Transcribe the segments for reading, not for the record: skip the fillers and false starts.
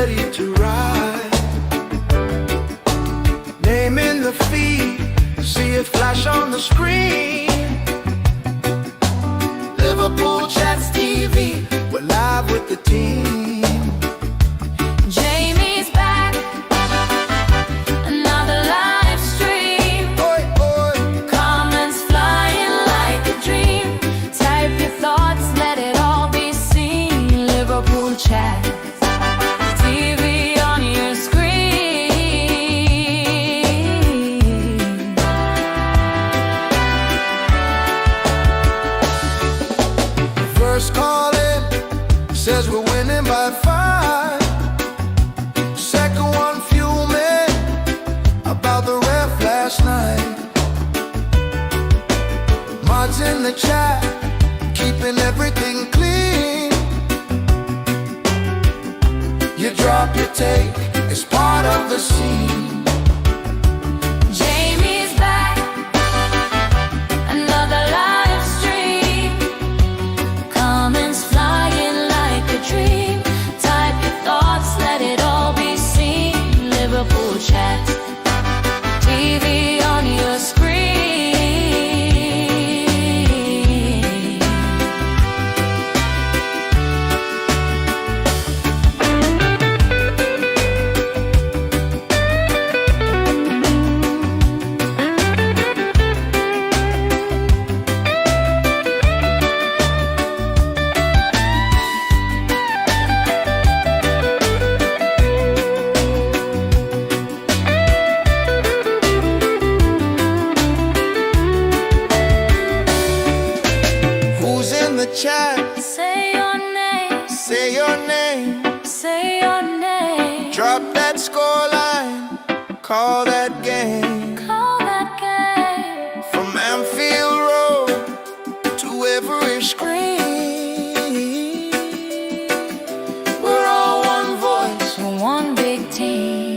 ready to ride. Name in the feed, see it flash on the screen. Liverpool Chats TV, we're live with the team. Jamie's back, another live stream. Oi, oi. Comments flying like a dream. Type your thoughts, let it all be seen. Liverpool Chats TV on your screen. First call in, says we're winning by 5. Second one fuming about the ref last night. Mods in the chat, keeping everything clean. You drop your take, it's part of the scene. Jamie's back, another live stream. Comments flying like a dream. Type your thoughts, let it all be seen. Liverpool Chat TV on your screen. Who's in the chat? Say your name, Say your name. say your name. Drop that scoreline, call that game. Call that game. From Anfield Road to every screen, we're all one voice. We're one big team.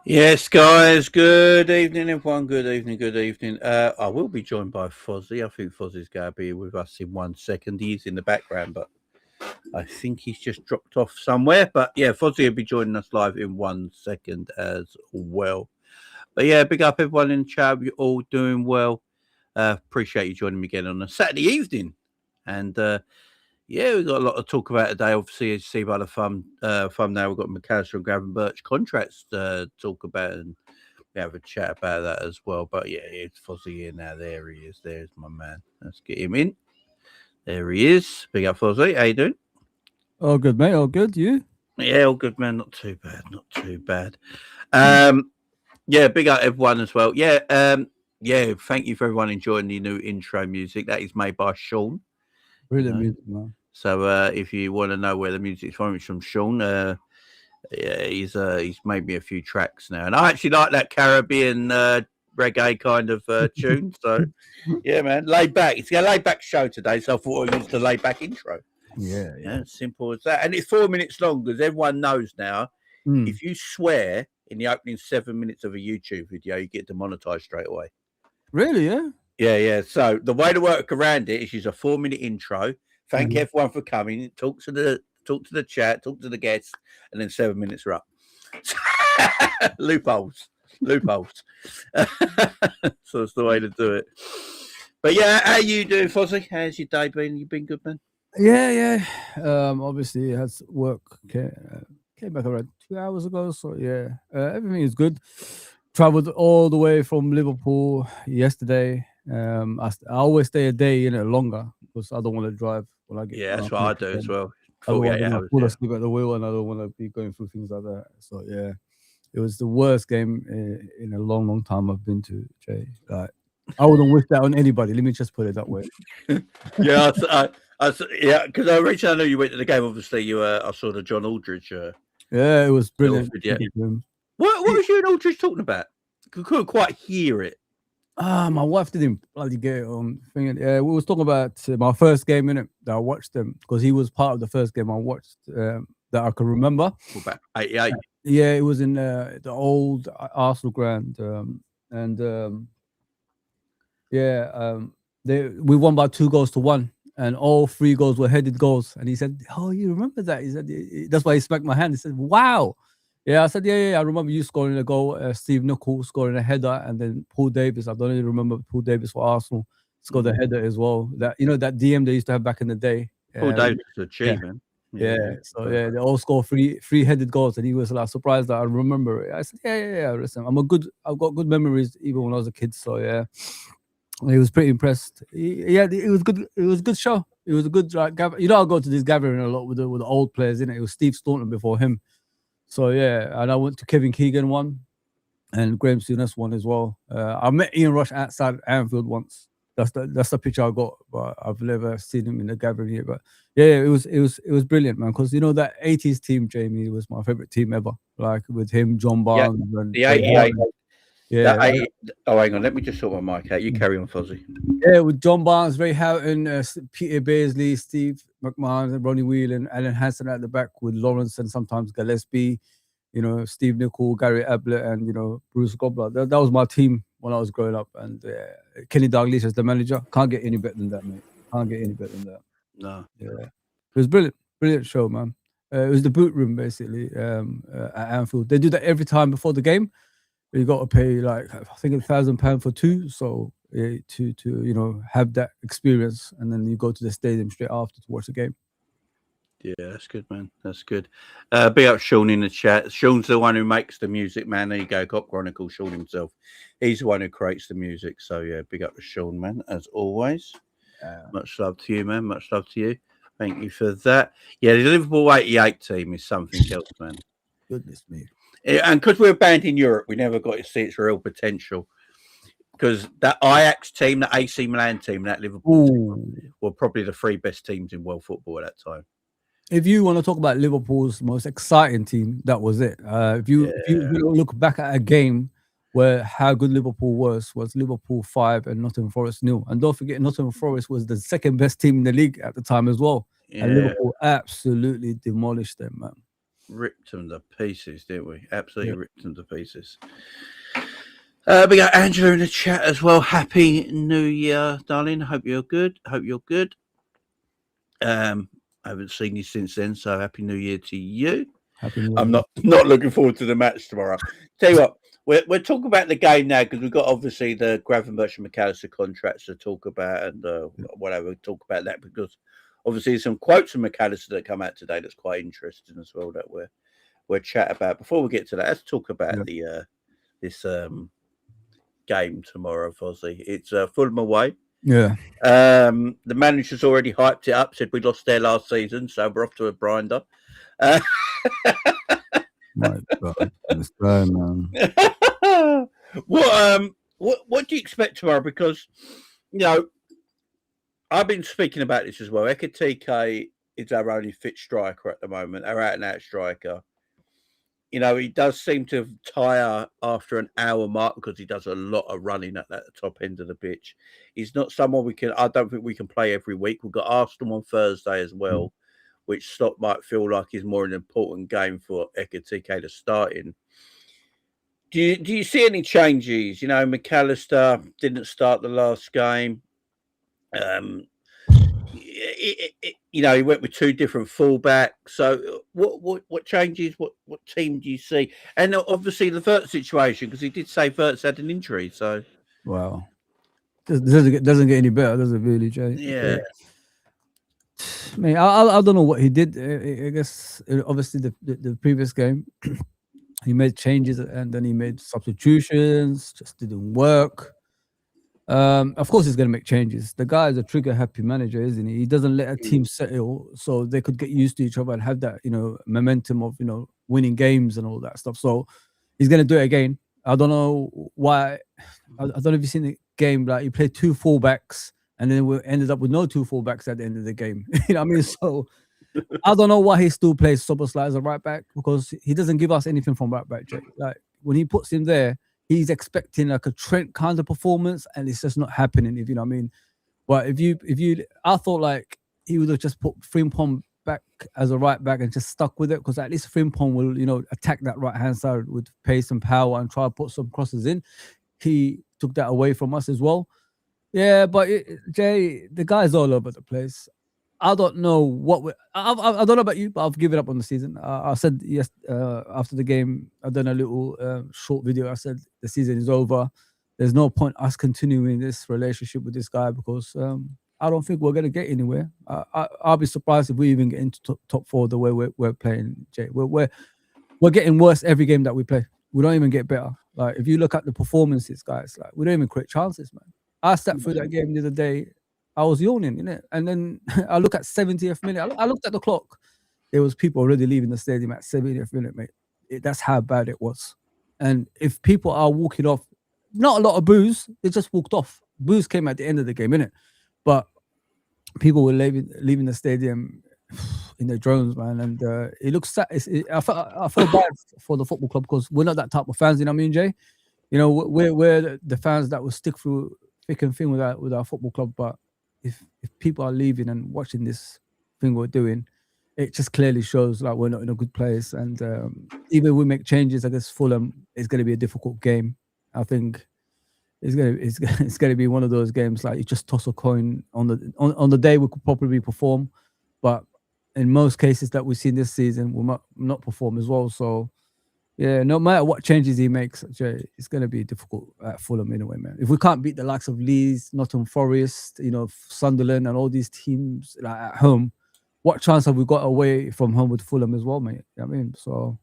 Yes, guys. Good evening, everyone. Good evening. Good evening. I will be joined by Fozzie. I think Fozzie's going to be with us in 1 second. He's in the background, but I think he's just dropped off somewhere. But yeah, Fozzie will be joining us live in 1 second as well. But yeah, big up everyone in the chat. You're all doing well. Appreciate you joining me again on a Saturday evening. And yeah, we've got a lot to talk about today. Obviously, as you see by the thumbnail, we've got McAllister and Gravenberch contracts to talk about, and we have a chat about that as well. But yeah, it's Fozzie here now. There he is. There's my man. Let's get him in. There he is. Big up, Fozzie. How you doing? All good, mate. All good. You? Yeah, all good, man. Not too bad. Not too bad. Yeah, big up everyone as well. Yeah, yeah. Thank you for everyone enjoying the new intro music. That is made by Sean. Brilliant music, man. So if you want to know where the music's from, it's from Sean. Yeah, he's made me a few tracks now, and I actually like that Caribbean reggae kind of tune. So yeah, man, laid back. It's a laid back show today, so I thought I'd use the laid back intro. Yeah. Simple as that. And it's 4 minutes long because everyone knows now. If you swear in the opening 7 minutes of a YouTube video, you get demonetized straight away. Really? Yeah. Yeah. So the way to work around it is use a 4 minute intro. Thank everyone for coming. Talk to the chat, talk to the guests, and then 7 minutes are up. Loopholes. So that's the way to do it. But yeah, how you doing, Fozzie? How's your day been? You been good, man? Yeah. Obviously, it has work. Came back around 2 hours ago. So yeah, everything is good. traveled all the way from Liverpool yesterday. I always stay a day longer because I don't want to drive when I get. Yeah, that's what I do as well. Otherwise, 48 I'm gonna hours. fall Yeah. asleep at the wheel, and I don't want to be going through things like that. So yeah, it was the worst game in a long, long time I've been to. Jay, like, I wouldn't wish that on anybody. Let me just put it that way. Yeah, yeah, because originally I know you went to the game. Obviously, I saw the John Aldridge. Yeah, it was brilliant. Yeah. What was you and Aldridge talking about? I couldn't quite hear it. My wife didn't bloody get it on thing. We was talking about my first game in it that I watched them because he was part of the first game I watched that I can remember. About 88. Yeah, it was in the old Arsenal ground, we won by 2-1, and all 3 goals were headed goals. And he said, "Oh, you remember that?" He said, "That's why he smacked my hand." He said, "Wow." Yeah, I said, yeah, I remember you scoring a goal, Steve Nicol scoring a header, and then Paul Davis. I don't even remember Paul Davis for Arsenal scored a header as well. That that DM they used to have back in the day. Paul Davis was a G, man. Yeah, so yeah, they all scored three headed goals, and he was like surprised that I remember it. I said, yeah. Listen, I've got good memories even when I was a kid. So yeah, he was pretty impressed. It was good. It was a good show. It was a good I go to this gathering a lot with the old players in it. It was Steve Staunton before him. So yeah, and I went to Kevin Keegan one, and Graham Souness one as well. I met Ian Rush outside Anfield once. That's the picture I got, but I've never seen him in the gathering here. But yeah, it was brilliant, man. Because that '80s team, Jamie, was my favorite team ever. Like with him, John Barnes, and the '88. Yeah. Oh, hang on. Let me just sort my mic out. You carry on, Fozzie. Yeah, with John Barnes, Ray Houghton, Peter Beardsley, Steve McMahon, Ronnie Whelan, Alan Hansen at the back with Lawrence and sometimes Gillespie, Steve Nicol, Gary Ablett, and Bruce Gobler. That was my team when I was growing up. And Kenny Dalglish as the manager. Can't get any better than that, mate. Can't get any better than that. No. Yeah, it was brilliant show, man. It was the boot room basically at Anfield. They do that every time before the game. You got to pay like I think £1,000 for 2, so to have that experience, and then you go to the stadium straight after to watch the game. Yeah, that's good, man. That's good. Big up Sean in the chat. Sean's the one who makes the music, man. There you go, Cop Chronicle. Sean himself. He's the one who creates the music. So yeah, big up to Sean, man. As always. Much love to you, man. Much love to you. Thank you for that. Yeah, the Liverpool '88 team is something else, man. Goodness me. And because we're banned in Europe, we never got to see its real potential. Because that Ajax team, that AC Milan team, that Liverpool team were probably the 3 best teams in world football at that time. If you want to talk about Liverpool's most exciting team, that was it. If you look back at a game where how good Liverpool was Liverpool 5 and Nottingham Forest 0. And don't forget, Nottingham Forest was the 2nd best team in the league at the time as well. Yeah. And Liverpool absolutely demolished them, man. Ripped them to pieces, didn't we? Absolutely ripped them to pieces. We got Angela in the chat as well. Happy New Year, darling. Hope you're good. I haven't seen you since then, so Happy New Year to you. Happy New Year. I'm not looking forward to the match tomorrow. Tell you what, we're talking about the game now because we've got obviously the Gravenberch and McAllister contracts to talk about, and whatever. We'll talk about that because obviously some quotes from McAllister that come out today that's quite interesting as well that we'll chat about. Before we get to that, let's talk about this game tomorrow, Fozzie. It's Fulham away. Yeah. The manager's already hyped it up, said we lost there last season, so we're off to a blinder. My God, this guy, man. What do you expect tomorrow? Because I've been speaking about this as well. Ekitike is our only fit striker at the moment, our out-and-out striker. He does seem to tire after an hour mark because he does a lot of running at that top end of the pitch. He's not someone I don't think we can play every week. We've got Arsenal on Thursday as well, which might feel like is more an important game for Ekitike to start in. Do you see any changes? McAllister didn't start the last game. He went with 2 different fullbacks. So what changes? What team do you see? And obviously the Wirtz situation, because he did say Wirtz had an injury. So wow, doesn't get any better, does it really, Jay? Yeah. I mean, I don't know what he did. I guess obviously the previous game, He made changes and then he made substitutions, just didn't work. Of course, he's going to make changes. The guy is a trigger-happy manager, isn't he? He doesn't let a team settle so they could get used to each other and have that, momentum of, winning games and all that stuff. So he's going to do it again. I don't know why. I don't know if you've seen the game. Like, he played 2 fullbacks and then we ended up with no 2 fullbacks at the end of the game. You know what I mean? So I don't know why he still plays Soboslai as a right back, because he doesn't give us anything from right back, Jay. Like, when he puts him there, he's expecting like a Trent kind of performance, and it's just not happening, if you know what I mean. But I thought like he would have just put Frimpong back as a right back and just stuck with it, because at least Frimpong will, attack that right hand side with pace and power and try to put some crosses in. He took that away from us as well. Yeah, but Jay, the guy's all over the place. I don't know I don't know about you, but I've given up on the season. I said yes after the game. I've done a little short video. I said the season is over. There's no point us continuing this relationship with this guy, because I don't think we're going to get anywhere. I'll be surprised if we even get into top 4 the way we're playing, Jay. We're getting worse every game that we play. We don't even get better. Like, if you look at the performances, guys, like, we don't even create chances, man. I sat through that game the other day. I was yawning, innit? And then I look at 70th minute. I looked at the clock. There was people already leaving the stadium at 70th minute, mate. That's how bad it was. And if people are walking off, not a lot of boos, they just walked off. Boos came at the end of the game, innit? But people were leaving the stadium in their drones, man. And it looks sad. I feel bad for the football club, because we're not that type of fans, you know what I mean, Jay? We're the fans that will stick through thick and thin with our football club. But if people are leaving and watching this thing we're doing, it just clearly shows like we're not in a good place. And even if we make changes against Fulham, it's going to be a difficult game. I think it's going to be one of those games like you just toss a coin on the day we could probably perform, but in most cases that we've seen this season, we might not perform as well. So yeah, no matter what changes he makes, Jay, it's going to be difficult at Fulham anyway, man. If we can't beat the likes of Leeds, Nottingham Forest, Sunderland and all these teams like at home, what chance have we got away from home with Fulham as well, mate? You know what I mean? So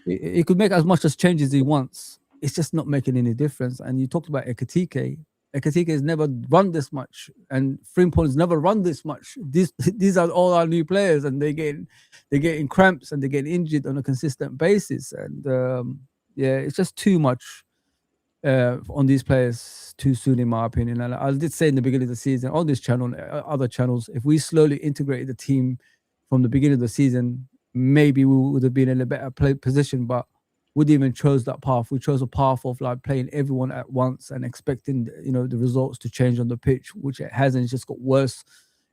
he could make as much as changes he wants. It's just not making any difference. And you talked about Ekitike. Ekitike has never run this much, and Frimpong has never run this much. These are all our new players, and they're getting cramps and they're getting injured on a consistent basis. And yeah, it's just too much on these players too soon, in my opinion. And I did say in the beginning of the season on this channel, other channels, if we slowly integrated the team from the beginning of the season, maybe we would have been in a better position. But we didn't even chose that path. We chose a path of like playing everyone at once and expecting, the results to change on the pitch, which it hasn't. It's just got worse.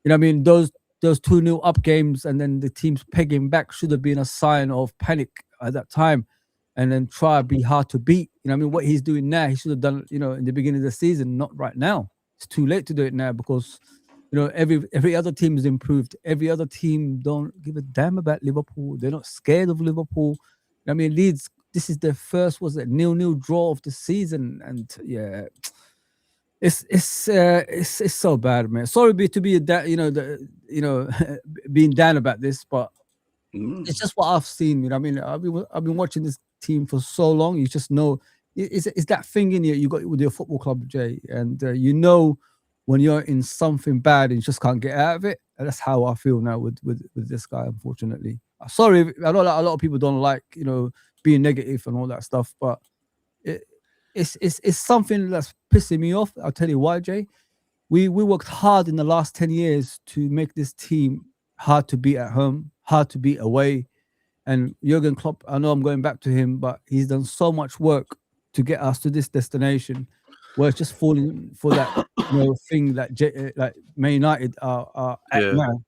You know what I mean? Those 2-0 up games and then the team's pegging back should have been a sign of panic at that time, and then try to be hard to beat. You know what I mean? What he's doing now, he should have done, in the beginning of the season, not right now. It's too late to do it now, because, every other team is improved. Every other team don't give a damn about Liverpool. They're not scared of Liverpool. You know what I mean? Leeds, this is their first, 0-0 draw of the season, and yeah, it's so bad, man. Sorry to be being down about this, but it's just what I've seen. You know what I mean? I've been watching this team for so long. You just know it's that thing in you got with your football club, Jay, and when you're in something bad and you just can't get out of it. And that's how I feel now with this guy, unfortunately. Sorry, I know that a lot of people don't like being negative and all that stuff, but it's something that's pissing me off. I'll tell you why, Jay. We worked hard in the last 10 years to make this team hard to beat at home, hard to beat away. And Jurgen Klopp, I know I'm going back to him, but he's done so much work to get us to this destination where it's just falling for that thing that like Man United are at now,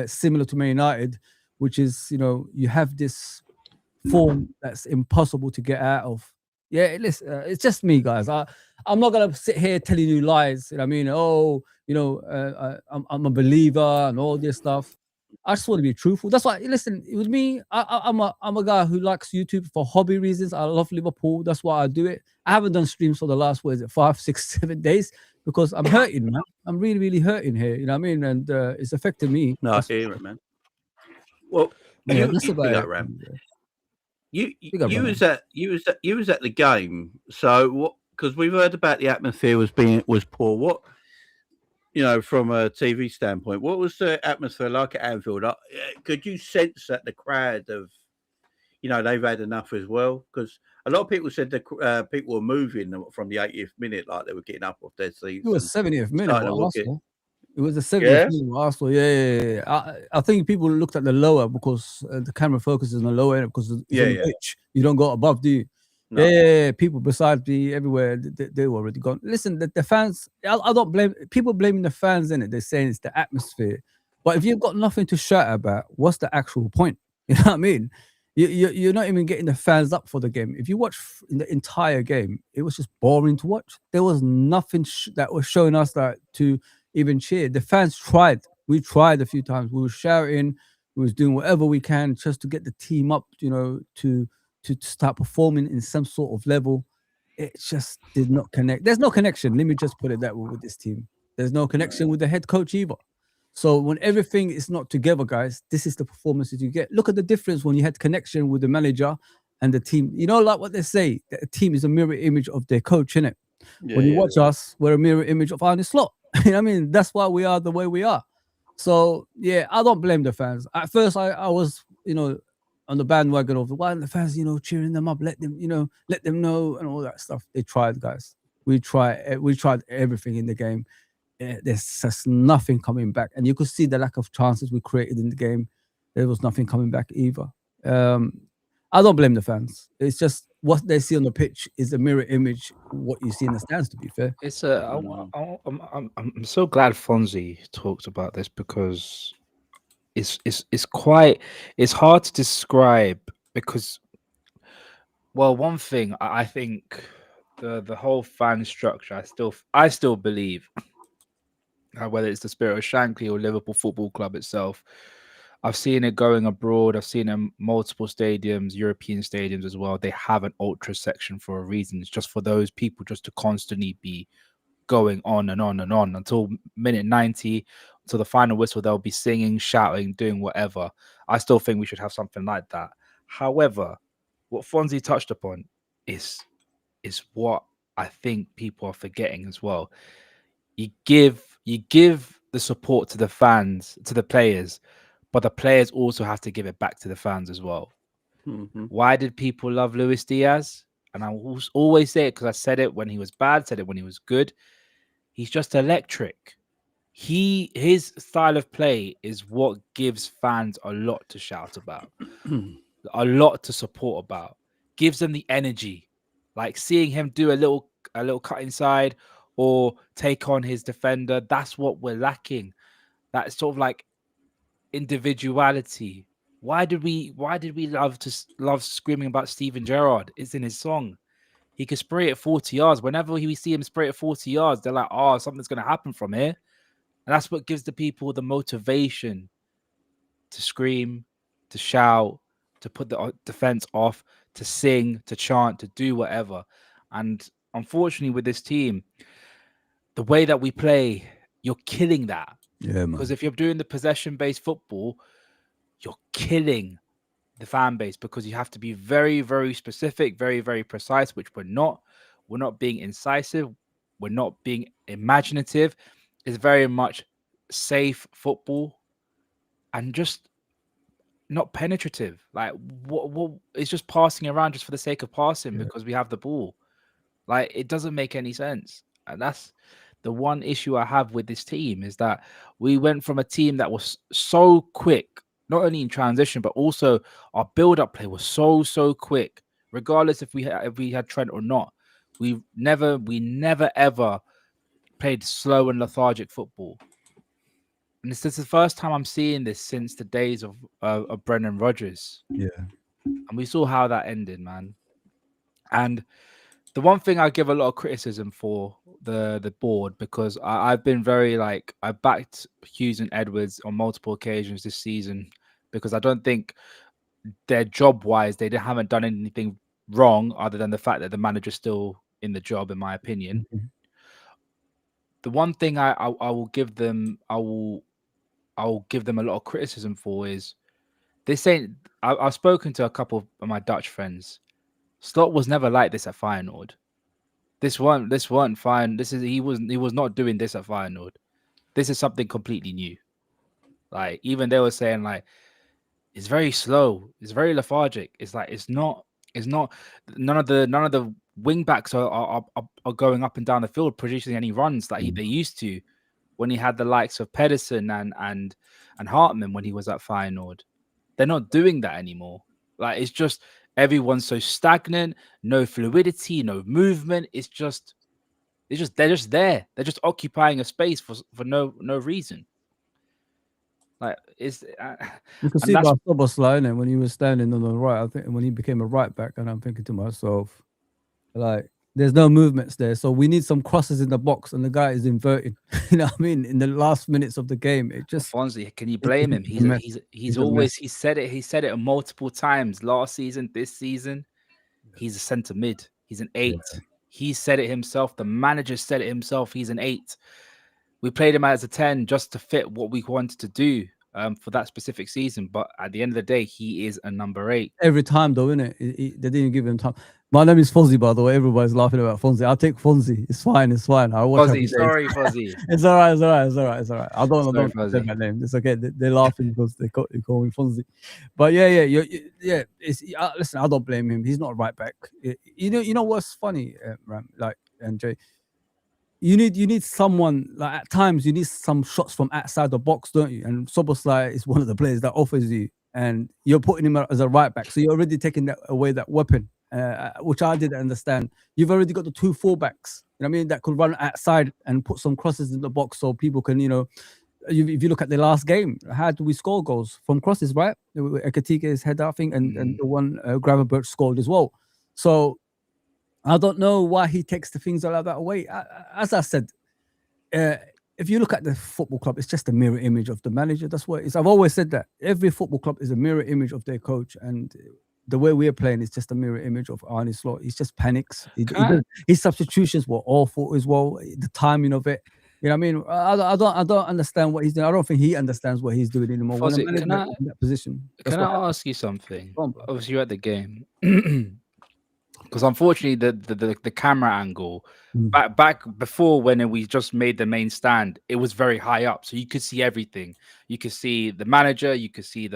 similar to Man United, which is, you have this form that's impossible to get out of. Yeah, listen, it's just me, guys. I'm not gonna sit here telling you lies. You know what I mean? I'm a believer and all this stuff. I just want to be truthful. That's why. Listen, with me, I'm a guy who likes YouTube for hobby reasons. I love Liverpool. That's why I do it. I haven't done streams for the last 5, 6, 7 days because I'm hurting, man. I'm really, really hurting here. You know what I mean? And it's affecting me. No, I hear it, man. Well, yeah, that's about it. Ram. You Big up, you brother. was at the game. So what? Because we've heard about the atmosphere was poor. What, from a TV standpoint, what was the atmosphere like at Anfield? Could you sense that the crowd they've had enough as well? Because a lot of people said the people were moving from the 80th minute, like they were getting up off their It seats was and 70th minute starting with to walk it. Arsenal. It was the 70th Yeah, minute with Arsenal. Yeah. I think people looked at the lower because the camera focuses on the lower end because it's on the yeah. pitch. You don't go above, do you? No. Yeah. People beside me everywhere, they were already gone. Listen, the fans, I don't blame people blaming the fans in it. They're saying it's the atmosphere. But if you've got nothing to shout about, what's the actual point? You know what I mean? You're not even getting the fans up for the game. If you watch in the entire game, it was just boring to watch. There was nothing that was showing us that to even cheer. The fans tried. We tried a few times. We were shouting. We was doing whatever we can just to get the team up, to start performing in some sort of level. It just did not connect. There's no connection. Let me just put it that way with this team. There's no connection with the head coach either. So when everything is not together, guys, this is the performances you get. Look at the difference when you had connection with the manager and the team. Like what they say, that a team is a mirror image of their coach, innit? When you watch us, we're a mirror image of Arne Slot. You know what I mean? That's why we are the way we are. So yeah, I don't blame the fans. At first, I was, on the bandwagon of why the fans, cheering them up, let them know and all that stuff. They tried, guys. We tried everything in the game. There's just nothing coming back, and you could see the lack of chances we created in the game. There was nothing coming back either. I don't blame the fans. It's just what they see on the pitch is a mirror image what you see in the stands. To be fair, It's I'm so glad Fonzie talked about this because it's hard to describe because, well, one thing I think the whole fan structure I still believe, whether it's the Spirit of Shankly or Liverpool Football Club itself, I've seen it going abroad. I've seen it in multiple stadiums, European stadiums as well. They have an ultra section for a reason. It's just for those people just to constantly be going on and on and on until minute 90, until the final whistle. They'll be singing, shouting, doing whatever. I still think we should have something like that. However, what Fonzie touched upon is what I think people are forgetting as well. You give the support to the fans, to the players, but the players also have to give it back to the fans as well. Mm-hmm. Why did people love Luis Diaz? And I will always say it because I said it when he was bad, said it when he was good. He's just electric. His style of play is what gives fans a lot to shout about, a lot to support about. Gives them the energy, like seeing him do a little cut inside or take on his defender. That's what we're lacking. That sort of like individuality. Why did we love screaming about Steven Gerrard? It's in his song. He could spray it 40 yards. Whenever we see him spray it 40 yards, they're like, oh, something's going to happen from here. And that's what gives the people the motivation to scream, to shout, to put the defense off, to sing, to chant, to do whatever. And unfortunately, with this team, the way that we play, you're killing that. yeah, man. Because if you're doing the possession-based football, you're killing the fan base because you have to be very, very specific, very, very precise, which we're not. We're not being incisive. We're not being imaginative. It's very much safe football and just not penetrative. Like what it's just passing around just for the sake of passing because we have the ball. Like it doesn't make any sense. And that's the one issue I have with this team is that we went from a team that was so quick, not only in transition, but also our build-up play was so quick, regardless if we had Trent or not. We never ever played slow and lethargic football. And this is the first time I'm seeing this since the days of Brendan Rodgers. Yeah. And we saw how that ended, man. And the one thing I give a lot of criticism for the board, because I've been very I backed Hughes and Edwards on multiple occasions this season because I don't think their job-wise, they haven't done anything wrong other than the fact that the manager's still in the job, in my opinion. Mm-hmm. The one thing I will give them, I will give them a lot of criticism for is this ain't. I've spoken to a couple of my Dutch friends. Slot was never like this at Feyenoord. This weren't fine. He was not doing this at Feyenoord. This is something completely new. Like even they were saying like it's very slow, it's very lethargic. It's like it's not none of the wing backs are going up and down the field producing any runs like they used to when he had the likes of Pedersen and Hartman when he was at Feyenoord. They're not doing that anymore. Like it's just everyone's so stagnant, no fluidity, no movement. They're just there. They're just occupying a space for no reason. Like it's You can see by Soboslai when he was standing on the right. I think when he became a right back, and I'm thinking to myself, like, there's no movements there. So we need some crosses in the box, and the guy is inverted. You know what I mean? In the last minutes of the game, it just. Fonzie, can you blame him? He's always he said it multiple times last season, this season. He's a centre mid. He's an 8. Yeah. He said it himself. The manager said it himself. He's an 8. We played him as a 10 just to fit what we wanted to do for that specific season. But at the end of the day, he is a number 8. Every time, though, innit? They didn't give him time. My name is Fonzie, by the way. Everybody's laughing about Fonzie. I'll take Fonzie. It's fine. I'll watch Fozzie, sorry, Fozzie. It's all right. I don't say my name. It's okay. They're laughing because they call me Fonzie. But yeah. Listen, I don't blame him. He's not right back. You know what's funny, Ram? Like, and Jay, you need someone, like at times you need some shots from outside the box, don't you? And Soboslai is one of the players that offers you, and you're putting him as a right back, so you're already taking away that weapon, which I didn't understand. You've already got the 2 fullbacks, you know what I mean, that could run outside and put some crosses in the box so people can, if you look at the last game, how do we score goals? From crosses, right? Ekatike's header, I think, and the one Gravenberch scored as well. So I don't know why he takes the things like that away. As I said, if you look at the football club, it's just a mirror image of the manager. That's what it is. I've always said that. Every football club is a mirror image of their coach. And the way we're playing is just a mirror image of Arne Slot. He just panics. His substitutions were awful as well. The timing of it. You know what I mean? I don't understand what he's doing. I don't think he understands what he's doing anymore. Fozzie, in that position. Can I ask you something? Obviously, you're at the game. Because unfortunately, the camera angle back before when we just made the main stand, it was very high up, so you could see everything. You could see the manager, you could see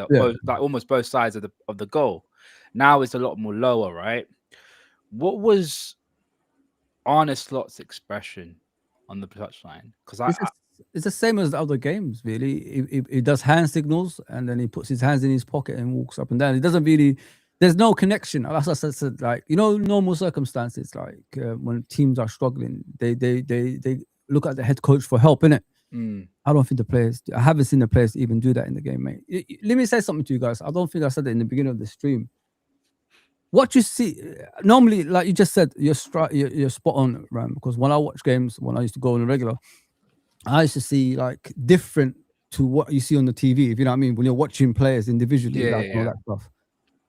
almost both sides of the goal. Now it's a lot more lower, right? What was Arne Slot's expression on the touchline? Because it's the same as the other games, really. He does hand signals, and then he puts his hands in his pocket and walks up and down. He doesn't really. There's no connection. As I said, like, normal circumstances, like when teams are struggling, they look at the head coach for help, innit? I don't think I haven't seen the players even do that in the game, mate. Let me say something to you guys. I don't think I said it in the beginning of the stream. What you see, normally, like you just said, you're spot on, Ram, because when I watch games, when I used to go on a regular, I used to see like different to what you see on the TV, if you know what I mean, when you're watching players individually, all that stuff.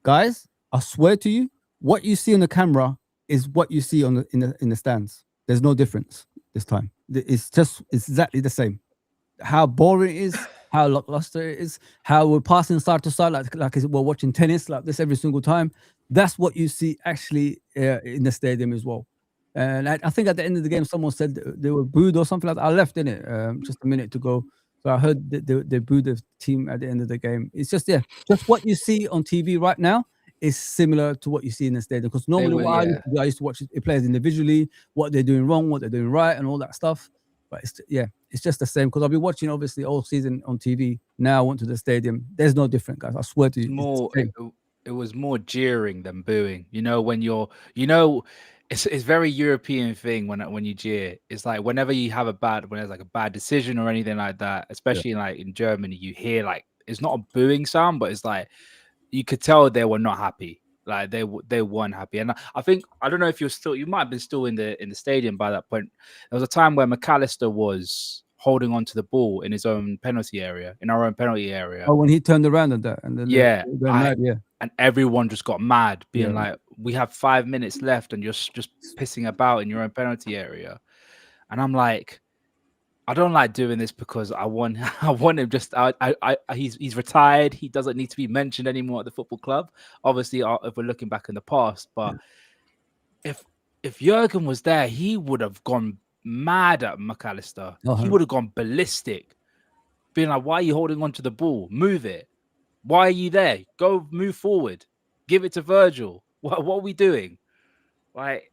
Guys, I swear to you, what you see on the camera is what you see in the stands. There's no difference this time. It's exactly the same. How boring it is, how lackluster it is, how we're passing side to side like we're watching tennis like this every single time. That's what you see actually in the stadium as well. And I think at the end of the game, someone said they were booed or something like that. I left in it just a minute to go. So I heard they booed the team at the end of the game. It's just what you see on TV right now is similar to what you see in the stadium. Because normally I used to watch the players individually, what they're doing wrong, what they're doing right, and all that stuff. But it's just the same. Because I've been watching obviously all season on TV. Now I went to the stadium. There's no difference, guys. I swear to you. It was more jeering than booing. When you're, it's very European thing when you jeer. It's like whenever you have when there's like a bad decision or anything like that, especially like in Germany, you hear like it's not a booing sound, but it's like you could tell they were not happy. Like they weren't happy. And I think I don't know if you might have been still in the stadium by that point. There was a time where Allister was holding on to the ball in his own penalty area, in our own penalty area. Oh, when he turned around and that, and then and everyone just got mad, being like, "We have 5 minutes left, and you're just pissing about in your own penalty area." And I'm like, I don't like doing this because I want him just. He's retired. He doesn't need to be mentioned anymore at the football club. Obviously, if we're looking back in the past, but if Jurgen was there, he would have gone mad at McAllister. He would have gone ballistic, being like, "Why are you holding on to the ball? Move it. Why are you there? Go move forward. Give it to Virgil. What are we doing?" Like,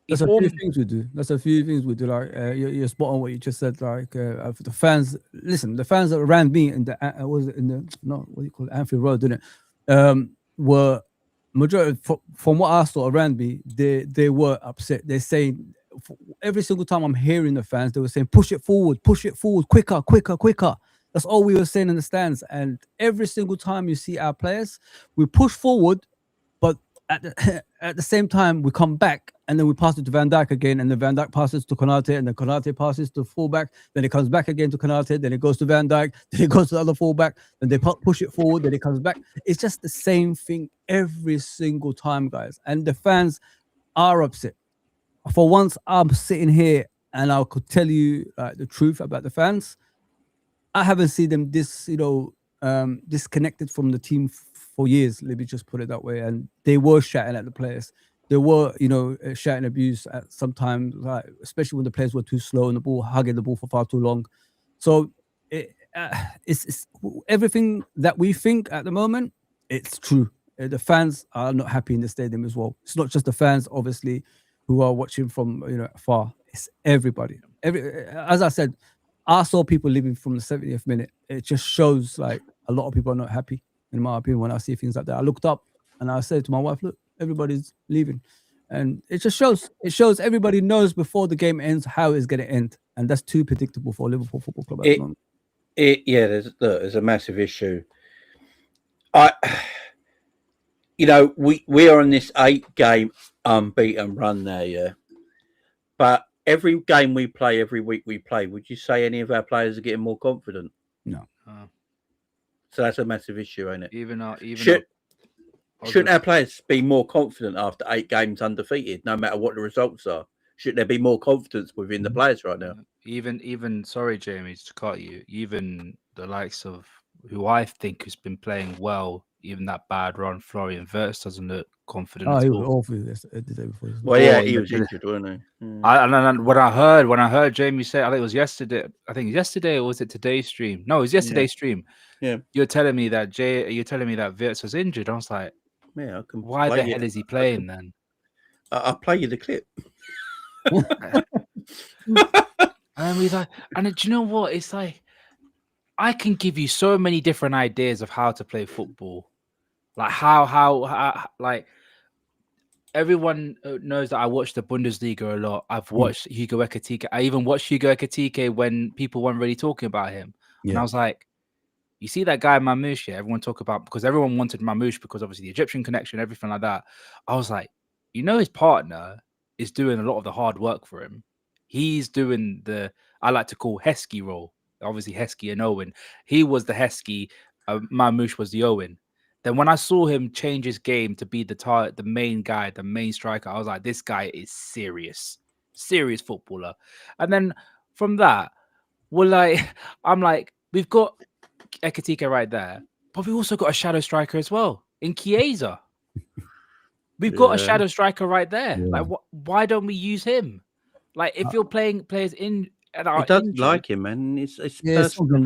There's a few things we do. There's a few things we do. Like you're spot on what you just said. Like the fans, listen, the fans that around me in the was it in the what do you call it, Anfield Road, didn't it? Were majority from what I saw around me, they were upset. They're saying every single time I'm hearing the fans, they were saying, push it forward, quicker, quicker, quicker. That's all we were saying in the stands. And every single time you see our players, we push forward, but at the same time, we come back and then we pass it to Van Dijk again, and then Van Dijk passes to Konate, and then Konate passes to fullback, then it comes back again to Konate, then it goes to Van Dijk, then it goes to the other fullback, then they push it forward, then it comes back. It's just the same thing every single time, guys. And the fans are upset. For once, I'm sitting here and I could tell you the truth about the fans. I haven't seen them disconnected from the team for years. Let me just put it that way. And they were shouting at the players. They were, shouting abuse at sometimes, especially when the players were too slow on the ball, hugging the ball for far too long. So it's everything that we think at the moment. It's true. The fans are not happy in the stadium as well. It's not just the fans, obviously, who are watching from afar. It's everybody. As I said, I saw people leaving from the 70th minute. It just shows like a lot of people are not happy, in my opinion, when I see things like that. I looked up and I said to my wife, look, everybody's leaving. And it just shows. It shows everybody knows before the game ends how it's going to end. And that's too predictable for Liverpool Football Club at the moment. There's a massive issue. We are on this 8-game unbeaten run now, yeah. But every game we play, every week we play, would you say any of our players are getting more confident? No. So that's a massive issue, ain't it? Shouldn't our players be more confident after 8 games undefeated, no matter what the results are? Should there be more confidence within the players right now? Even sorry, Jamie, to cut you. Even the likes of who I think has been playing well, even that bad run, Florian Wirtz doesn't look confident at he all. was awful the day before. Well, yeah, he was injured, wasn't he? And when I heard Jamie say, I think it was yesterday. I think yesterday, or was it today's stream? No, it was yesterday's stream. Yeah, you're telling me that Wirtz was injured. I was like, yeah, why the hell is he playing then? I'll play you the clip. And we like, and do you know what? It's like, I can give you so many different ideas of how to play football. Like how like everyone knows that I watch the Bundesliga a lot. I've watched Hugo Ekitike. I even watched Hugo Ekitike when people weren't really talking about him. Yeah. And I was like, you see that guy Mamouche, everyone talk about, because everyone wanted Mamouche because obviously the Egyptian connection, everything like that. I was like, his partner is doing a lot of the hard work for him. He's doing I like to call Heskey role. Obviously Heskey and Owen. He was the Heskey, Mamouche was the Owen. Then when I saw him change his game to be the main guy, the main striker, I was like, this guy is serious footballer. And then from that, I'm like, we've got Ekitike right there, but we've also got a shadow striker as well in Chiesa. We've got a shadow striker right there. Yeah. Like, why don't we use him? Like, if you're playing players in, he doesn't like him, man. It's something.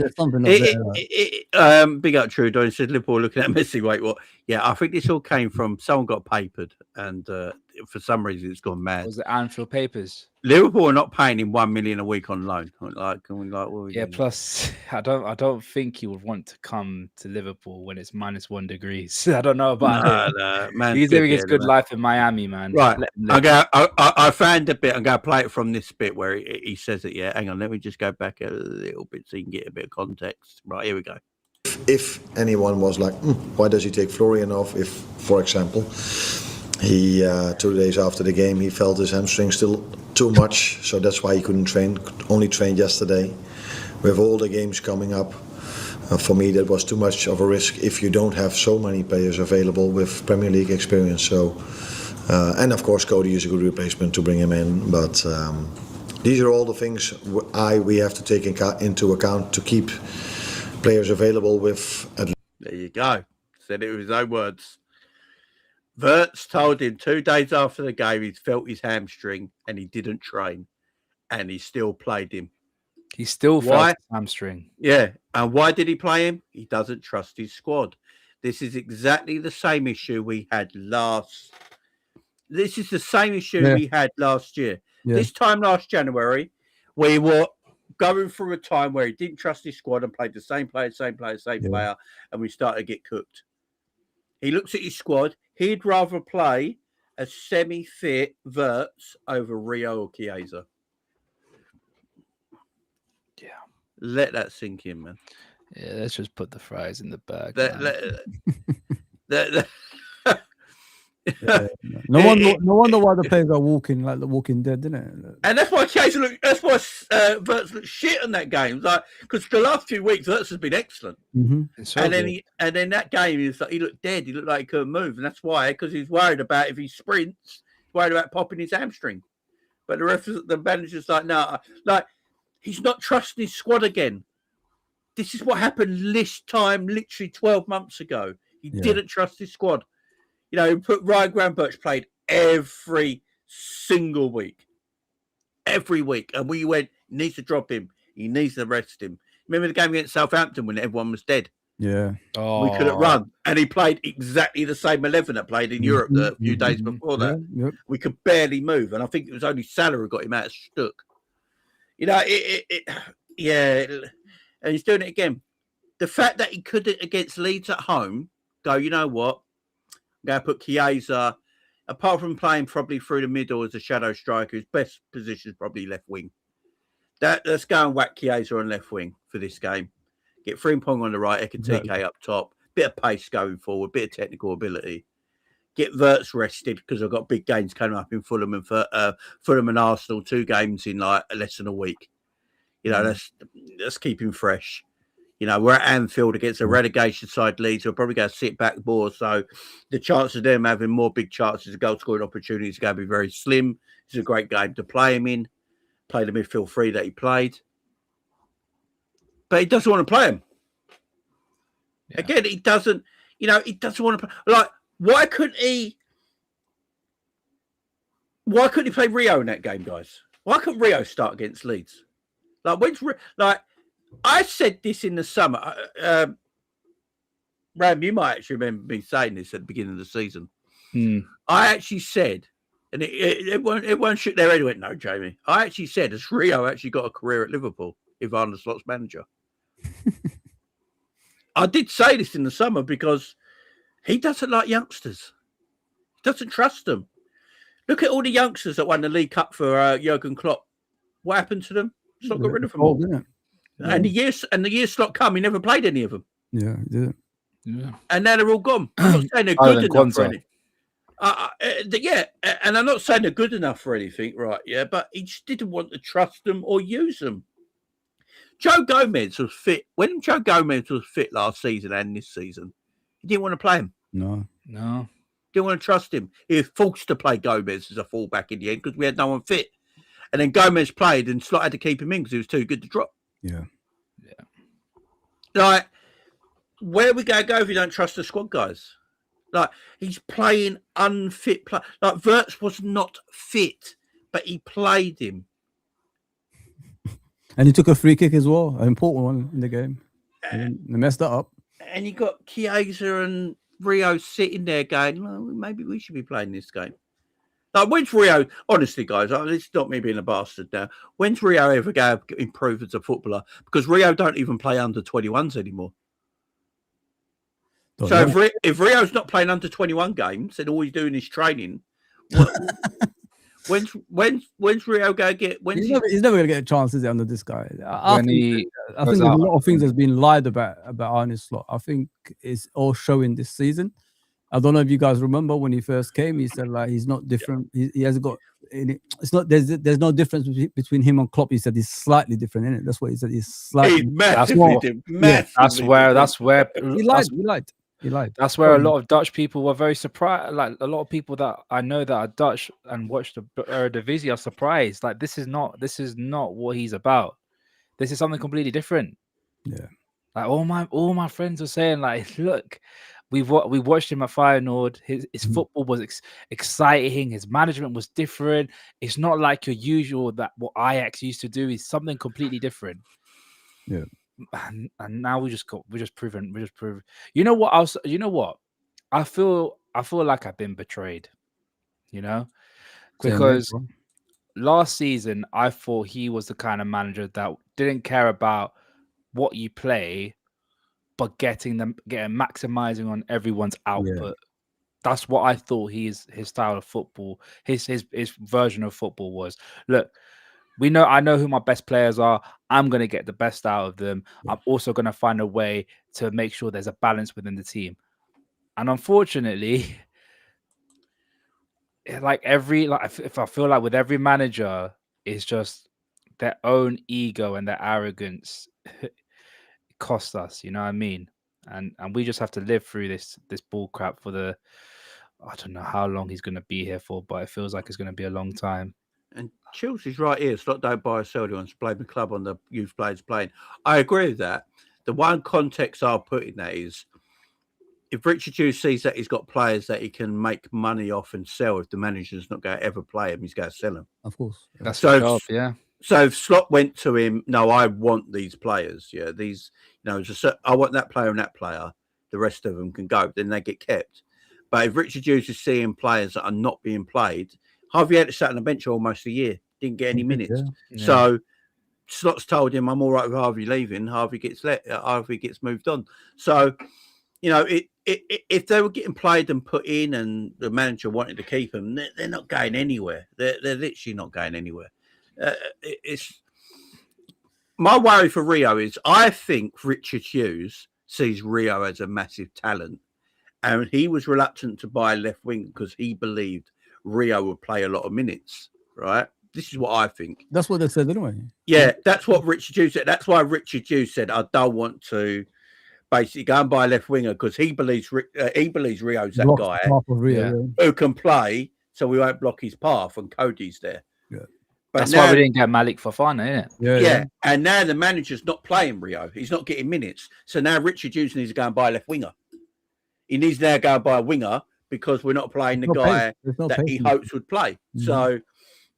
Big up Trudeau. He said Liverpool looking at Messi. Wait, what? Yeah, I think this all came from someone got papered, and for some reason it's gone mad. Was it Anfield papers? Liverpool are not paying him $1 million a week on loan. Plus, I don't think he would want to come to Liverpool when it's -1 degrees. I don't know about him. No, man. He's living his good life in Miami, man. Right. I found a bit. I'm going to play it from this bit where he says it. Yeah, hang on. Let me just go back a little bit so you can get a bit of context. Right, here we go. If anyone was like, why does he take Florian off? If, for example, he 2 days after the game, he felt his hamstring still too much, so that's why he couldn't train, only trained yesterday. With all the games coming up, for me that was too much of a risk if you don't have so many players available with Premier League experience. So, and of course Cody is a good replacement to bring him in, but these are all the things we have to take into account to keep players available with at least. There you go. Said it with his own words. Wirtz told him 2 days after the game he felt his hamstring and he didn't train, and he still played him. He still felt Why? his hamstring. Yeah, and why did he play him? He doesn't trust his squad. This is exactly the same issue we had last. This is the same issue we had last year. Yeah. This time last January, we were going through a time where he didn't trust his squad and played the same player, and we started to get cooked. He looks at his squad. He'd rather play a semi-fit Wirtz over Rio or Chiesa. Yeah. Let that sink in, man. Yeah, let's just put the fries in the bag. No wonder why the players are walking like the Walking Dead, didn't it? And that's why Chiesa looked. That's why Wirtz looked shit in that game. Like, because the last few weeks Wirtz has been excellent, and then that game he looked dead. He looked like he couldn't move, and that's why, because he's worried about if he sprints, he's worried about popping his hamstring. But the manager's like, no, like he's not trusting his squad again. This is what happened this time, literally 12 months ago. He didn't trust his squad. You know, Ryan Gravenberch played every single week. Every week. And we went, he needs to drop him. He needs to rest him. Remember the game against Southampton when everyone was dead? Yeah. We couldn't run. And he played exactly the same 11 that played in Europe a few days before that. Yeah, yep. We could barely move. And I think it was only Salah who got him out of Stuck. You know, and he's doing it again. The fact that he couldn't against Leeds at home go, you know what? I'm going to put Chiesa, apart from playing probably through the middle as a shadow striker, his best position is probably left wing. Let's go and whack Chiesa on left wing for this game. Get Frimpong on the right, Ekatike up top, bit of pace going forward, bit of technical ability. Get Wirtz rested because I've got big games coming up in Fulham and Arsenal, 2 games in like less than a week. You know, let's keep him fresh. You know, we're at Anfield against a relegation side Leeds. We're probably going to sit back more. So the chance of them having more big chances of goal scoring opportunities is going to be very slim. It's a great game to play him in. Play the midfield 3 that he played. But he doesn't want to play him. Yeah. Again, he doesn't want to play. Like, why couldn't he play Rio in that game, guys? Why couldn't Rio start against Leeds? I said this in the summer. Ram, you might actually remember me saying this at the beginning of the season. I actually said, and it won't shoot there anyway. No, Jamie. I actually said, has Rio actually got a career at Liverpool if Arne Slot's manager? I did say this in the summer because he doesn't like youngsters. He doesn't trust them. Look at all the youngsters that won the League Cup for Jurgen Klopp. What happened to them? Slot got rid of them all. Didn't it? Yeah. And the year Slot come, he never played any of them. Yeah, he did. Yeah. And now they're all gone. I'm not saying they're good enough for anything. And I'm not saying they're good enough for anything, right? Yeah, but he just didn't want to trust them or use them. Joe Gomez was fit. When Joe Gomez was fit last season and this season, he didn't want to play him. No. Didn't want to trust him. He was forced to play Gomez as a fullback in the end because we had no one fit. And then Gomez played and Slot had to keep him in because he was too good to drop. Yeah. Like, where are we going to go if you don't trust the squad, guys? Like, he's playing unfit. Like, Wirtz was not fit, but he played him. And he took a free kick as well, an important one in the game. And they messed that up. And you got Chiesa and Rio sitting there going, well, maybe we should be playing this game. Like, when's Rio, honestly, guys, this is not me being a bastard now. When's Rio ever going to improve as a footballer? Because Rio don't even play under 21s anymore. If Rio's not playing under 21 games and all he's doing is training, when's Rio going to get? He's never going to get a chance, is it, under this guy? I think there's a lot of things that's been lied about Arne Slot. I think it's all showing this season. I don't know if you guys remember when he first came. He said like he's not different. He hasn't got. It's not. There's no difference between him and Klopp. He said he's slightly different, isn't it? That's what he said. He's slightly. He's massively different. That's where he lied. He lied. That's where a lot of Dutch people were very surprised. Like a lot of people that I know that are Dutch and watch the Eredivisie are surprised. Like this is not what he's about. This is something completely different. Yeah. Like all my friends are saying, like, look, we watched him at Feyenoord. His football was exciting. His management was different. It's not like your usual that what Ajax used to do. Is something completely different. Yeah. And now we just proven. You know what? You know what? I feel like I've been betrayed. You know, because last season I thought he was the kind of manager that didn't care about what you play, but getting maximizing on everyone's output. Yeah. That's what I thought his style of football, his version of football was. Look, I know who my best players are. I'm going to get the best out of them. Yeah. I'm also going to find a way to make sure there's a balance within the team. And unfortunately, if I feel like with every manager, it's just their own ego and their arrogance cost us, you know what I mean? And we just have to live through this bull crap for I don't know how long he's going to be here for, but it feels like it's going to be a long time. And Chelsea's right here. Slot don't buy or sell anyone. Blame the club on the youth players playing. I agree with that. The one context I'll put in that is if Richard Hughes sees that he's got players that he can make money off and sell, if the manager's not going to ever play him, he's going to sell them. Of course. That's the job, yeah. So if Slot went to him, no, I want these players. Yeah, these, I want that player and that player. The rest of them can go. Then they get kept. But if Richard Hughes is seeing players that are not being played, Harvey had to sat on the bench almost a year, didn't get any minutes. Yeah. So Slot's told him, I'm all right with Harvey leaving. Harvey gets moved on. So, if they were getting played and put in and the manager wanted to keep them, they're not going anywhere. They're literally not going anywhere. It's my worry for Rio is I think Richard Hughes sees Rio as a massive talent, and he was reluctant to buy a left wing because he believed Rio would play a lot of minutes. Right? This is what I think. That's what they said anyway. Yeah, that's what Richard Hughes said. That's why Richard Hughes said, "I don't want to basically go and buy a left winger because he believes Rio's that guy who can play, so we won't block his path." And Cody's there. Yeah. But that's why we didn't get Malik Fofana, isn't it? Yeah. And now the manager's not playing Rio. He's not getting minutes. So now Richard Hughes needs to go and buy a left winger. He needs to now go and buy a winger because we're not playing the guy that he hopes would play. Mm-hmm. So,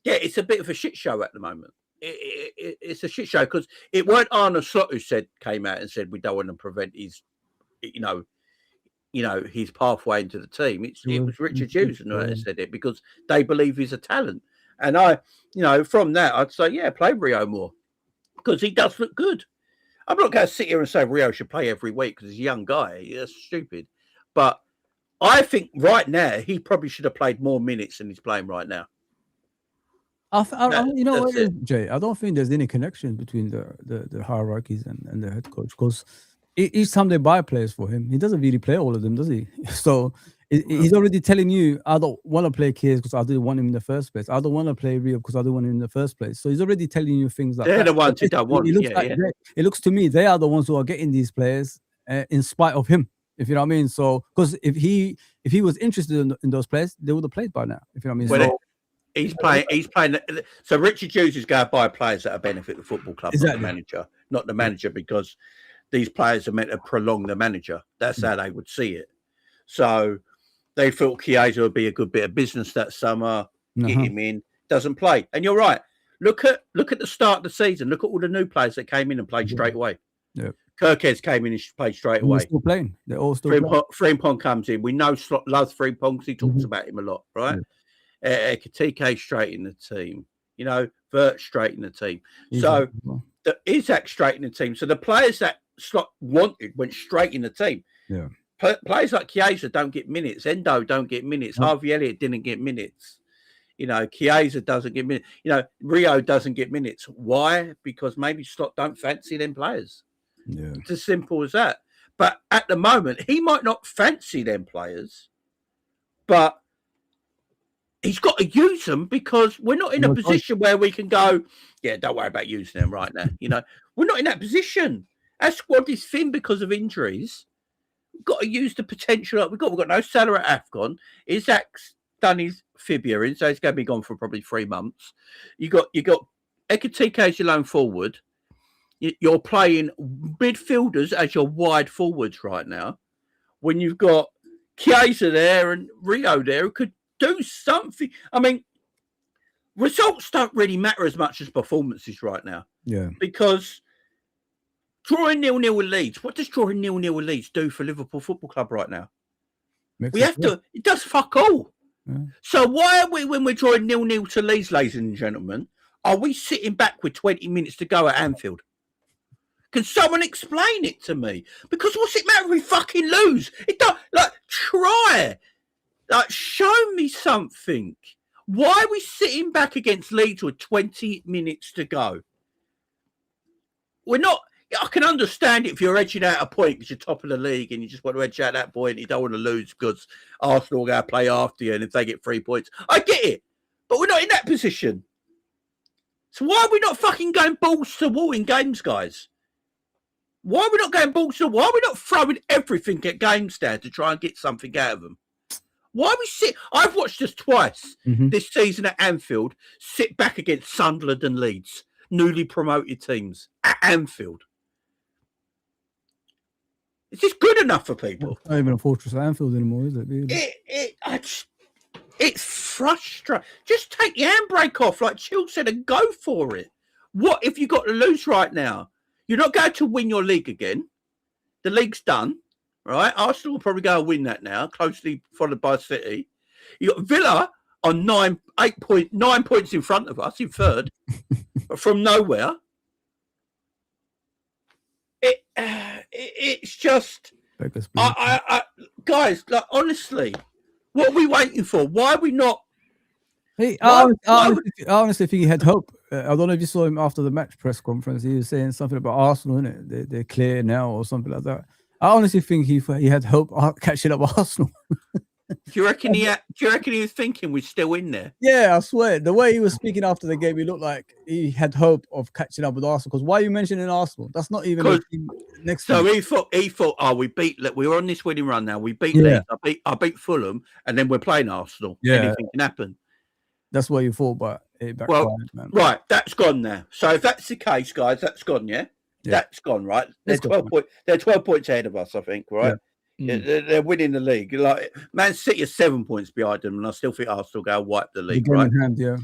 yeah, it's a bit of a shit show at the moment. It's a shit show because it weren't Arne Slot who came out and said we don't want to prevent his, his pathway into the team. It was Richard Hughes who said it because they believe he's a talent. And from that, I'd say, yeah, play Rio more because he does look good. I'm not going to sit here and say Rio should play every week because he's a young guy. That's stupid. But I think right now he probably should have played more minutes than he's playing right now. Jay, I don't think there's any connection between the hierarchies and the head coach because each time they buy players for him, he doesn't really play all of them, does he? So he's already telling you, I don't want to play Kiers because I didn't want him in the first place. I don't want to play Rio because I didn't want him in the first place. So he's already telling you things like they're the ones who don't want. It looks to me they are the ones who are getting these players in spite of him. If you know what I mean. So because if he was interested in those players, they would have played by now. If you know what I mean. Well, He's playing. So Richard Hughes is going to buy players that benefit the football club, not the manager, because these players are meant to prolong the manager. That's how they would see it. So they thought Chiesa would be a good bit of business that summer. Get him in, doesn't play. And you're right. Look at the start of the season. Look at all the new players that came in and played straight away. Yeah. Kirkhead came in and played straight away. They're still playing. They're all still playing. Frimpong comes in. We know Slot loves Frimpong because he talks about him a lot, right? Yeah. Katike straight in the team, Vert straight in the team. So the Isak straight in the team. So the players that Slot wanted went straight in the team. Yeah. Players like Chiesa don't get minutes. Endo don't get minutes. Harvey Elliott didn't get minutes. Chiesa doesn't get minutes. Rio doesn't get minutes. Why? Because maybe Slot don't fancy them players. Yeah. It's as simple as that. But at the moment, he might not fancy them players, but he's got to use them because we're not in a position where we can go, yeah, don't worry about using them right now. We're not in that position. Our squad is thin because of injuries. We've got to use the potential. We've got no Salah at AFCON. Isaac's done his February, so he's going to be gone for probably 3 months. You got Ekitike as your lone forward. You're playing midfielders as your wide forwards right now. When you've got Chiesa there and Rio there, who could do something. I mean, results don't really matter as much as performances right now. Yeah. Because drawing 0-0 with Leeds, what does drawing 0-0 with Leeds do for Liverpool Football Club right now? It does fuck all. Yeah. So why are we, when we're drawing 0-0 to Leeds, ladies and gentlemen, are we sitting back with 20 minutes to go at Anfield? Can someone explain it to me? Because what's it matter if we fucking lose? It don't, try. Show me something. Why are we sitting back against Leeds with 20 minutes to go? We're not. I can understand it if you're edging out a point because you're top of the league and you just want to edge out that point. You don't want to lose because Arsenal are going to play after you, and if they get 3 points, I get it. But we're not in that position. So why are we not fucking going balls to the wall in games, guys? Why are we not going balls to the wall? Why are we not throwing everything at games there to try and get something out of them? Why are we sit? I've watched us twice this season at Anfield sit back against Sunderland and Leeds, newly promoted teams at Anfield. Is this good enough for people? It's not even a fortress at Anfield anymore, is it? Really? It's frustrating. Just take the handbrake off, like Chill said, and go for it. What if you got to lose right now? You're not going to win your league again. The league's done, right? Arsenal will probably go and win that now, closely followed by City. You got Villa on 9 points in front of us in third, from nowhere. It's just, guys, honestly, what are we waiting for? Why are we not? Hey, I honestly think he had hope. I don't know if you saw him after the match press conference. He was saying something about Arsenal, innit? They're clear now or something like that. I honestly think he had hope catching up with Arsenal. Do you reckon he was thinking we're still in there? Yeah, I swear. The way he was speaking after the game, he looked like he had hope of catching up with Arsenal. Because why are you mentioning Arsenal? That's not even a team next. So he thought, oh, we were on this winning run now. We beat Leeds. I beat Fulham, and then we're playing Arsenal. Yeah, anything can happen. That's what you thought, but it backfired, man. Right, that's gone now. So if that's the case, guys, that's gone. Yeah, that's gone. Right, they're 12 points. They're 12 points ahead of us, I think. Right. Yeah. They're winning the league. Like Man City are 7 points behind them, and I still think Arsenal go wipe the league. Right? Yeah.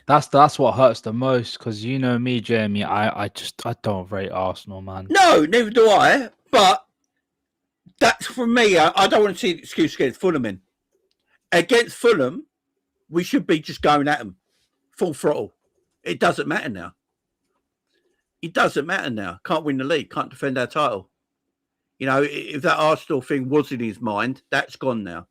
That's what hurts the most because you know me, Jamie. I don't rate Arsenal, man. No, neither do I. But that's for me. I don't want to see an excuse against Fulham in. Against Fulham, we should be just going at them full throttle. It doesn't matter now. Can't win the league. Can't defend our title. You know, if that Arsenal thing was in his mind, that's gone now.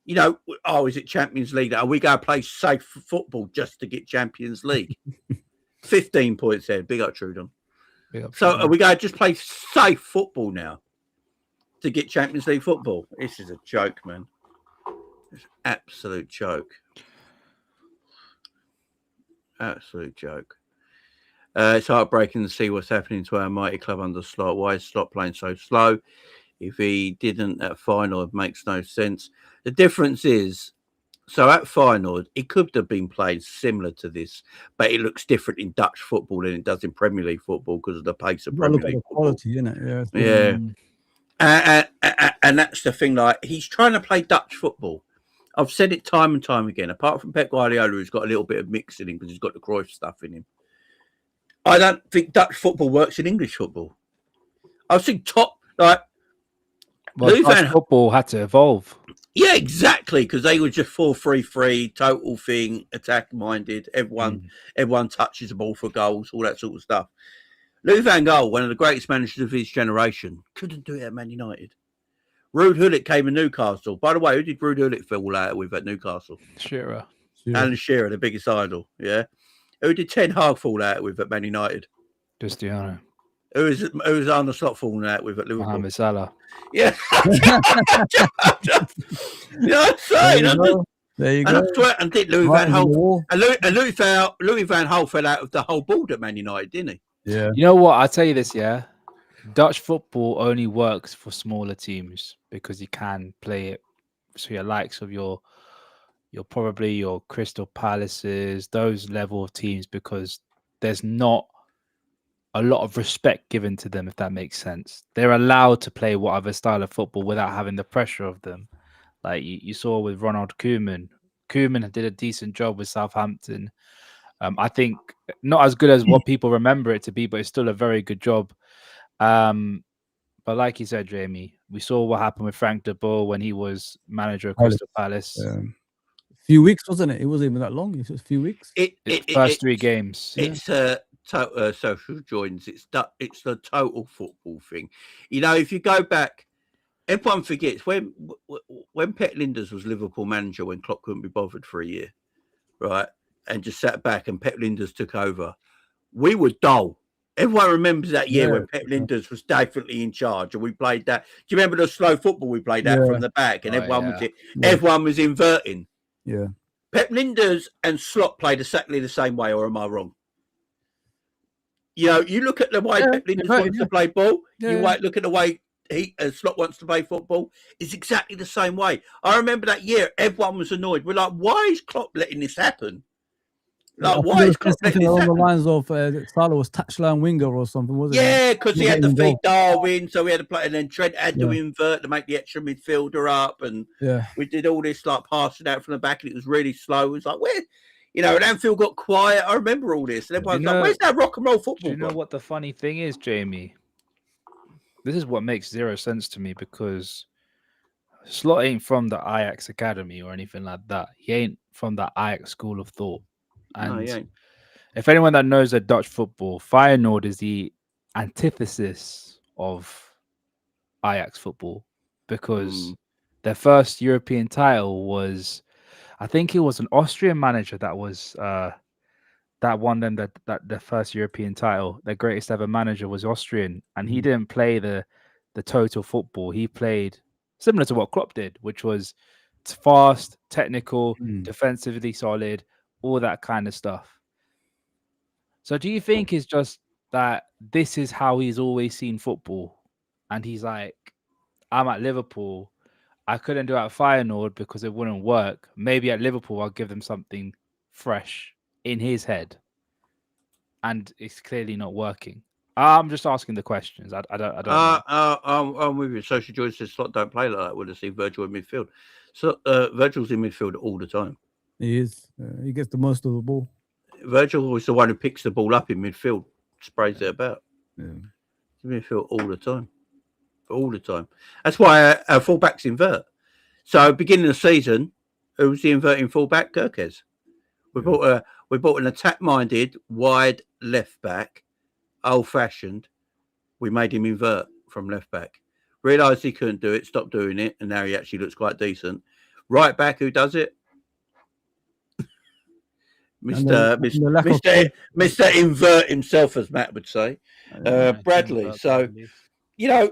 You know, is it Champions League? Are we going to play safe football just to get Champions League? 15 points there. Big up, Trudon. So are we going to just play safe football now to get Champions League football? This is a joke, man. It's an absolute joke. Absolute joke. It's heartbreaking to see what's happening to our mighty club under Slot. Why is Slot playing so slow? If he didn't at final, it makes no sense. The difference is, so at final, it could have been played similar to this, but it looks different in Dutch football than it does in Premier League football because of the pace of Premier League football. Quality, isn't it? Yeah. And that's the thing. Like, he's trying to play Dutch football. I've said it time and time again. Apart from Pep Guardiola, who's got a little bit of mix in him because he's got the Cruyff stuff in him. I don't think Dutch football works in English football. I've seen Dutch football had to evolve. Yeah, exactly, because they were just 4-3-3, total thing, attack-minded. Everyone touches the ball for goals, all that sort of stuff. Louis van Gaal, one of the greatest managers of his generation, couldn't do it at Man United. Ruud Gullit came to Newcastle. By the way, who did Ruud Gullit fall out with at Newcastle? Shearer. Alan Shearer, the biggest idol, yeah. Who did Ten Hag fall out with at Man United? Cristiano. Who was Arne Slot falling out with at Liverpool? Mohamed Salah. Yeah. You know what I'm saying? There you go. And did Louis Van Gaal Louis Van Gaal fell out of the whole board at Man United, didn't he? Yeah. You know what? I'll tell you this, yeah. Dutch football only works for smaller teams because you can play it. So your likes of your probably your Crystal Palaces, those level of teams, because there's not a lot of respect given to them, if that makes sense. They're allowed to play whatever style of football without having the pressure of them. Like you saw with Ronald Koeman. Koeman did a decent job with Southampton. I think not as good as what people remember it to be, but it's still a very good job. But like you said, Jamie, we saw what happened with Frank de Boer when he was manager of Crystal Palace. A few weeks, wasn't it? It wasn't even that long. It was just a few weeks. First 3 games. It's social joins. It's the total football thing. You know, if you go back, everyone forgets when Pep Linders was Liverpool manager when Klopp couldn't be bothered for a year, right? And just sat back and Pep Linders took over. We were dull. Everyone remembers that year when Pep Linders was definitely in charge, and we played that. Do you remember the slow football we played that from the back, and everyone was inverting? Yeah. Pep Linders and Slot played exactly the same way, or am I wrong? You know, you look at the way Pep Linders wants to play ball. You might look at the way Slot wants to play football. It's exactly the same way. I remember that year, everyone was annoyed. We're like, why is Klopp letting this happen? Like, why is Klopp letting this happen? Along the lines of Salah was touchline winger or something, wasn't it? Yeah, because he had to feed Darwin, so we had to play, and then Trent had to invert to make the extra midfielder up, and we did all this like passing out from the back, and it was really slow. It was like, where, you know, and Anfield got quiet. I remember all this, and everyone's like, where's that rock and roll football? Do you know what the funny thing is, Jamie? This is what makes zero sense to me, because Slot ain't from the Ajax Academy or anything like that. He ain't from the Ajax school of thought. And no, he ain't. If anyone that knows the Dutch football, Feyenoord is the antithesis of Ajax football, because their first European title was, I think it was an Austrian manager that was that won them that the first European title. Their greatest ever manager was Austrian, and he didn't play the total football. He played similar to what Klopp did, which was fast, technical, defensively solid, all that kind of stuff. So do you think it's just that this is how he's always seen football? And he's like, I'm at Liverpool. I couldn't do it at Feyenoord because it wouldn't work. Maybe at Liverpool, I'll give them something fresh in his head. And it's clearly not working. I'm just asking the questions. I don't know. I'm with you. Social Joy says Slot don't play like that. We'll see Virgil in midfield. So Virgil's in midfield all the time. He is. He gets the most of the ball. Virgil is the one who picks the ball up in midfield, sprays it about. Yeah. Midfield all the time. All the time. That's why our fullbacks invert. So beginning of the season, who was the inverting fullback? Kirkes. We bought an attack-minded, wide left back, old-fashioned. We made him invert from left back. Realised he couldn't do it, stopped doing it, and now he actually looks quite decent. Right back, who does it? Mr. Invert himself, as Matt would say. Bradley. So, you know,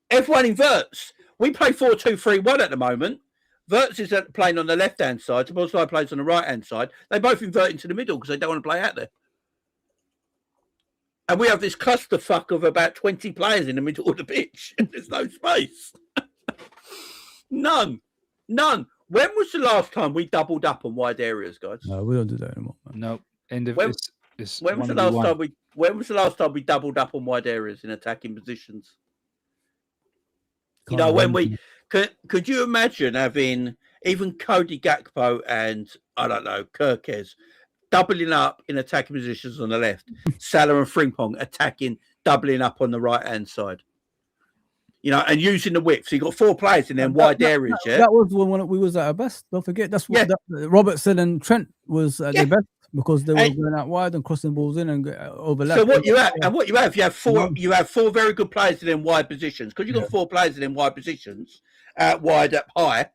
everyone inverts. We play 4-2-3-1 at the moment. Verts is playing on the left-hand side. Sabozlai plays on the right-hand side. They both invert into the middle because they don't want to play out there. And we have this clusterfuck of about 20 players in the middle of the pitch, and there's no space. None. When was the last time we doubled up on wide areas, guys? No, we don't do that anymore. No. When was the last time we doubled up on wide areas in attacking positions? You know, when we could you imagine having even Cody Gakpo and I don't know Kirkes doubling up in attacking positions on the left, Salah and Frimpong doubling up on the right hand side? You know, and using the width. So you got 4 players in them wide areas. That was when we was at our best. Don't forget, that's what Robertson and Trent was at their best, because they were going out wide and crossing balls in and overlapping. So what you have 4 very good players in them wide positions, because you've got 4 players in them wide positions, out wide, up high.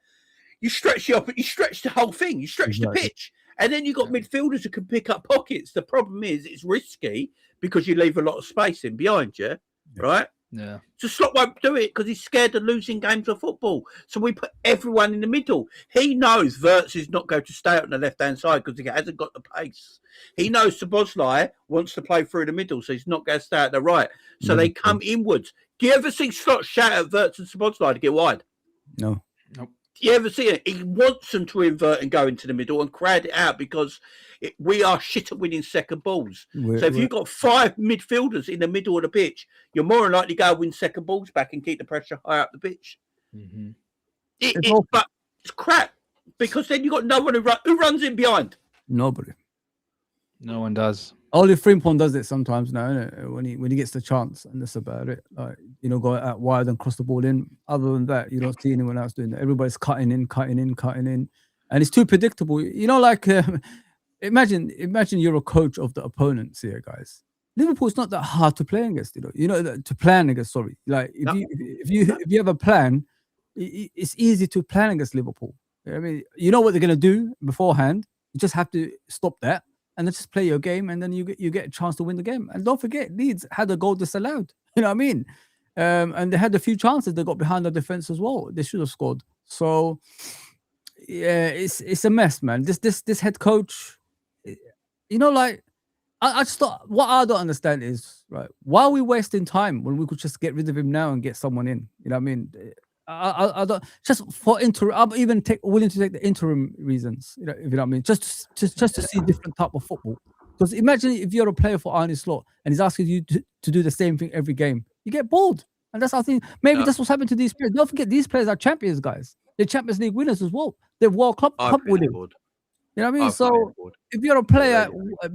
You stretch the whole thing. You stretch the pitch, and then you've got midfielders who can pick up pockets. The problem is it's risky because you leave a lot of space in behind you, right? Yeah. So Slot won't do it because he's scared of losing games of football. So we put everyone in the middle. He knows Wirtz is not going to stay on the left-hand side because he hasn't got the pace. He knows Szoboszlai wants to play through the middle, so he's not going to stay at the right. So they come inwards. Do you ever see Slot shout at Wirtz and Szoboszlai to get wide? No. Do you ever see it? He wants them to invert and go into the middle and crowd it out because we are shit at winning second balls. So if you've got 5 midfielders in the middle of the pitch, you're more than likely to go win second balls back and keep the pressure high up the pitch. Mm-hmm. But it's crap because then you've got no one who runs in behind. Nobody. No one does. Only Frimpong does it sometimes now, innit? When he gets the chance, and that's about it. Like, go out wide and cross the ball in. Other than that, you don't see anyone else doing that. Everybody's cutting in, and it's too predictable. Imagine you're a coach of the opponents here, guys. Liverpool's not that hard to play against, to plan against. Sorry, like if you have a plan, it's easy to plan against Liverpool. I mean, you know what they're gonna do beforehand. You just have to stop that. And then just play your game, and then you get a chance to win the game. And don't forget, Leeds had a goal disallowed. You know what I mean? And they had a few chances. They got behind the defense as well. They should have scored. So yeah, it's a mess, man. This head coach, I just thought, what I don't understand is, right, why are we wasting time when we could just get rid of him now and get someone in? You know what I mean? I don't, just for interim. I'm even willing to take the interim reasons. If you know what I mean, just to see different type of football. Because imagine if you're a player for Arne Slot and he's asking you to do the same thing every game, you get bored. And that's, I think, maybe that's what's happened to these players. Don't forget, these players are champions, guys. They're Champions League winners as well. They're World Cup winners. You know what I mean? So if you're a player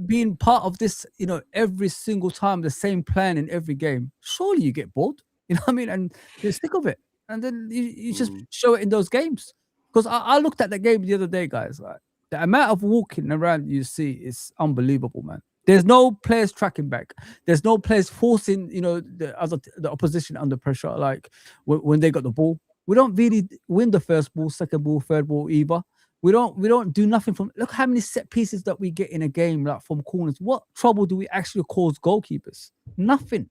being part of this, every single time the same plan in every game, surely you get bored. You know what I mean? And you stick with it. And then you just show it in those games. Because I looked at the game the other day, guys. Like, the amount of walking around you see is unbelievable, man. There's no players tracking back. There's no players forcing, the opposition under pressure. Like when they got the ball, we don't really win the first ball, second ball, third ball either. We don't do nothing from. Look how many set pieces that we get in a game, like from corners. What trouble do we actually cause goalkeepers? Nothing.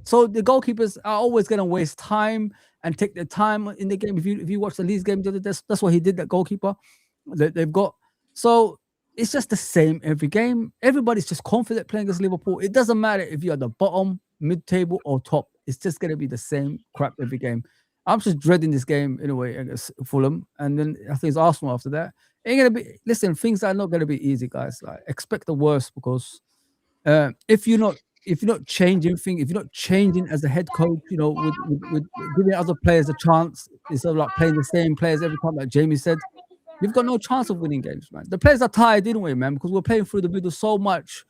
So the goalkeepers are always going to waste time and take their time in the game. If you watch the Leeds game, that's what he did. That goalkeeper they've got. So it's just the same every game. Everybody's just confident playing against Liverpool. It doesn't matter if you're at the bottom, mid-table, or top. It's just going to be the same crap every game. I'm just dreading this game in a way against Fulham, and then I think it's Arsenal after that. Ain't gonna be. Listen, things are not going to be easy, guys. Like, expect the worst because if you're not changing things, if you're not changing as a head coach, with giving other players a chance instead of like playing the same players every time, like Jamie said, you've got no chance of winning games, man. The players are tired anyway, man, because we're playing through the middle so much.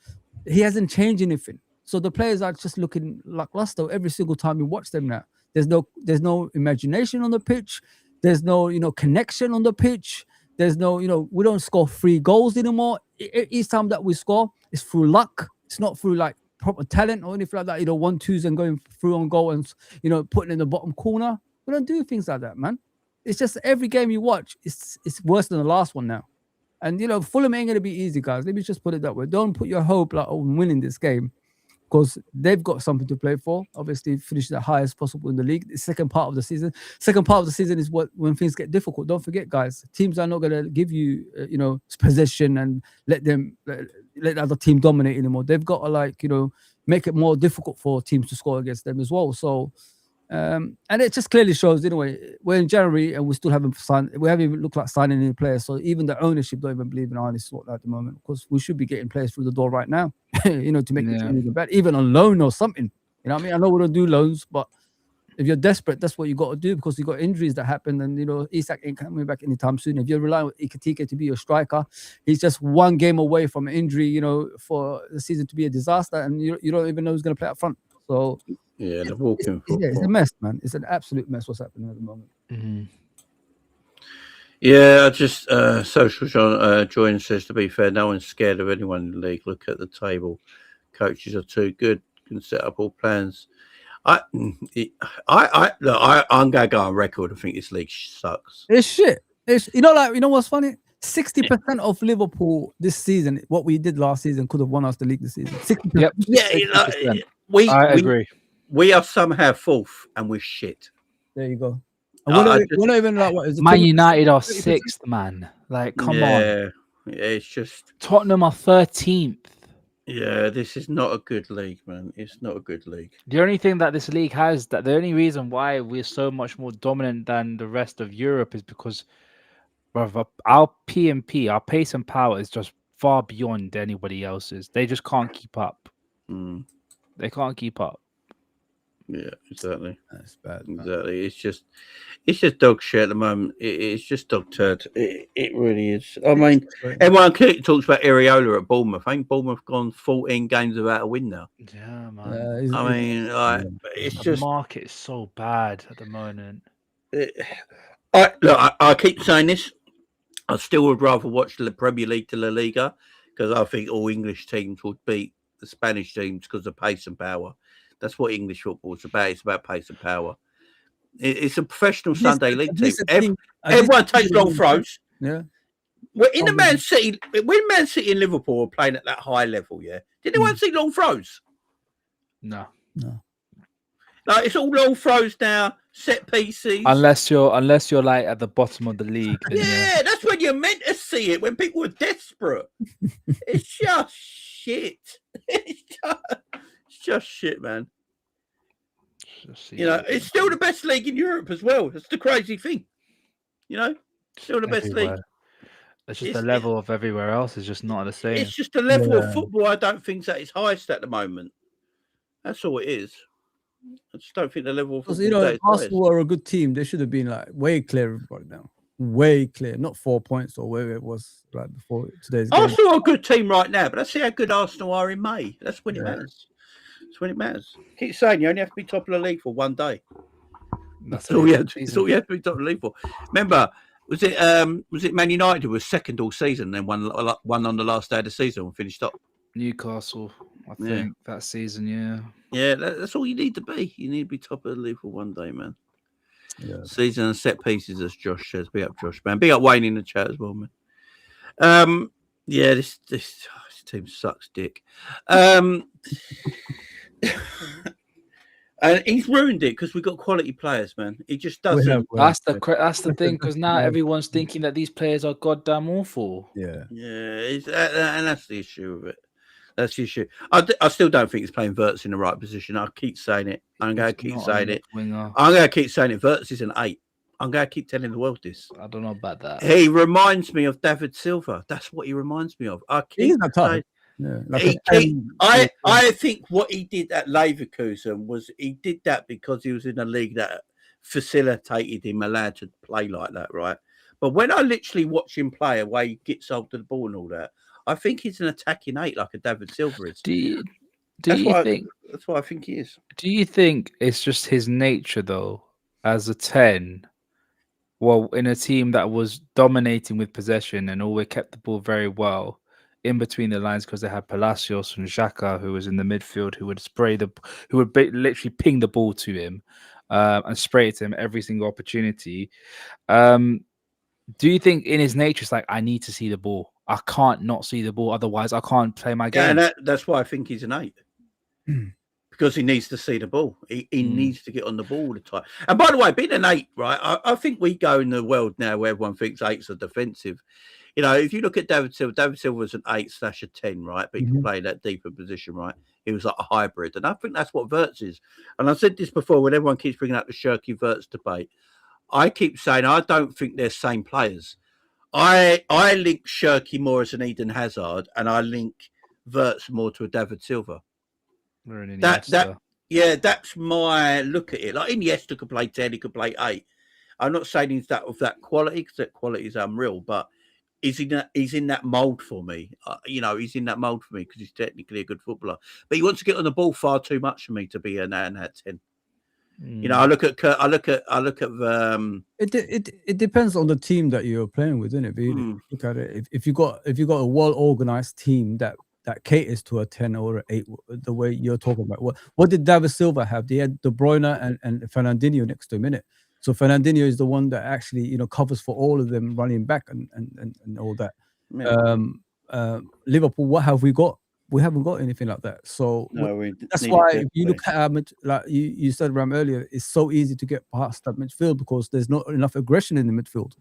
He hasn't changed anything. So the players are just looking lackluster every single time you watch them now. There's no imagination on the pitch. There's no, connection on the pitch. There's no, we don't score 3 goals anymore. Each time that we score, it's through luck. It's not through like proper talent or anything like that, 1-2s and going through on goal and, putting in the bottom corner. We don't do things like that, man. It's just every game you watch, it's worse than the last one now. And, Fulham ain't going to be easy, guys. Let me just put it that way. Don't put your hope on winning this game because they've got something to play for. Obviously, finish the highest possible in the league. The second part of the season is when things get difficult. Don't forget, guys, teams are not going to give you, possession and let the other team dominate anymore. They've got to make it more difficult for teams to score against them as well. So, and it just clearly shows, anyway, we're in January and we still haven't even looked like signing any players. So even the ownership don't even believe in Arne Slot at the moment because we should be getting players through the door right now, to make the team even better, even on loan or something. You know what I mean? I know we don't do loans, but if you're desperate, that's what you got to do because you got injuries that happen, and Isak ain't coming back anytime soon. If you're relying on Ikitike to be your striker, he's just one game away from injury, for the season to be a disaster, and you don't even know who's going to play up front. So yeah, the walking football. It's a mess, man. It's an absolute mess what's happening at the moment. Mm-hmm. Yeah, I just Social Join says, to be fair, no one's scared of anyone in the league. Look at the table. Coaches are too good, can set up all plans. I'm gonna go on record. I think this league sucks. It's shit. It's what's funny? 60% of Liverpool this season, what we did last season, could have won us the league this season. 60%. Yep. Yeah, I agree. We are somehow fourth, and we're shit. There you go. I And just- we're not even like what is it? Man 20%? United are 30%? sixth, man. Like, come on. Yeah, it's just Tottenham are 13th. yeah. This is not a good league, man. It's not a good league. The only thing that this league has, that the only reason why we're so much more dominant than the rest of Europe is because, brother, our P&P, our pace and power is just far beyond anybody else's. They just can't keep up. Mm, They can't keep up. yeah, exactly. That's bad. Man. Exactly. It's just dog shit at the moment. It's just dog turd. It really is. I mean, everyone talks about Areola at Bournemouth. I think Bournemouth gone 14 games without a win now. Yeah, man. I mean, like, it's The just. market is so bad at the moment. I keep saying this. I still would rather watch the Premier League to La Liga because I think all English teams would beat the Spanish teams because of pace and power. That's what English football is about. It's about pace and power. It's a professional Sunday league team. Everyone takes long throws. Yeah. Well, in the Man City, when Man City and Liverpool were playing at that high level, yeah, did anyone see long throws? No. Like, it's all long throws now, set pieces. Unless you're like at the bottom of the league. Then Yeah, that's when you're meant to see it, when people are desperate. It's just shit. It's just shit, man. You know, it's still the best league in Europe as well. That's the crazy thing. You know, still the best league. It's just the level of everywhere else is just not the same. It's just the level of football I don't think is at its highest at the moment. That's all it is. I just don't think the level of football. You know, Arsenal are a good team. They should have been like way clear right now. Way clear, not 4 points or where it was right before today's game. Arsenal are a good team right now, but let's see how good Arsenal are in May. That's when it matters. That's when it matters. Keep saying you only have to be top of the league for one day. That's all you have to be top of the league for. Remember, was it Man United who was second all season, then won on the last day of the season and finished top? Newcastle, I think, that season, yeah. Yeah, that's all you need to be. You need to be top of the league for one day, man. Yeah. Season and set pieces, as Josh says. Big up, Josh, man. Big up Wayne in the chat as well, man. Yeah, this team sucks dick. And he's ruined it because we've got quality players, man. He just doesn't. That's the thing, because now everyone's thinking that these players are goddamn awful. Yeah, and that's the issue of it. That's the issue. I still don't think he's playing Wirtz in the right position. I keep saying it. I'm going to keep saying it. I'm going to keep saying it. Wirtz is an 8. I'm going to keep telling the world this. I don't know about that. He reminds me of David Silva. That's what he reminds me of. I keep saying. Yeah, I think what he did at Leverkusen was he did that because he was in a league that facilitated him allowed to play like that, right? But when I literally watch him play, away he gets hold of the ball and all that, I think he's an attacking 8 like a David Silva is. That's what I think he is. Do you think it's just his nature though, as a 10? Well, in a team that was dominating with possession and always kept the ball very well in between the lines, because they had Palacios and Xhaka, who was in the midfield, who would literally ping the ball to him and spray it to him every single opportunity. Do you think in his nature it's like, I need to see the ball? I can't not see the ball, otherwise I can't play my game. Yeah, and that's why I think he's an 8. Because he needs to see the ball. He needs to get on the ball all the time. And by the way, being an 8, right, I think we go in the world now where everyone thinks 8s are defensive. You know, if you look at David Silva was an 8/a 10, right? But he can play that deeper position, right? He was like a hybrid. And I think that's what Wirtz is. And I said this before when everyone keeps bringing up the Shirky-Wirtz debate. I keep saying I don't think they're same players. I link Shirky more as an Eden Hazard, and I link Wirtz more to a David Silva. That's my look at it. Like Iniesta could play 10, he could play 8. I'm not saying he's that of that quality, because that quality is unreal, but he's in that mould for me. He's in that mould for me because he's technically a good footballer. But he wants to get on the ball far too much for me to be an 10. You know, I look at. It depends on the team that you're playing with, isn't it? Really? Look at it. If you got a well organized team that caters to a 10 or an 8, the way you're talking about. What did David Silva have? They had De Bruyne and Fernandinho next to him, innit? So Fernandinho is the one that actually covers for all of them running back and all that. Liverpool, what have we got? we haven't got anything like that. So that's need why it if you look at our like you said, Ram, earlier, it's so easy to get past that midfield because there's not enough aggression in the midfield.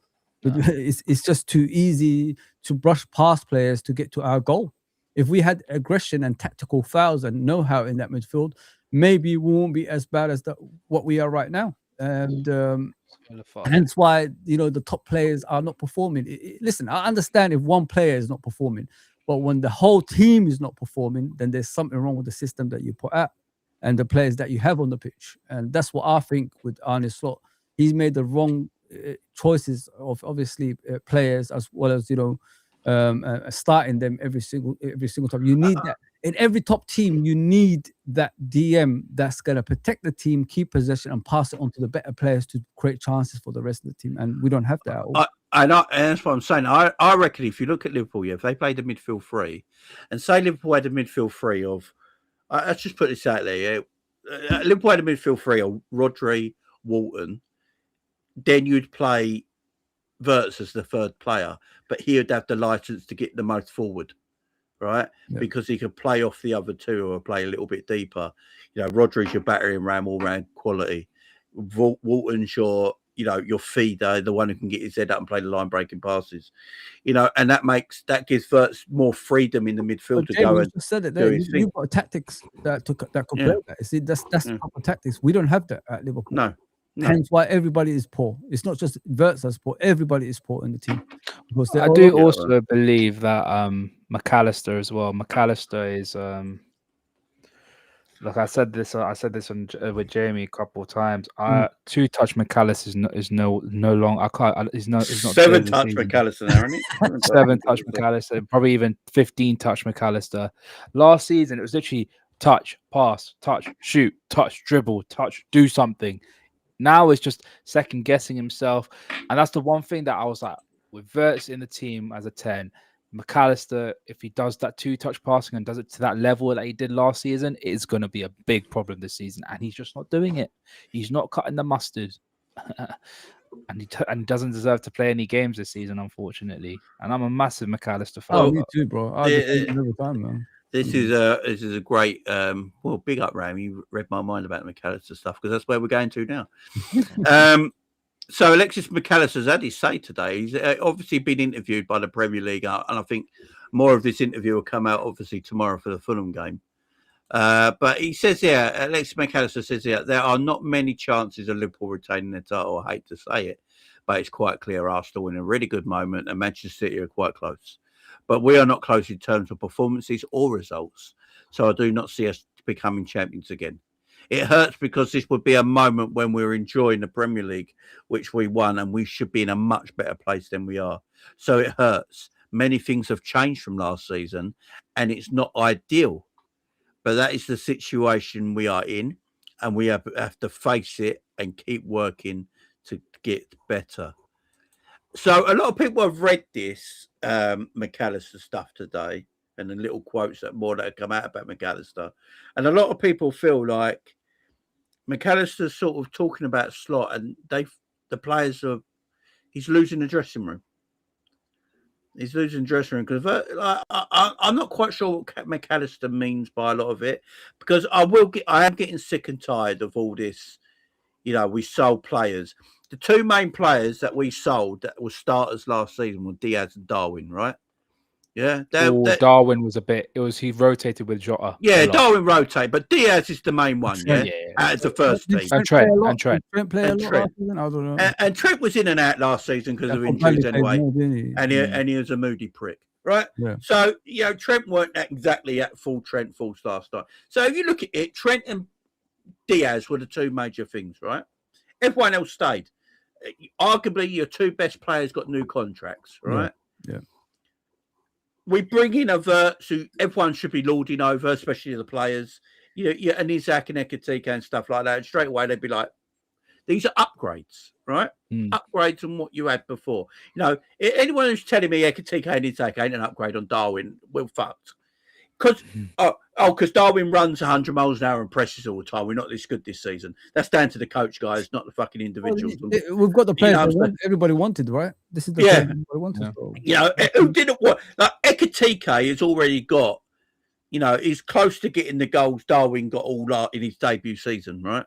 It's just too easy to brush past players to get to our goal. If we had aggression and tactical fouls and know-how in that midfield, maybe we won't be as bad as what we are right now. And hence why the top players are not performing. Listen, I understand if one player is not performing, but when the whole team is not performing, then there's something wrong with the system that you put out and the players that you have on the pitch. And that's what I think with Arne Slot. He's made the wrong choices of obviously players, as well as starting them every single time. You need that in every top team. You need that DM that's going to protect the team, keep possession, and pass it on to the better players to create chances for the rest of the team. And we don't have that at all. And that's what I'm saying. I reckon if you look at Liverpool, if they played a midfield three, and say Liverpool had a midfield three of, let's just put this out there, Liverpool had a midfield three of Rodri, Walton, then you'd play Wirtz as the third player, but he would have the license to get the most forward, right? Yeah. Because he could play off the other two or play a little bit deeper. Rodri's your battering ram, all round quality. Walton's your feeder, the one who can get his head up and play the line breaking passes. And that gives Wirtz more freedom in the midfield to go and said it there. You've got tactics that could play that. See, that's proper tactics. We don't have that at Liverpool. No. Hence why everybody is poor. It's not just Wirtz that's poor. Everybody is poor in the team. I do also believe that McAllister as well. McAllister is like I said this with Jamie a couple of times. 2-touch McAllister is no long. I can't. It's not 7-touch McAllister now, isn't it? 7-touch McAllister, probably even 15-touch McAllister. Last season it was literally touch, pass, touch, shoot, touch, dribble, touch, do something. Now it's just second guessing himself, and that's the one thing that I was like, with Wirtz in the team as a 10, McAllister, if he does that 2-touch passing and does it to that level that he did last season, it's going to be a big problem this season, and he's just not doing it. He's not cutting the mustard, and he doesn't deserve to play any games this season, unfortunately. And I'm a massive McAllister fan. Oh, me too, bro. I every time, man. This is a great big up, Ram. You read my mind about the McAllister stuff because that's where we're going to now. So Alexis McAllister's had his say today. He's obviously been interviewed by the Premier League, and I think more of this interview will come out obviously tomorrow for the Fulham game. But he says here, Alexis McAllister says here, there are not many chances of Liverpool retaining their title. I hate to say it, but it's quite clear Arsenal in a really good moment and Manchester City are quite close. But we are not close in terms of performances or results. So I do not see us becoming champions again. It hurts because this would be a moment when we're enjoying the Premier League, which we won, and we should be in a much better place than we are. So it hurts. Many things have changed from last season, and it's not ideal. But that is the situation we are in, and we have to face it and keep working to get better. So a lot of people have read this McAllister stuff today and the little quotes that have come out about McAllister. And a lot of people feel like McAllister's sort of talking about Slot and the players he's losing the dressing room. He's losing the dressing room because I'm not quite sure what McAllister means by a lot of it, because I am getting sick and tired of all this. We sold players. The two main players that we sold that were starters last season were Diaz and Darwin, right? Yeah. Darwin was he rotated with Jota. Yeah, Darwin rotated, but Diaz is the main one, yeah? As the first team. And Trent. Trent play a lot last season? I don't know. And Trent was in and out last season because of injuries anyway. And he was a moody prick, right? Yeah. So, Trent weren't exactly at full Trent force last night. So if you look at it, Trent and Diaz were the two major things, right? Everyone else stayed. Arguably, your two best players got new contracts, right? Yeah. We bring in a Wirtz who everyone should be lording over, especially the players. And Isaac and Ekatike and stuff like that. And straight away, they'd be like, these are upgrades, right? Upgrades on what you had before. Anyone who's telling me Ekatike and Isaac ain't an upgrade on Darwin, we're fucked. Because Darwin runs 100 miles an hour and presses all the time. We're not this good this season. That's down to the coach, guys, not the fucking individuals. We've got the players everybody wanted, right? This is the player everybody wanted. Who didn't want? Like Ekatike has already got you know, he's close to getting the goals Darwin got all in his debut season, right?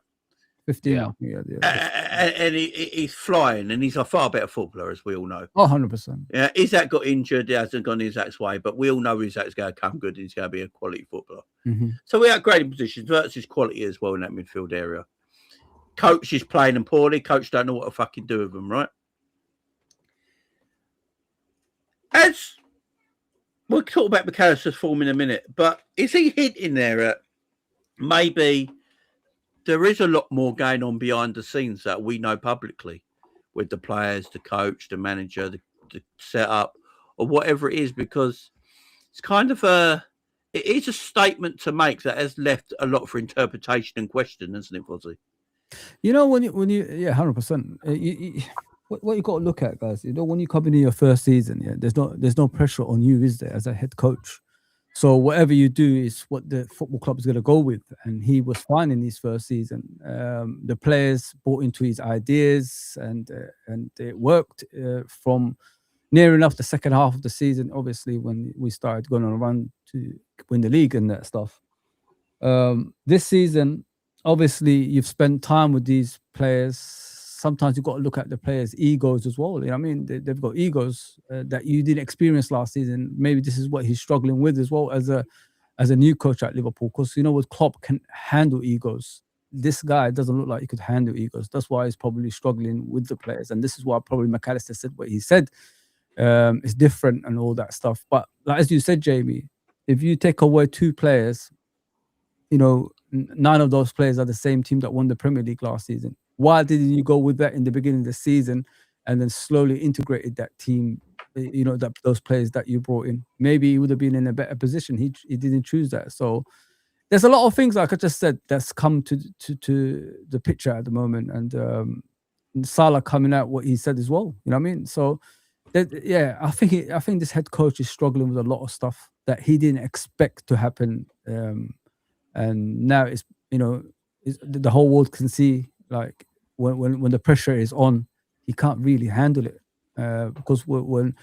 15. Yeah. And he's flying, and he's a far better footballer, as we all know. Oh, 100%. Yeah, Isaac got injured. He hasn't gone Isaac's way, but we all know Isaac's going to come good. He's going to be a quality footballer. Mm-hmm. So we're upgrading positions. Versus quality as well in that midfield area. Coach is playing them poorly. Coach don't know what to fucking do with them, right? As we'll talk about McAllister's form in a minute, but is he hinting there at maybe there is a lot more going on behind the scenes that we know publicly with the players, the coach, the manager, the setup, or whatever it is, because it's kind of it is a statement to make that has left a lot for interpretation and question, isn't it, Fozzie? You know, when you 100%. What you got to look at, guys, you know, when you come into your first season, yeah, there's no pressure on you, is there, as a head coach? So whatever you do is what the football club is going to go with, and he was fine in his first season. The players bought into his ideas, and it worked from near enough the second half of the season. Obviously, when we started going on a run to win the league and that stuff. This season, obviously, you've spent time with these players. Sometimes you've got to look at the players' egos as well. You know what I mean? They've got egos that you didn't experience last season. Maybe this is what he's struggling with as well as a new coach at Liverpool. Because, you know, with Klopp can handle egos. This guy doesn't look like he could handle egos. That's why he's probably struggling with the players. And this is why probably McAllister said what he said. It's different and all that stuff. But like, as you said, Jamie, if you take away 2 players, you know, none of those players are the same team that won the Premier League last season. Why didn't you go with that in the beginning of the season and then slowly integrated that team, you know, those players that you brought in? Maybe he would have been in a better position. He didn't choose that. So there's a lot of things, like I just said, that's come to the picture at the moment. And Salah coming out what he said as well. You know what I mean? So yeah, I think this head coach is struggling with a lot of stuff that he didn't expect to happen. And now it's, you know, the whole world can see, like, when the pressure is on, he can't really handle it. Because when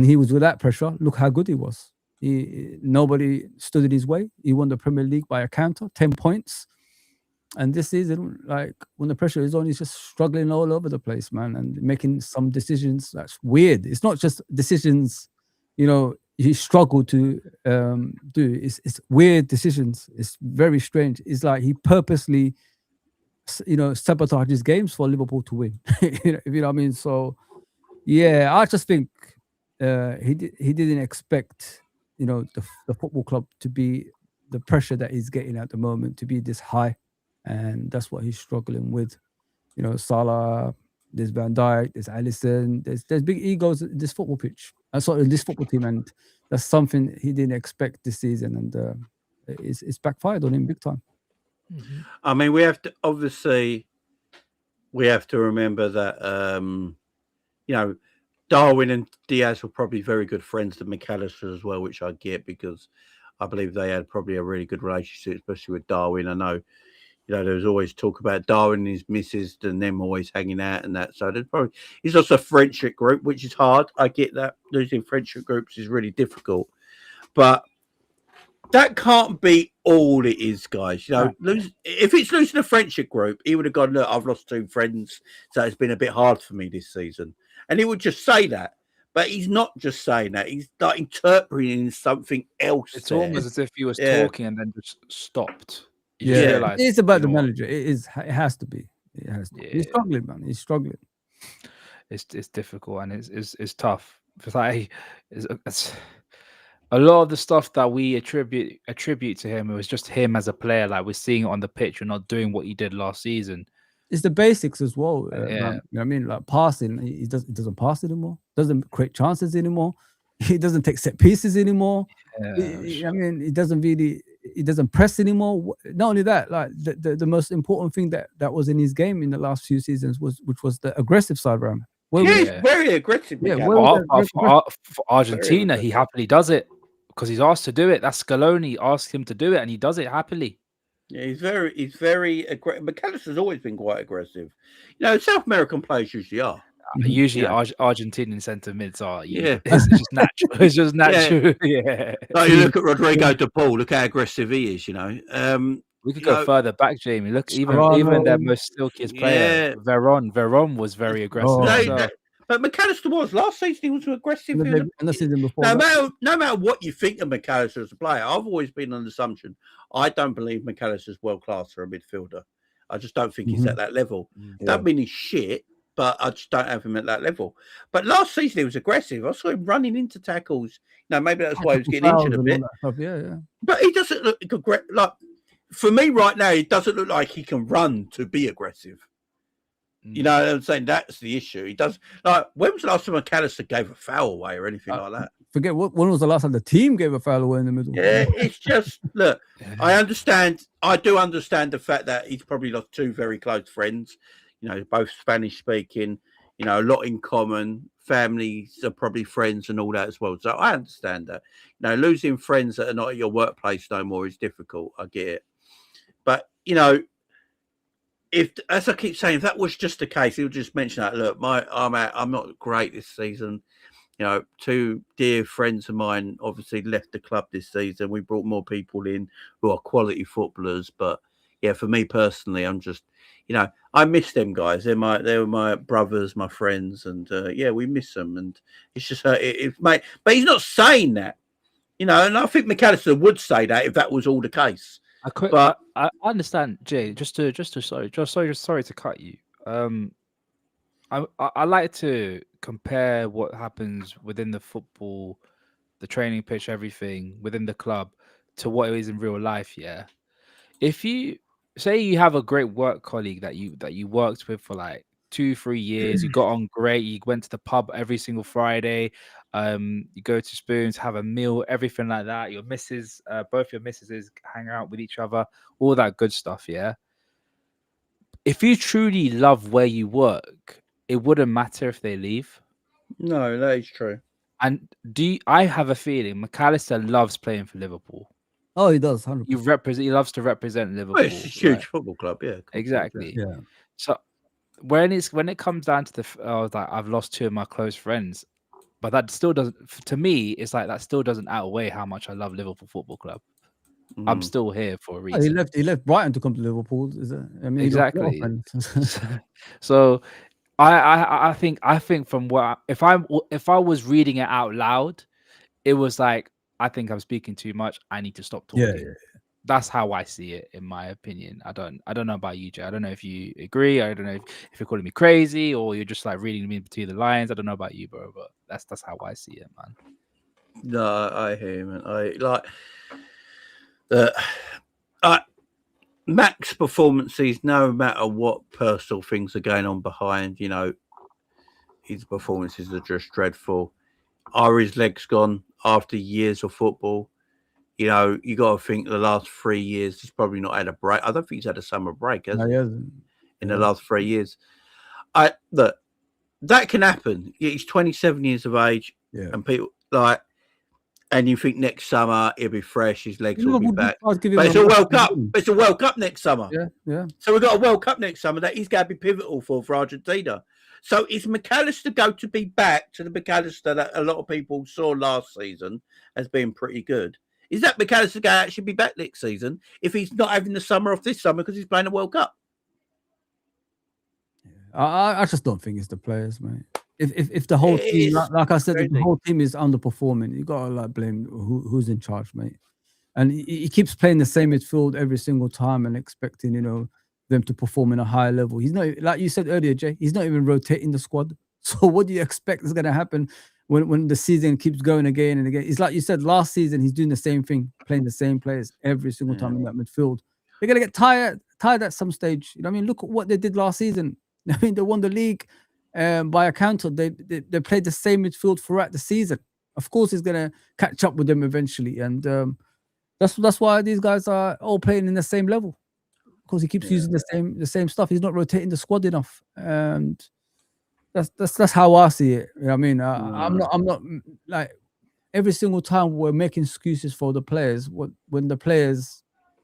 he was with that pressure, look how good he was. Nobody stood in his way. He won the Premier League by a counter, 10 points. And this season, like, when the pressure is on, he's just struggling all over the place, man, and making some decisions that's weird. It's not just decisions, you know, he struggled to do. It's weird decisions. It's very strange. It's like he purposely, you know, sabotages games for Liverpool to win. You know, if you know what I mean. So yeah, I just think he didn't expect, you know, the football club to be the pressure that he's getting at the moment to be this high, and that's what he's struggling with. You know, Salah, there's Van Dijk, there's Allister, there's big egos in this football pitch. Sorry, this football team, and that's something he didn't expect this season, and it's backfired on him big time. Mm-hmm. I mean, we have to remember that you know, Darwin and Diaz were probably very good friends to McAllister as well, which I get, because I believe they had probably a really good relationship, especially with Darwin. I know, you know, there was always talk about Darwin and his missus and them always hanging out and that. So there's probably, it's also a friendship group, which is hard. I get that. Losing friendship groups is really difficult. But that can't be all it is, guys. You know, if it's losing a friendship group, he would have gone, look, I've lost 2 friends, so it's been a bit hard for me this season. And he would just say that. But he's not just saying that. He's like interpreting something else. It's almost as if he was talking and then just stopped. Yeah, it's about the manager. It has to be. It has to. Yeah. He's struggling, man. He's struggling. It's difficult, and it's tough. It's a lot of the stuff that we attribute to him. It was just him as a player. Like, we're seeing it on the pitch. We're not doing what he did last season. It's the basics as well. Yeah. You know what I mean? Like, passing, he doesn't pass anymore. Doesn't create chances anymore. He doesn't take set pieces anymore. I mean, he doesn't press anymore. Not only that, like, the most important thing that was in his game in the last few seasons was the aggressive side, Ram. He's very aggressive. Yeah, for Argentina, he happily does it because he's asked to do it. That's Scaloni asked him to do it, and he does it happily. Yeah, he's very aggressive. McAllister's always been quite aggressive. You know, South American players usually are. Usually, Yeah. Argentinian centre mids are. Yeah. It's just natural. It's just natural. Yeah. Like you look at Rodrigo de Paul, look how aggressive he is, you know. We could You go know, further back, Jamie. Look, even Serrano. their most silkiest player, Yeah. Veron was very aggressive. Oh, himself. But McAllister was last season. He was aggressive. And the season before No that. matter what you think of McAllister as a player, I've always been on the assumption I don't believe McAllister's world class for a midfielder. I just don't think he's at that level. Don't mean he's shit, but I just don't have him at that level. But last season he was aggressive. I saw him running into tackles. You know, maybe that's why he was getting injured a bit. Yeah. But he doesn't look like, for me right now, he doesn't look like he can run to be aggressive. You know what I'm saying? That's the issue. He does. Like, when was the last time McAllister gave a foul away or anything like that? Forget when was the last time the team gave a foul away in the middle? Yeah, it's just, look, I do understand the fact that he's probably lost two very close friends, you know, both Spanish speaking, you know, a lot in common. Families are probably friends and all that as well. So I understand that. You know, losing friends that are not at your workplace no more is difficult. I get it. But, you know, if, as I keep saying, if that was just the case, he'll just mention that, look, I'm not great this season. You know, two dear friends of mine obviously left the club this season. We brought more people in who are quality footballers. But yeah, for me personally, I'm just, you know, I miss them guys. They were my brothers, my friends, and yeah, we miss them. And it's just but he's not saying that, you know. And I think McAllister would say that if that was all the case. But I understand, Jay. Sorry to cut you. I like to compare what happens within the football, the training pitch, everything within the club to what it is in real life. Yeah. If you say you have a great work colleague that you worked with for like 2-3 years, you got on great, you went to the pub every single Friday, you go to Spoons, have a meal, everything like that. Your missus, both your missuses hang out with each other, all that good stuff. Yeah. If you truly love where you work, it wouldn't matter if they leave. No, that is true. And I have a feeling McAllister loves playing for Liverpool. Oh, he does. 100%. He loves to represent Liverpool. Well, it's a huge football club, yeah. Exactly. Yeah. So when it comes down to like I've lost two of my close friends, but that still doesn't. To me, it's like that still doesn't outweigh how much I love Liverpool Football Club. I'm still here for a reason. He left Brighton to come to Liverpool. I mean, exactly. So I think from what if I was reading it out loud, it was like, I think I'm speaking too much. I need to stop talking. Yeah. That's how I see it, in my opinion. I don't know about you, Jay. I don't know if you agree. I don't know if you're calling me crazy or you're just like reading me between the lines. I don't know about you, bro, but that's how I see it, man. No, I hear you, man. I like Mac's performances, no matter what personal things are going on behind, you know, his performances are just dreadful. Are his legs gone after years of football? You know, you got to think the last 3 years, he's probably not had a break. I don't think he's had a summer break, has he? In the last 3 years. Look, that can happen. He's 27 years of age, and people like, and you think next summer he'll be fresh, his legs will be back. But it's a World Cup. It's a World Cup next summer. Yeah. So we've got a World Cup next summer that he's going to be pivotal for Argentina. So is McAllister going to be back to the McAllister that a lot of people saw last season as being pretty good? Is that McAllister going to actually be back next season if he's not having the summer off this summer because he's playing a World Cup? I just don't think it's the players, mate. If the whole team, like I said, if the whole team is underperforming, you gotta like blame who's in charge, mate. And he keeps playing the same midfield every single time and expecting, you know, them to perform in a higher level. He's not, like you said earlier, Jay, he's not even rotating the squad. So what do you expect is going to happen when the season keeps going again and again? It's like you said, last season, he's doing the same thing, playing the same players every single time in that midfield. They're going to get tired at some stage. You know what I mean? Look at what they did last season. I mean, they won the league by a counter. They played the same midfield throughout the season. Of course, he's going to catch up with them eventually. And that's why these guys are all playing in the same level. Because he keeps using the same stuff. He's not rotating the squad enough. And that's how I see it. You know what I mean? I'm not like every single time we're making excuses for the players when the players,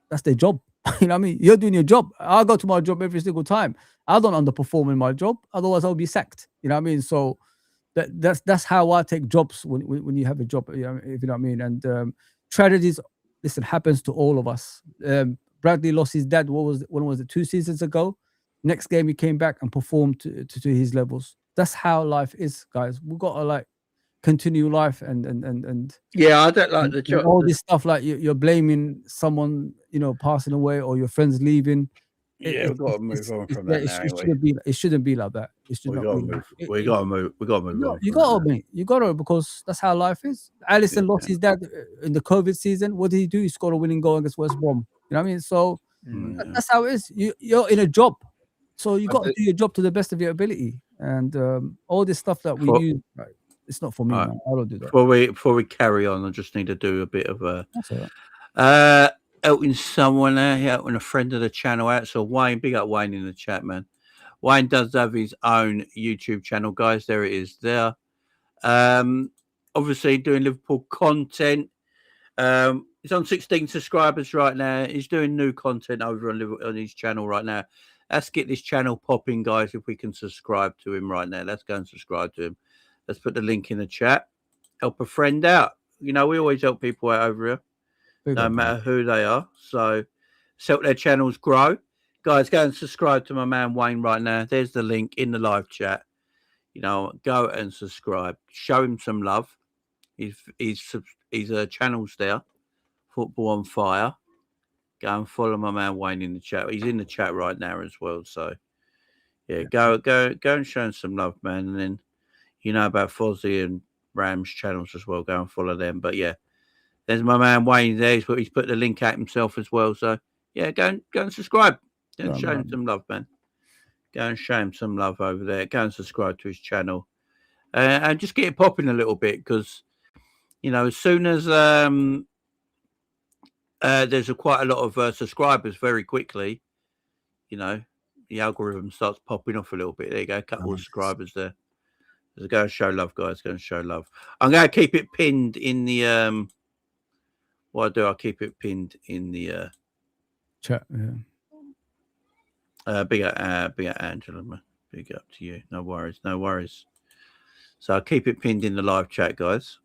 that's their job. You know what I mean? You're doing your job. I go to my job every single time. I don't underperform in my job, otherwise I'll be sacked. You know what I mean? So that's how I take jobs when you have a job. You know, if you know what I mean. And tragedies, listen, happens to all of us. Bradley lost his dad. When was it? 2 seasons ago. Next game he came back and performed to his levels. That's how life is, guys. We've got to like continue life and Yeah, I don't like the and job. all this stuff like you're blaming someone, you know, passing away or your friends leaving. Yeah, we've got to move on from that now. Anyway, it shouldn't be like that. It should we not got to be. move. We got to move. We got to move on. You got to, mate. You got to, because that's how life is. Allister lost his dad in the COVID season. What did he do? He scored a winning goal against West Brom. You know what I mean? So that's how it is. You're in a job, so you got to do your job to the best of your ability. And all this stuff that we use, right, it's not for me, man. I don't do that. Before we carry on, I just need to do a bit of a. That's all right. Helping someone out, helping a friend of the channel out. So Wayne, big up Wayne in the chat, man. Wayne does have his own YouTube channel, guys. There it is there. Obviously doing Liverpool content. He's on 16 subscribers right now. He's doing new content over on his channel right now. Let's get this channel popping, guys. If we can subscribe to him right now, let's go and subscribe to him. Let's put the link in the chat. Help a friend out. You know, we always help people out over here, no matter who they are. So help their channels grow. Guys, go and subscribe to my man Wayne right now. There's the link in the live chat. You know, go and subscribe. Show him some love. His channel's there. Football on Fire. Go and follow my man Wayne in the chat. He's in the chat right now as well. So yeah, go and show him some love, man. And then you know about Fozzie and Ram's channels as well. Go and follow them. But yeah, there's my man Wayne there. He's put the link out himself as well. So yeah, go and subscribe. Go and show him some love, man. Go and show him some love over there. Go and subscribe to his channel. And just get it popping a little bit, because, you know, as soon as there's quite a lot of subscribers very quickly, you know, the algorithm starts popping off a little bit. There you go. A couple of subscribers there. So go and show love, guys. Go and show love. I'm going to keep it pinned in the... what I do, I'll keep it pinned in the... chat, yeah. Big up Angela, man. Big up to you. No worries, no worries. So I'll keep it pinned in the live chat, guys.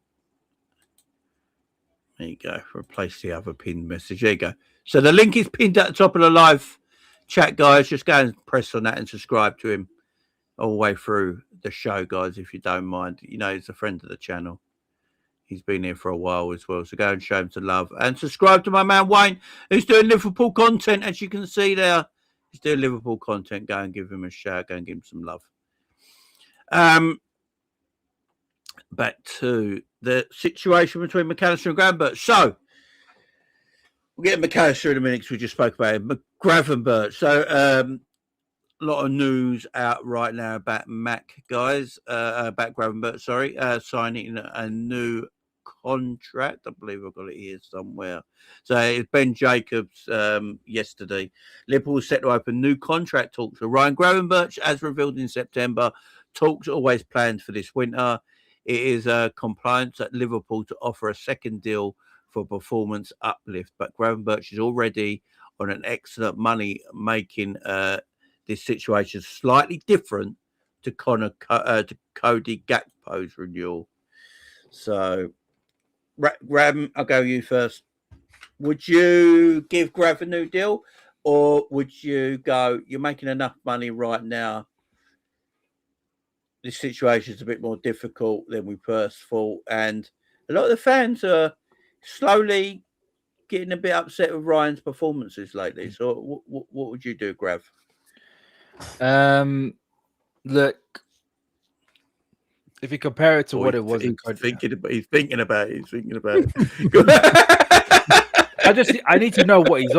There you go. Replace the other pinned message. There you go. So the link is pinned at the top of the live chat, guys. Just go and press on that and subscribe to him all the way through the show, guys, if you don't mind. You know, he's a friend of the channel. He's been here for a while as well. So go and show him some love. And subscribe to my man Wayne, who's doing Liverpool content, as you can see there. He's doing Liverpool content. Go and give him a shout. Go and give him some love. Back to the situation between McAllister and Gravenberch. So we'll get McAllister in a minute, because we just spoke about him. Gravenberch. So a lot of news out right now about about Gravenberch, signing a new contract. I believe I've got it here somewhere. So it's Ben Jacobs yesterday. Liverpool set to open new contract talks with Ryan Gravenberch, as revealed in September. Talks always planned for this winter. It is compliance at Liverpool to offer a second deal for performance uplift, but Gravenberch is already on an excellent money making this situation slightly different to Cody Gakpo's renewal. So, Grav, I'll go you first. Would you give Grav a new deal, or would you go, you're making enough money right now, this situation is a bit more difficult than we first thought, and a lot of the fans are slowly getting a bit upset with Ryan's performances lately. So what would you do, Grav? Look, if you compare it to what it was, he's thinking about it. I need to know what he's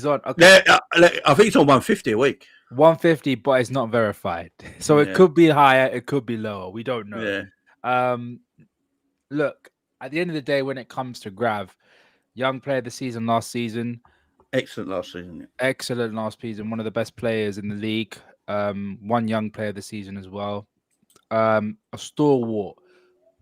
on. Okay. Yeah, I think it's on 150 a week. 150, but it's not verified. So it could be higher, it could be lower. We don't know. Yeah. Look, at the end of the day, when it comes to Grav, young player of the season last season. Excellent last season. Yeah. Excellent last season. One of the best players in the league. One young player of the season as well. A stalwart.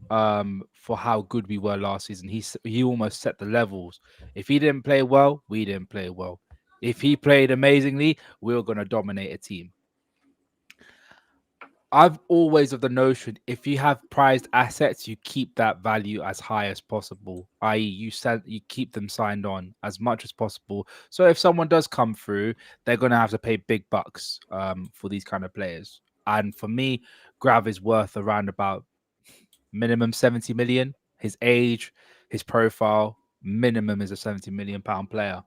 for how good we were last season. He almost set the levels. If he didn't play well, we didn't play well. If he played amazingly, we were going to dominate a team. I've always of the notion if you have prized assets, you keep that value as high as possible. I.e., you keep them signed on as much as possible. So if someone does come through, they're going to have to pay big bucks for these kind of players. And for me, Grav is worth around about minimum 70 million. His age, his profile, minimum is a 70 million pound player.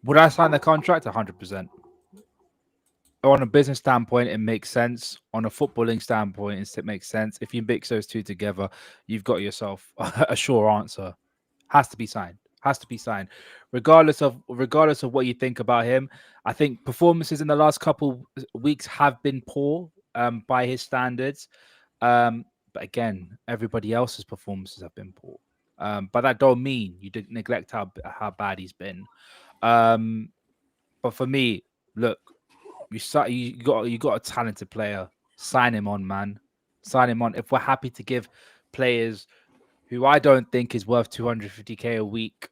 Would I sign the contract? 100%. On a business standpoint, it makes sense. On a footballing standpoint, it makes sense. If you mix those two together, you've got yourself a sure answer. Has to be signed. Has to be signed, regardless of what you think about him. I think performances in the last couple weeks have been poor by his standards. But again, everybody else's performances have been poor. But that don't mean you didn't neglect how bad he's been. But for me, look. You got a talented player. Sign him on, man. Sign him on. If we're happy to give players who I don't think is worth 250k a week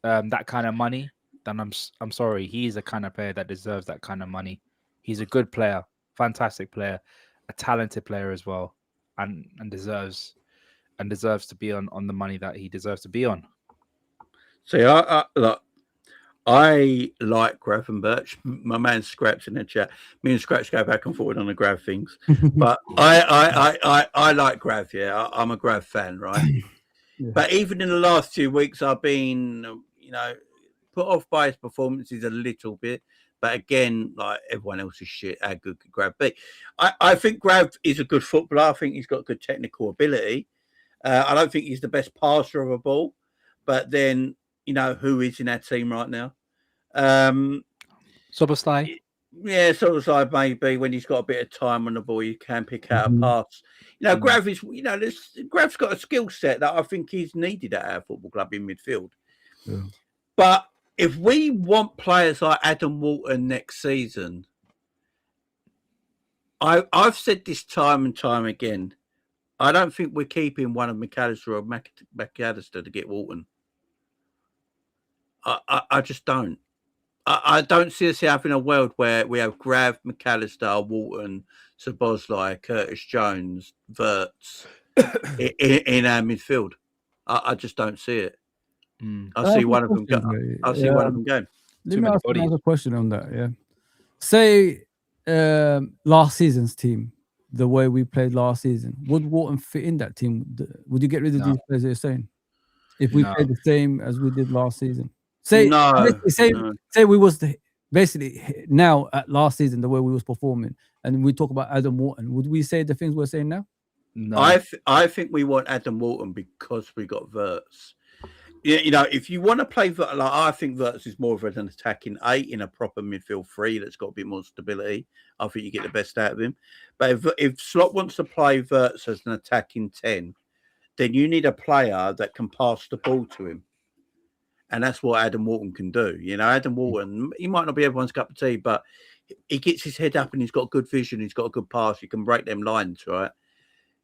that kind of money, then I'm sorry. He's the kind of player that deserves that kind of money. He's a good player, fantastic player, a talented player as well, and deserves to be on the money that he deserves to be on. See, look. I like Gravenberch. My man Scraps in the chat. Me and Scraps go back and forward on the Grav things, but I like Grav. Yeah, I'm a Grav fan, right? Yeah. But even in the last 2 weeks, I've been, put off by his performances a little bit. But again, like everyone else's shit, how good could Grav be? I think Grav is a good footballer. I think he's got good technical ability. I don't think he's the best passer of a ball, but then who is in our team right now? Soboslai. Yeah, Soboslai maybe when he's got a bit of time on the ball, you can pick out a pass. Grav is, Grav's got a skill set that I think he's needed at our football club in midfield. Yeah. But if we want players like Adam Walton next season, I've said this time and time again. I don't think we're keeping one of McAllister or McAllister to get Walton. I just don't. I don't see us having a world where we have Grav, McAllister, Walton, Szoboszlai, Curtis Jones, Wirtz in our midfield. I just don't see it. I see one of them go. I see one of them going. Let me ask another question on that. Yeah, say last season's team, the way we played last season, would Walton fit in that team? Would you get rid of these players you're saying? If we played the same as we did last season? Say we was basically now at last season the way we was performing, and we talk about Adam Walton. Would we say the things we're saying now? No. I think we want Adam Walton because we got Wirtz. If you want to play Wirtz, I think Wirtz is more of an attacking 8 in a proper midfield 3 that's got a bit more stability. I think you get the best out of him. But if Slot wants to play Wirtz as an attacking 10, then you need a player that can pass the ball to him. And that's what Adam Walton can do. Adam Walton, he might not be everyone's cup of tea, but he gets his head up and he's got good vision. He's got a good pass. He can break them lines, right?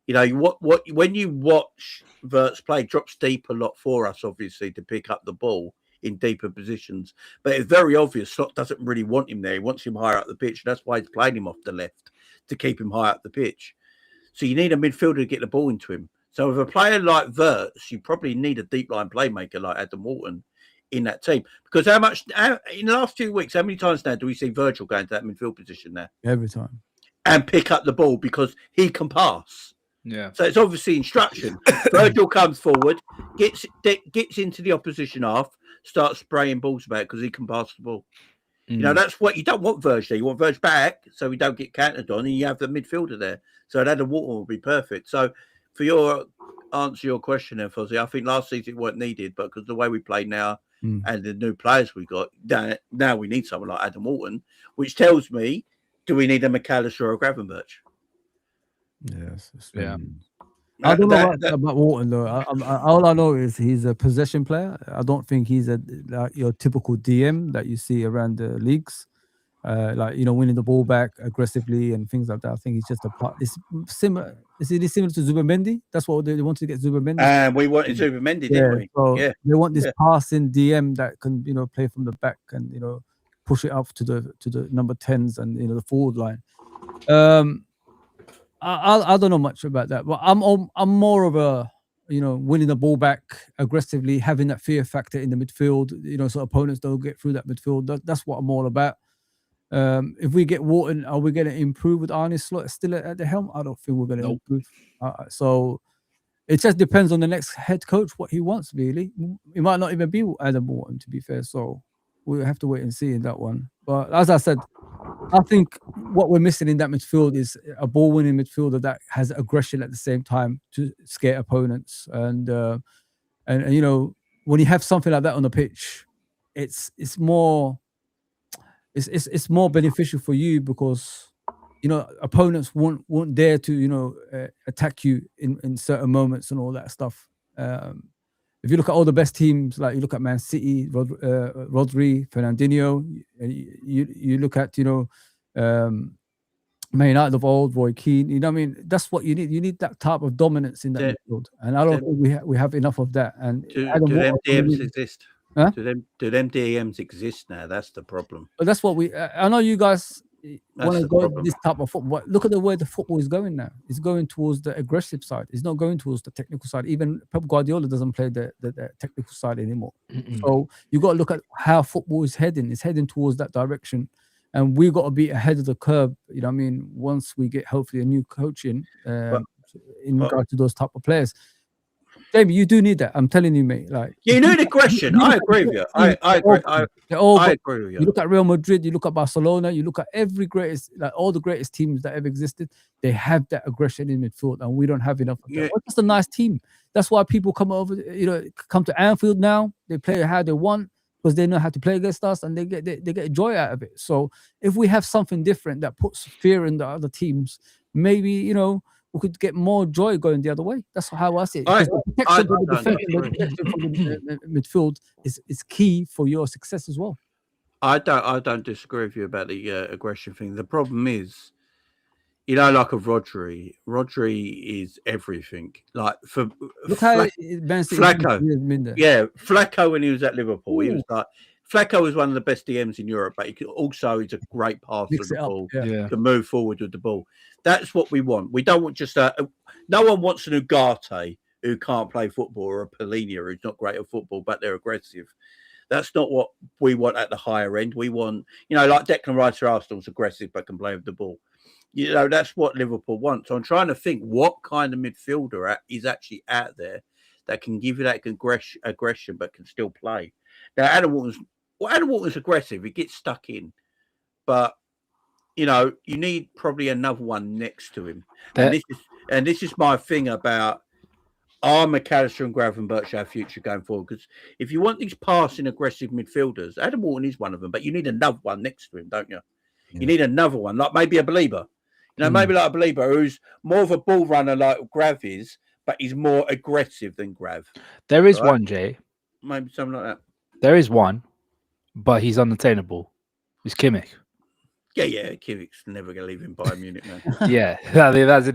When you watch Wirtz play, drops deep a lot for us, obviously, to pick up the ball in deeper positions. But it's very obvious Slot doesn't really want him there. He wants him higher up the pitch. That's why he's playing him off the left, to keep him high up the pitch. So you need a midfielder to get the ball into him. So with a player like Wirtz, you probably need a deep line playmaker like Adam Walton in that team. Because in the last 2 weeks, how many times now do we see Virgil go into that midfield position there? Every time. And pick up the ball because he can pass. Yeah. So it's obviously instruction. Virgil comes forward, gets into the opposition half, starts spraying balls about because he can pass the ball. That's what you don't want Virgil. You want Virgil back so we don't get countered on, and you have the midfielder there. So Adam Walton will be perfect. So for your answer your question there, Fozzie, I think last season it weren't needed, but because the way we play now and the new players we got, now we need someone like Adam Walton, which tells me, do we need a McAllister or a Gravenberch? Yes. Yeah. I don't know about Walton though. All I know is he's a possession player. I don't think he's your typical DM that you see around the leagues. like winning the ball back aggressively and things like that. I think it's just a part. It's similar. Is it similar to Zubimendi? That's what they wanted to get Zubimendi. And we wanted Zubimendi, didn't we? So Yeah. they want this passing DM that can play from the back and push it up to the number 10s and the forward line. I don't know much about that, but I'm more of a winning the ball back aggressively, having that fear factor in the midfield, so opponents don't get through that midfield. That's what I'm all about. If we get Wharton, are we going to improve with Arne Slot still at the helm? I don't think we're going to improve. So it just depends on the next head coach, what he wants, really. It might not even be Adam Wharton, to be fair. So we'll have to wait and see in that one. But as I said, I think what we're missing in that midfield is a ball-winning midfielder that has aggression at the same time to scare opponents. And when you have something like that on the pitch, it's more beneficial for you because opponents won't dare to attack you in certain moments and all that stuff. If you look at all the best teams, like you look at Man City, Rodri, Fernandinho, you look at Man United of old, Roy Keane. What I mean? That's what you need. You need that type of dominance in that midfield, and I don't think we have enough of that. And do them DMs exist? Huh? Do them DMs exist now? That's the problem. But that's what I know you guys want to go problem. this type of football. Look at the way the football is going now. It's going towards the aggressive side. It's not going towards the technical side. Even Pep Guardiola doesn't play the technical side anymore. So you got to look at how football is heading. It's heading towards that direction. And we've got to be ahead of the curve. Once we get hopefully a new coach in regard to those type of players. Jamie, you do need that. I'm telling you, mate. Like you need aggression. I agree with you. I agree. I agree with you. You look at Real Madrid, you look at Barcelona, you look at all the greatest teams that ever existed. They have that aggression in midfield, and we don't have enough of that. Well, that's a nice team. That's why people come to Anfield now. They play how they want because they know how to play against us, and they get joy out of it. So if we have something different that puts fear in the other teams, maybe we could get more joy going the other way. That's how I see it. The protection from the midfield is key for your success as well. I don't disagree with you about the aggression thing. The problem is, like a Rodri. Rodri is everything. Like for Flacco. Yeah, Flacco when he was at Liverpool, he was like Flacco was one of the best DMs in Europe, but he's a great passer of the ball. Can move forward with the ball. That's what we want. We don't want just no one wants an Ugarte who can't play football or a Polinia who's not great at football, but they're aggressive. That's not what we want at the higher end. We want, like Declan Rice for Arsenal's aggressive but can play with the ball. That's what Liverpool wants. So I'm trying to think what kind of midfielder is actually out there that can give you that aggression but can still play. Now, Adam Wharton's aggressive. He gets stuck in. But, you need probably another one next to him. And this is my thing about are McAllister and Gravenberch our future going forward? Because if you want these passing aggressive midfielders, Adam Wharton is one of them, but you need another one next to him, don't you? Yeah. You need another one, like maybe a Belieber. Maybe like a Belieber who's more of a ball runner like Grav is, but he's more aggressive than Grav. There is one, Jay. Maybe something like that. There is one, but he's unattainable. It's Kimmich. Yeah. Kimmich's never going to leave him Bayern Munich, man. Yeah, that's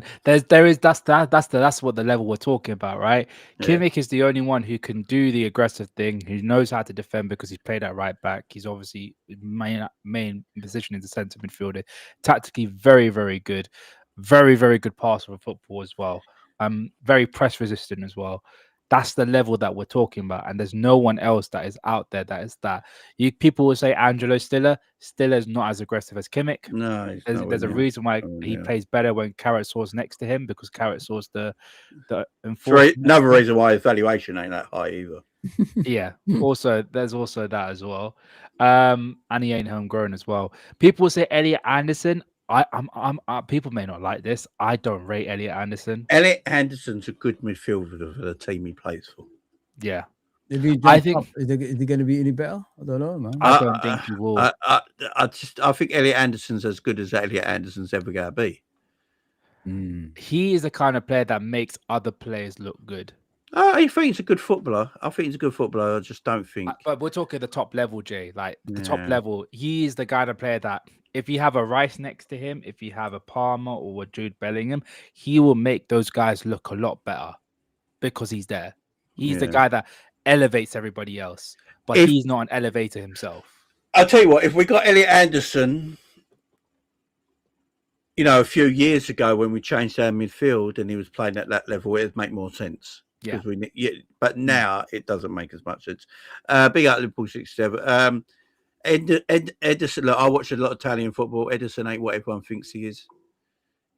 what the level we're talking about, right? Yeah. Kimmich is the only one who can do the aggressive thing, who knows how to defend because he's played at right back. He's obviously main position in the centre midfielder. Tactically, very, very good. Very, very good passer of football as well. Very press resistant as well. That's the level that we're talking about, and there's no one else that is out there that is that. People will say Angelo Stiller. Stiller's not as aggressive as Kimmich. No, there's a reason why he plays better when Carrot Sauce next to him because Carrot Sauce another reason why his valuation ain't that high either. Yeah. There's also that as well. And he ain't homegrown as well. People will say Elliot Anderson. People may not like this. I don't rate Elliot Anderson. Elliot Anderson's a good midfielder for the team he plays for. Yeah. I think is he going to be any better? I don't know, man. I don't think he will. I think Elliot Anderson's as good as Elliot Anderson's ever going to be. He is the kind of player that makes other players look good. I think he's a good footballer. I think he's a good footballer. I just don't think. But we're talking the top level, Jay. Like the top Yeah. level, he's the guy to play that. If you have a Rice next to him, if you have a Palmer or a Jude Bellingham, he will make those guys look a lot better because he's there. He's the Yeah. guy that elevates everybody else, but If- he's not an elevator himself. I'll tell you what, if we got Elliot Anderson, you know, a few years ago when we changed our midfield and he was playing at that level, it'd make more sense. Yeah. But now it doesn't make as much sense. Big up Liverpool 67. Edison, look, I watch a lot of Italian football. Edison ain't what everyone thinks he is.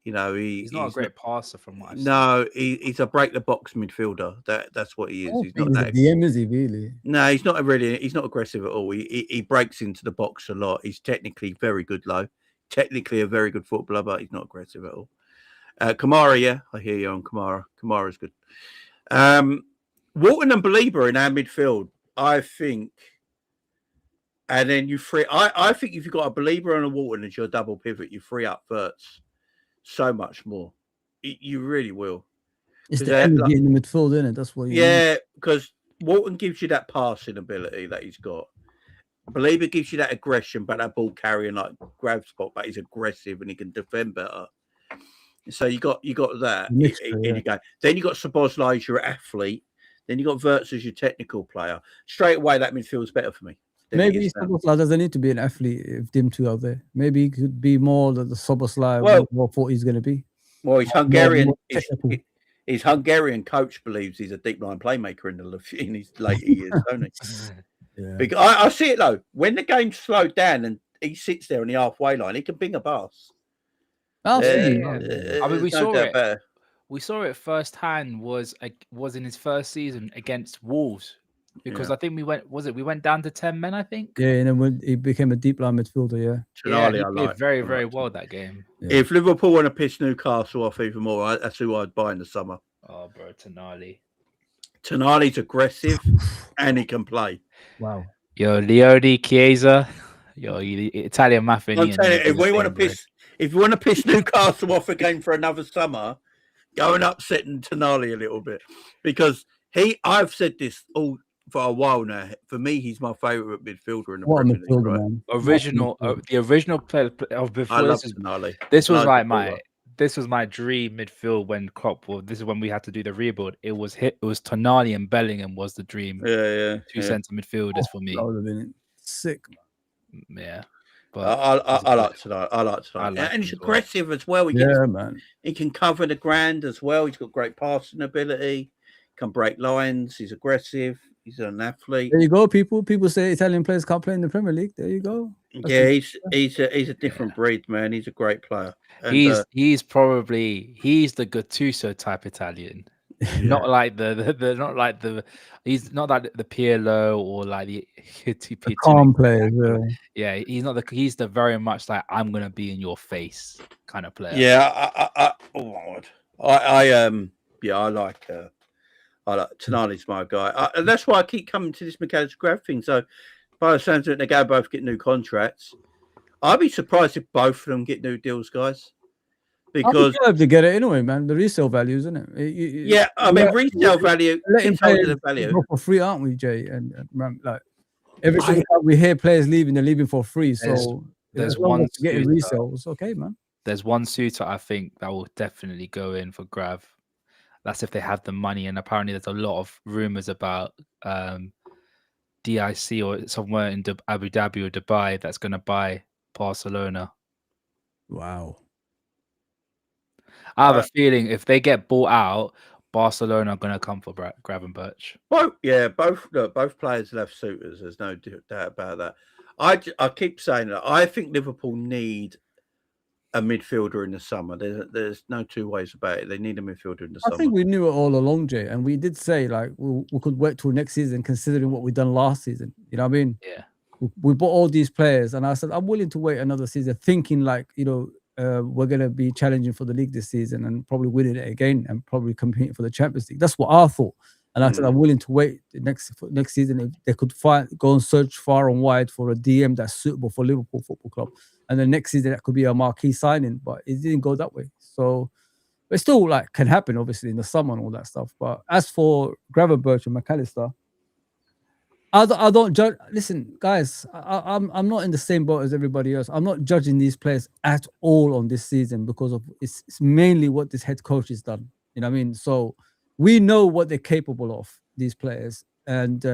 You know, He's not a great passer from what I've seen. No, he's a break the box midfielder. That's what he is. He's not that. DM, is he really? No, he's not he's not aggressive at all. He breaks into the box a lot. He's technically very good, low. Technically a very good footballer, but he's not aggressive at all. Kamara, yeah, I hear you on Kamara. Kamara's good. Walton and Belieber in our midfield, I think. And then you free. I think if you've got a Belieber and a Walton as your double pivot, you free up Verts so much more. You really will. It's the energy in the midfield, isn't it? That's what. Yeah, because Walton gives you that passing ability that he's got. Belieber gives you that aggression, but that ball carrying like grab spot, but he's aggressive and he can defend better. So you got that. Then you got Szoboszlai as your athlete. Then you got Verts as your technical player. Straight away, that midfield's better for me. Maybe Szoboszlai doesn't need to be an athlete if them two out there. Maybe he could be more the Szoboszlai what thought he's going to be. Well, he's Hungarian. His Hungarian coach believes he's a deep line playmaker in his late years, don't he? Yeah. Because I see it though. When the game's slowed down and he sits there on the halfway line, he can bing a pass. Absolutely. I mean, we saw it. We saw it firsthand. Was in his first season against Wolves, because I think we went down to 10 men. I think. Yeah, and then when he became a deep line midfielder, Tonali, he played very, very well that game. Yeah. If Liverpool want to piss Newcastle off even more, that's who I'd buy in the summer. Oh, bro, Tonali. Tonali's aggressive and he can play. Wow. Yo, Leone, Chiesa, Italian mafia. I'm telling you, if you want to piss Newcastle off again for another summer, go and upset Tonali a little bit, because I've said this all for a while now. For me, he's my favourite midfielder in the Premier League. Right? The original player of before. I love Tonali. This was my dream midfield when Klopp. Well, this is when we had to do the rebuild. It was Tonali and Bellingham was the dream. Two centre midfielders for me. That would have been sick. Yeah, but I like Tonali. I like Tonali, and he's aggressive as well. Man. He can cover the ground as well. He's got great passing ability. Can break lines. He's aggressive. He's an athlete. There you go, people. People say Italian players can't play in the Premier League. There you go. He's a different breed, man. He's a great player. And, he's the Gattuso type Italian. Not like the he's not like the Pirlo or like the calm players. Yeah, he's the very much like I'm gonna be in your face kind of player. Yeah, I like Tonali's my guy. And that's why I keep coming to this McAllister Grab thing. So by the sounds of it, they go both get new contracts. I'd be surprised if both of them get new deals, guys. Because I have to get it anyway, man. The resale value, isn't it? Resale value. Let him pay the value for free, aren't we, Jay? And like every single time we hear players leaving, they're leaving for free. So there's one getting resale. It's okay, man. There's one suitor I think that will definitely go in for Grav. That's if they have the money, and apparently there's a lot of rumors about DIC or somewhere in Abu Dhabi or Dubai that's going to buy Barcelona. Wow. I have a feeling if they get bought out, Barcelona are going to come for Gravenberch. Well, yeah, both players left suitors. There's no doubt about that. I keep saying that. I think Liverpool need a midfielder in the summer. There's no two ways about it. They need a midfielder in the summer. I think we knew it all along, Jay, and we did say like we could wait till next season, considering what we done last season. You know what I mean? Yeah. We bought all these players, and I said I'm willing to wait another season, thinking like we're gonna be challenging for the league this season and probably winning it again and probably competing for the Champions League. That's what I thought, and I said I'm willing to wait next season if they could go and search far and wide for a DM that's suitable for Liverpool Football Club. And then next season, that could be a marquee signing, but it didn't go that way. So It still like can happen, obviously, in the summer and all that stuff. But as for Gravenberch and McAllister, I don't judge. Listen, guys, I'm not in the same boat as everybody else. I'm not judging these players at all on this season because of it's mainly what this head coach has done. You know what I mean? So we know what they're capable of, these players, and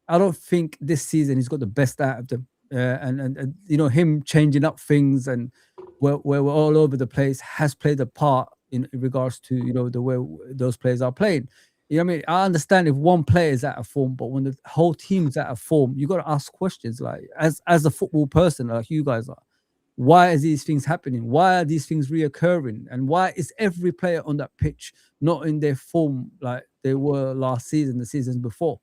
I don't think this season he's got the best out of them. And you know, him changing up things and where we're all over the place has played a part in regards to, you know, the way those players are playing. You know what I mean? I understand if one player is out of form, but when the whole team's out of form, you got to ask questions. Like, as a football person, like you guys are, why are these things happening? Why are these things reoccurring? And why is every player on that pitch not in their form like they were last season, the seasons before?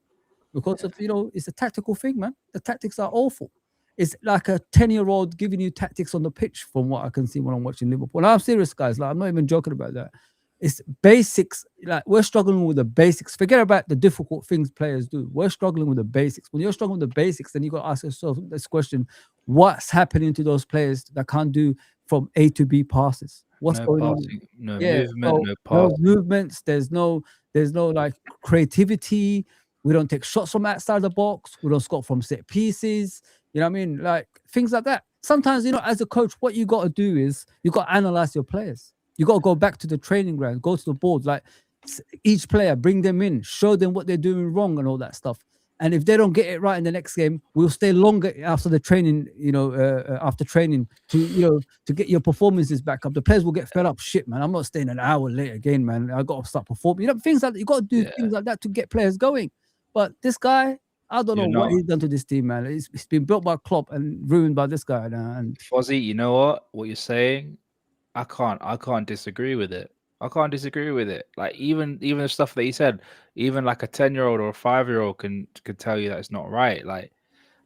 Because of, you know, it's a tactical thing, man. The tactics are awful. It's like a 10-year-old giving you tactics on the pitch, from what I can see when I'm watching Liverpool. And I'm serious, guys. Like, I'm not even joking about that. It's basics. Like, we're struggling with the basics. Forget about the difficult things players do. We're struggling with the basics. When you're struggling with the basics, then you got to ask yourself this question: what's happening to those players that can't do from A to B passes? What's going passing, on? no Yeah, movement, no no pass. movements. There's no like creativity. We don't take shots from outside the box. We don't score from set pieces. You know what I mean? Like, things like that. Sometimes, you know, as a coach, what you got to do is you got to analyze your players. You got to go back to the training ground, go to the boards, like each player, bring them in, show them what they're doing wrong and all that stuff. And if they don't get it right in the next game, we'll stay longer after the training, you know, after training to, you know, to get your performances back up. The players will get fed up. Shit, man, I'm not staying an hour late again, man. I got to start performing. You know, things like that. You got to do things like that to get players going. But this guy, I don't know what he's done to this team, man. It's been built by Klopp and ruined by this guy now. And Fozzie, you know what you're saying? I can't disagree with it. I can't disagree with it. Like, even the stuff that he said, even like a 10-year-old or a 5-year-old can tell you that it's not right. Like,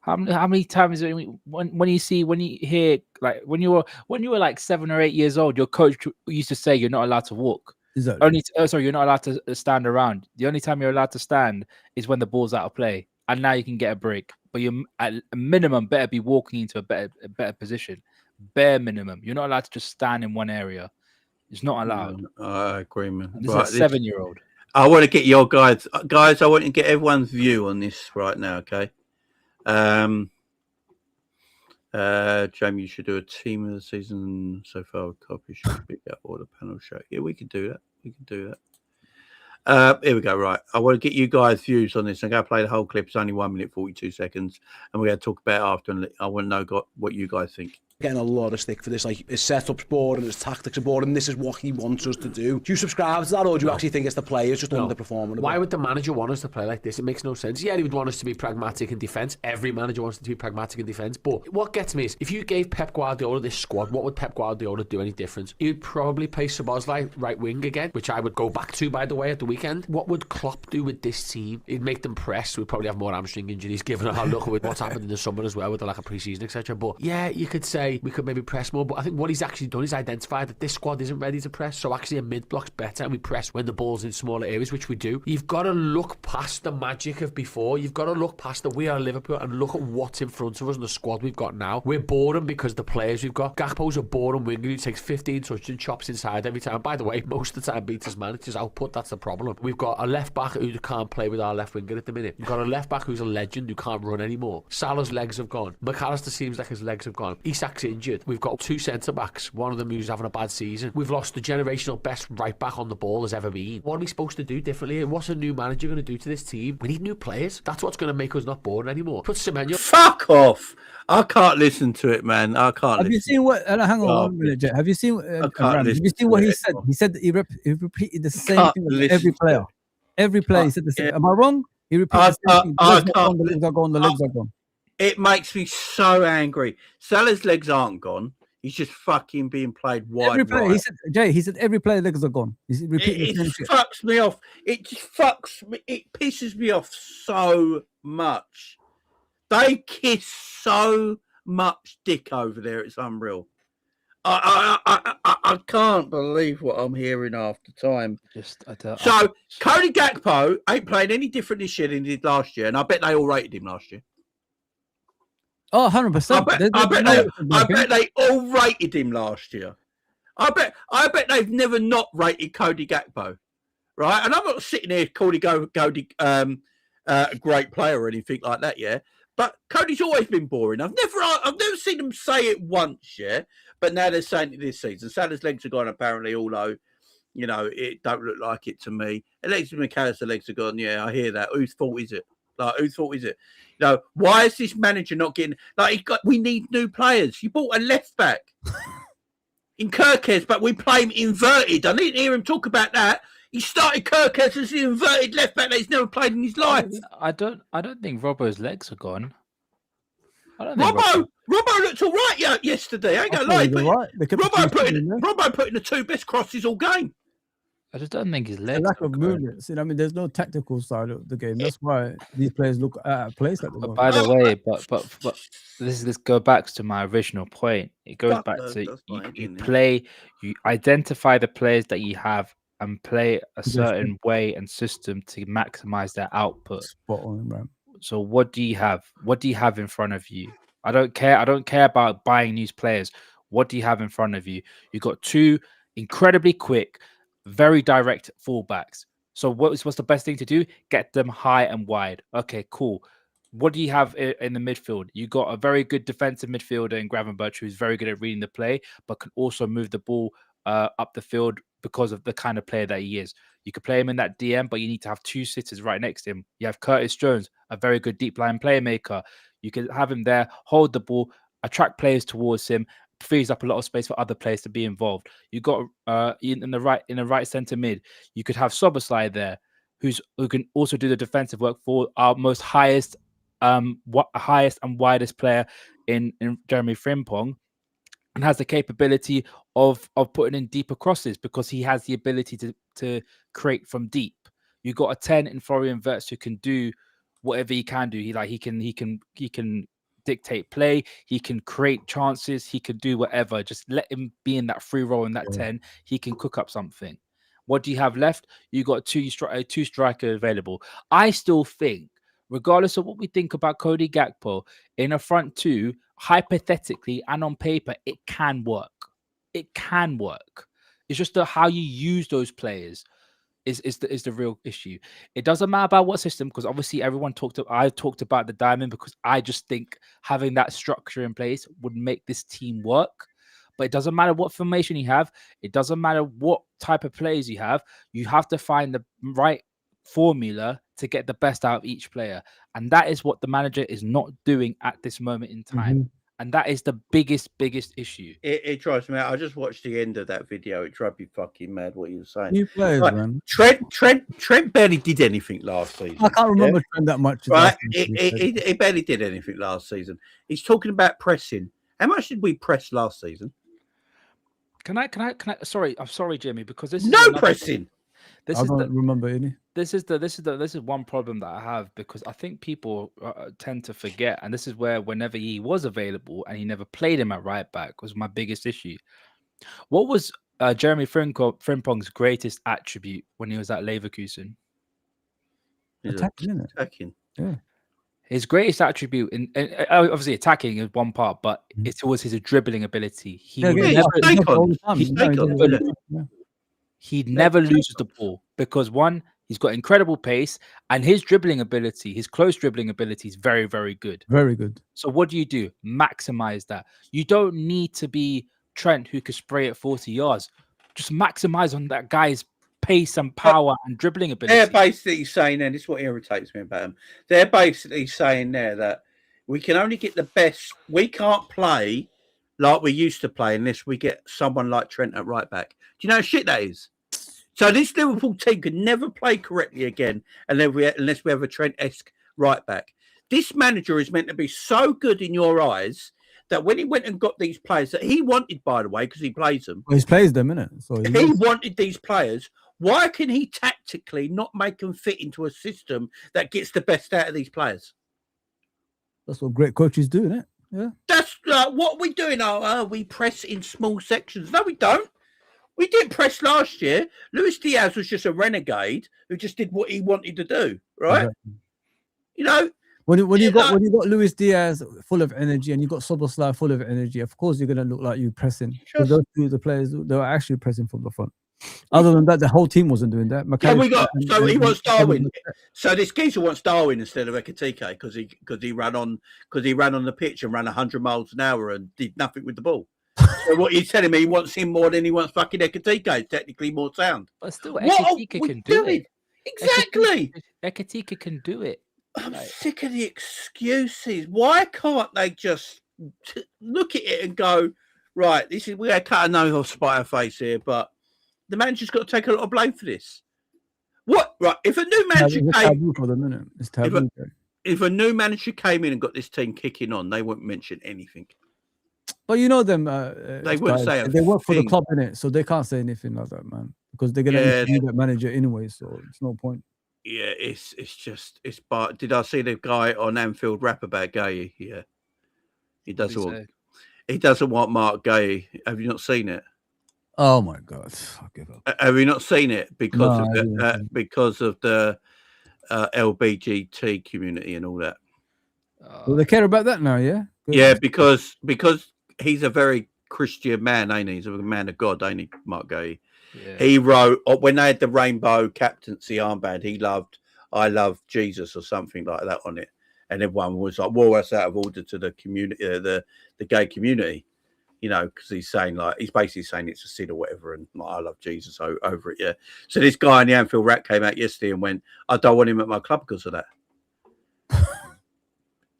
how many times when you hear, like, when you were like 7 or 8 years old, your coach used to say you're not allowed to walk. exactly. You're not allowed to stand around. The only time you're allowed to stand is when the ball's out of play, and now you can get a break. But you, at a minimum, better be walking into a better position. Bare minimum. You're not allowed to just stand in one area. It's not allowed. I agree, man. And this is a 7-year-old. I want to get your guys. I want to get everyone's view on this right now, okay? Jamie, you should do a team of the season so far. Copy should pick up all the panel show. Yeah, we can do that. Here we go. Right. I want to get you guys' views on this. I'm going to play the whole clip. It's only 1 minute, 42 seconds. And we're going to talk about it after. And I want to know what you guys think. Getting a lot of stick for this, like his setup's boring, his tactics are boring, and this is what he wants us to do. Do you subscribe to that, or do you actually think it's the players just underperforming? Why would the manager want us to play like this? It makes no sense. Yeah, he would want us to be pragmatic in defence. Every manager wants to be pragmatic in defence. But what gets me is, if you gave Pep Guardiola this squad, what would Pep Guardiola do any different? He'd probably play Szoboszlai right wing again, which I would go back to, by the way, at the weekend. What would Klopp do with this team? He'd make them press. We'd probably have more hamstring injuries, given a look at what's happened in the summer as well, with the lack of pre-season, etc. But yeah, you could say we could maybe press more, but I think what he's actually done is identified that this squad isn't ready to press, so actually a mid-block's better, and we press when the ball's in smaller areas, which we do. You've got to look past the magic of before. You've got to look past the we are Liverpool and look at what's in front of us and the squad we've got now. We're boring because the players we've got. Gakpo's a boring winger who takes 15 touches and chops inside every time. By the way, most of the time beats his man. It's his output, that's the problem. We've got a left back who can't play with our left winger at the minute. We've got a left back who's a legend who can't run anymore. Salah's legs have gone. McAllister seems like his legs have gone. Isak's injured. We've got 2 centre-backs, one of them who's having a bad season. We've lost the generational best right back on the ball has ever been. What are we supposed to do differently? And what's a new manager going to do to this team? We need new players. That's what's going to make us not boring anymore. Put Semenyo. Fuck off! I can't listen to it, man. I can't. Have you seen what? Hang on 1 minute, Jet. Have you seen? Have you seen what he said? He said that he repeated the same thing with every player. Every player he said the same. Am I wrong? He repeated the same thing. The legs are gone. The legs are gone. It makes me so angry. Salah's legs aren't gone. He's just fucking being played wide. Every player, right. he said, Jay, he said every player legs are gone. He's repeating the same shit. Fucks me off. It just fucks me. It pisses me off so much. They kiss so much dick over there. It's unreal. I can't believe what I'm hearing after time. So Cody Gakpo ain't playing any different this year than he did last year, and I bet they all rated him last year. Oh, 100%. I bet they all rated him last year. I bet they've never not rated Cody Gakpo, right? And I'm not sitting here calling Cody a great player or anything like that, yeah. But Cody's always been boring. I've never seen them say it once, yeah. But now they're saying it this season. Salah's legs are gone apparently, although, you know, it don't look like it to me. Alexis McAllister's legs are gone. Yeah, I hear that. Whose fault is it? Like, whose fault is it? You know, why is this manager not getting we need new players. You bought a left back in Kirkes, but we play him inverted. I didn't hear him talk about that. He started Kirkes as the inverted left back that he's never played in his life. I don't think Robbo's legs are gone. I don't think Robbo looked all right yesterday. I ain't gonna lie. Robbo put in the 2 best crosses all game. I just don't think his legs. A lack of movement. See, I mean, there's no tactical side of the game. That's why these players look out of place at the moment. By the way, but this go back to my original point. It goes back to you identify the players that you have and play a certain way and system to maximize their output. Spot on, man. So what do you have? What do you have in front of you? I don't care about buying these players. What do you have in front of you? You got 2 incredibly quick, very direct fullbacks. So what's the best thing to do? Get them high and wide. Okay, cool. What do you have in the midfield? You got a very good defensive midfielder in Gravenberch who's very good at reading the play, but can also move the ball up the field because of the kind of player that he is. You could play him in that DM, but you need to have 2 sitters right next to him. You have Curtis Jones, a very good deep line playmaker. You can have him there, hold the ball, attract players towards him, frees up a lot of space for other players to be involved. You got in the right centre mid. You could have Soboslai there, who can also do the defensive work for our most highest and widest player in Jeremy Frimpong, and has the capability of putting in deeper crosses because he has the ability to create from deep. You got a 10 in Florian Wirtz who can do whatever he can do. He can dictate play. He can create chances. He can do whatever. Just let him be in that free role in that 10. He can cook up something. What do you have left? You got two strikers available. I still think, regardless of what we think about Cody Gakpo, in a front 2, hypothetically and on paper, it can work. It can work. It's just how you use those players is the real issue. It doesn't matter about what system, because obviously I talked about the diamond because I just think having that structure in place would make this team work. But it doesn't matter what formation you have. It doesn't matter what type of players you have. You have to find the right formula to get the best out of each player. And that is what the manager is not doing at this moment in time. Mm-hmm. And that is the biggest issue. It drives me out. I just watched the end of that video. It drove me fucking mad what he was saying. New players, man. Trent barely did anything last season. I can't remember Trent that much. Right? He barely did anything last season. He's talking about pressing. How much did we press last season? Can I? Sorry, I'm sorry, Jimmy, because this is pressing. I don't remember any. This is one problem that I have, because I think people tend to forget, and this is where whenever he was available and he never played him at right back was my biggest issue. What was Jeremy Frimpong's greatest attribute when he was at Leverkusen? Attacking. Yeah. His greatest attritude, in obviously attacking is one part, but it was his dribbling ability. He never loses the ball because, one, he's got incredible pace, and his dribbling ability, his close dribbling ability, is very, very good. Very good. So what do? Maximize that. You don't need to be Trent who could spray at 40 yards. Just maximize on that guy's pace and power and dribbling ability. They're basically saying, and this is what irritates me about them, they're basically saying there that we can only get the best. We can't play like we used to play unless we get someone like Trent at right back. Do you know how shit that is? So this Liverpool team could never play correctly again unless we have a Trent-esque right back. This manager is meant to be so good in your eyes that when he went and got these players that he wanted, by the way, because he plays them. Well, he plays them, innit? So he wanted these players. Why can he tactically not make them fit into a system that gets the best out of these players? That's what great coaches do, isn't it? Yeah. That's what we're doing. We press in small sections. No, we don't. We didn't press last year. Luis Diaz was just a renegade who just did what he wanted to do, right? Exactly. You know, When you got Luis Diaz full of energy and you got Soboslai full of energy, of course you're gonna look like you pressing. Because those two the players they were actually pressing from the front. Other than that, the whole team wasn't doing that. Yeah, we McAllister got. So he wants Darwin. and- So this geezer wants Darwin instead of Ekitike because he ran on the pitch and ran 100 miles an hour and did nothing with the ball. So what he's telling me, he wants him more than he wants fucking Ekitike. It's technically more sound. But still, What are Ekitike we can do doing? it. Exactly. Ekitike can do it. I'm sick of the excuses. Why can't they just look at it and go, right, this is we're gonna cut a nose off spite our face here, but the manager's got to take a lot of blame for this. What? Right? If a new manager It's came, taboo for the minute. It's taboo. if a new manager came in and got this team kicking on, they wouldn't mention anything. But you know them. They wouldn't say a they work for the thing. club in it, so they can't say anything like that, man. Because they're gonna interview that manager anyway, so it's no point. Yeah, it's just it's. But did I see the guy on Anfield rap about Gay? Yeah, he doesn't want Mark Gay. Have you not seen it? Oh my god, I'll give up. Have you not seen it because No, of the LBGT community and all that? Well, they care about that now, yeah. Good. Yeah, because he's a very Christian man, ain't he? He's a man of God, ain't he, Mark Gay? Yeah. He wrote when they had the rainbow captaincy armband. I love Jesus or something like that on it, and everyone was like, "Well, that's out of order to the community, the gay community." You know, because he's basically saying it's a sin or whatever, and like, I love Jesus over it, yeah. So this guy in the Anfield Rat came out yesterday and went, I don't want him at my club because of that.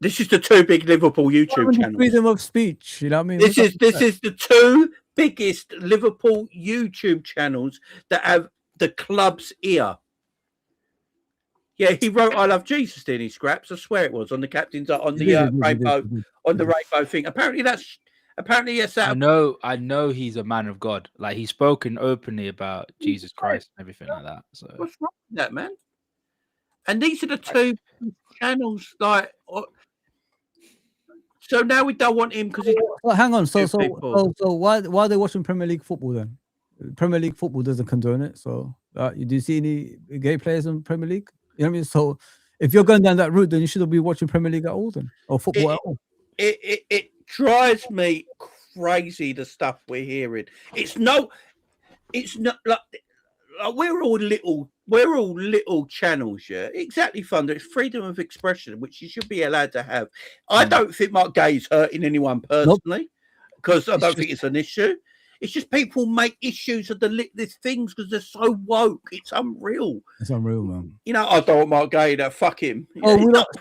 This is the two big Liverpool YouTube channels. Freedom of speech, you know what I mean? This is the two biggest Liverpool YouTube channels that have the club's ear. Yeah, he wrote "I love Jesus" in his scraps. I swear it was on the captain's on the rainbow thing. Apparently yes. I know he's a man of God. Like he's spoken openly about Jesus Christ and everything like that. So what's wrong with that, man? And these are the two channels. Like, so now we don't want him because. Well, hang on. So why are they watching Premier League football then? Premier League football doesn't condone it. So do you see any gay players in Premier League? You know what I mean? So if you're going down that route, then you shouldn't be watching Premier League at all, then, or football at all. It drives me crazy the stuff we're hearing. It's not like we're all little channels, yeah. Exactly, Thunder. It's freedom of expression, which you should be allowed to have. I don't think Mark Gay's hurting anyone personally, because I don't think it's an issue. It's just people make issues of these things because they're so woke. It's unreal. It's unreal, man. You know, I don't want Mark Gay to fuck him.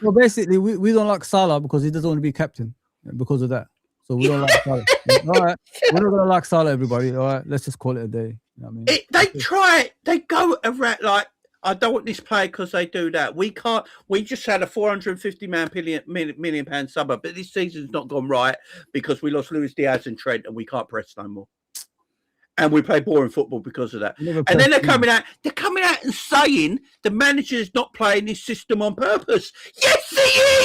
So basically, we don't like Salah because he doesn't want to be captain because of that. So we don't like Salah. All right, we're not gonna like Salah, everybody. All right, let's just call it a day. You know what I mean? They try. They go around like, I don't want this player because they do that. We can't. We just had a 450 million pound summer, but this season's not gone right because we lost Luis Diaz and Trent, and we can't press no more. And we play boring football because of that. And then they're coming out and saying the manager's not playing his system on purpose. Yes, he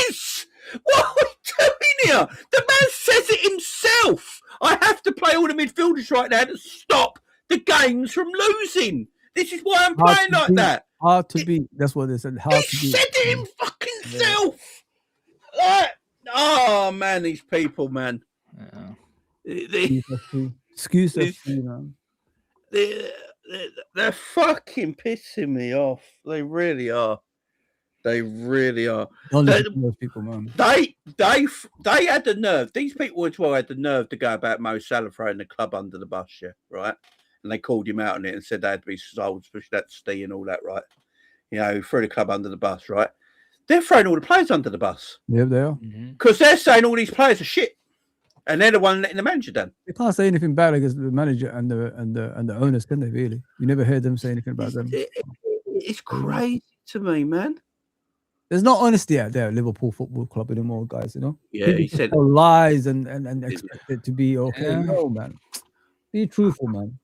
is. What are we doing here? The man says it himself. I have to play all the midfielders right now to stop the games from losing. This is why I'm playing like that. Hard to beat. That's what they said. Hard to beat. He said it him fucking self. Oh man, these people, man. Excuse us, man. They're fucking pissing me off. They really are. They really are. Don't listen to those people, man. They had the nerve. These people as well had the nerve to go about Mo Salah throwing the club under the bus, yeah, right? And they called him out on it and said they had to be sold, especially that Stee and all that, right? You know, threw the club under the bus, right? They're throwing all the players under the bus. Yeah, they are. Because they're saying all these players are shit. And they're the one letting the manager down. They can't say anything bad against the manager and the owners, can they? Really? You never heard them say anything about them. It's crazy to me, man. There's no honesty out there at Liverpool Football Club anymore, guys. You know. Yeah, people he said tell lies and expect it to be okay. Yeah. No, man. Be truthful, man.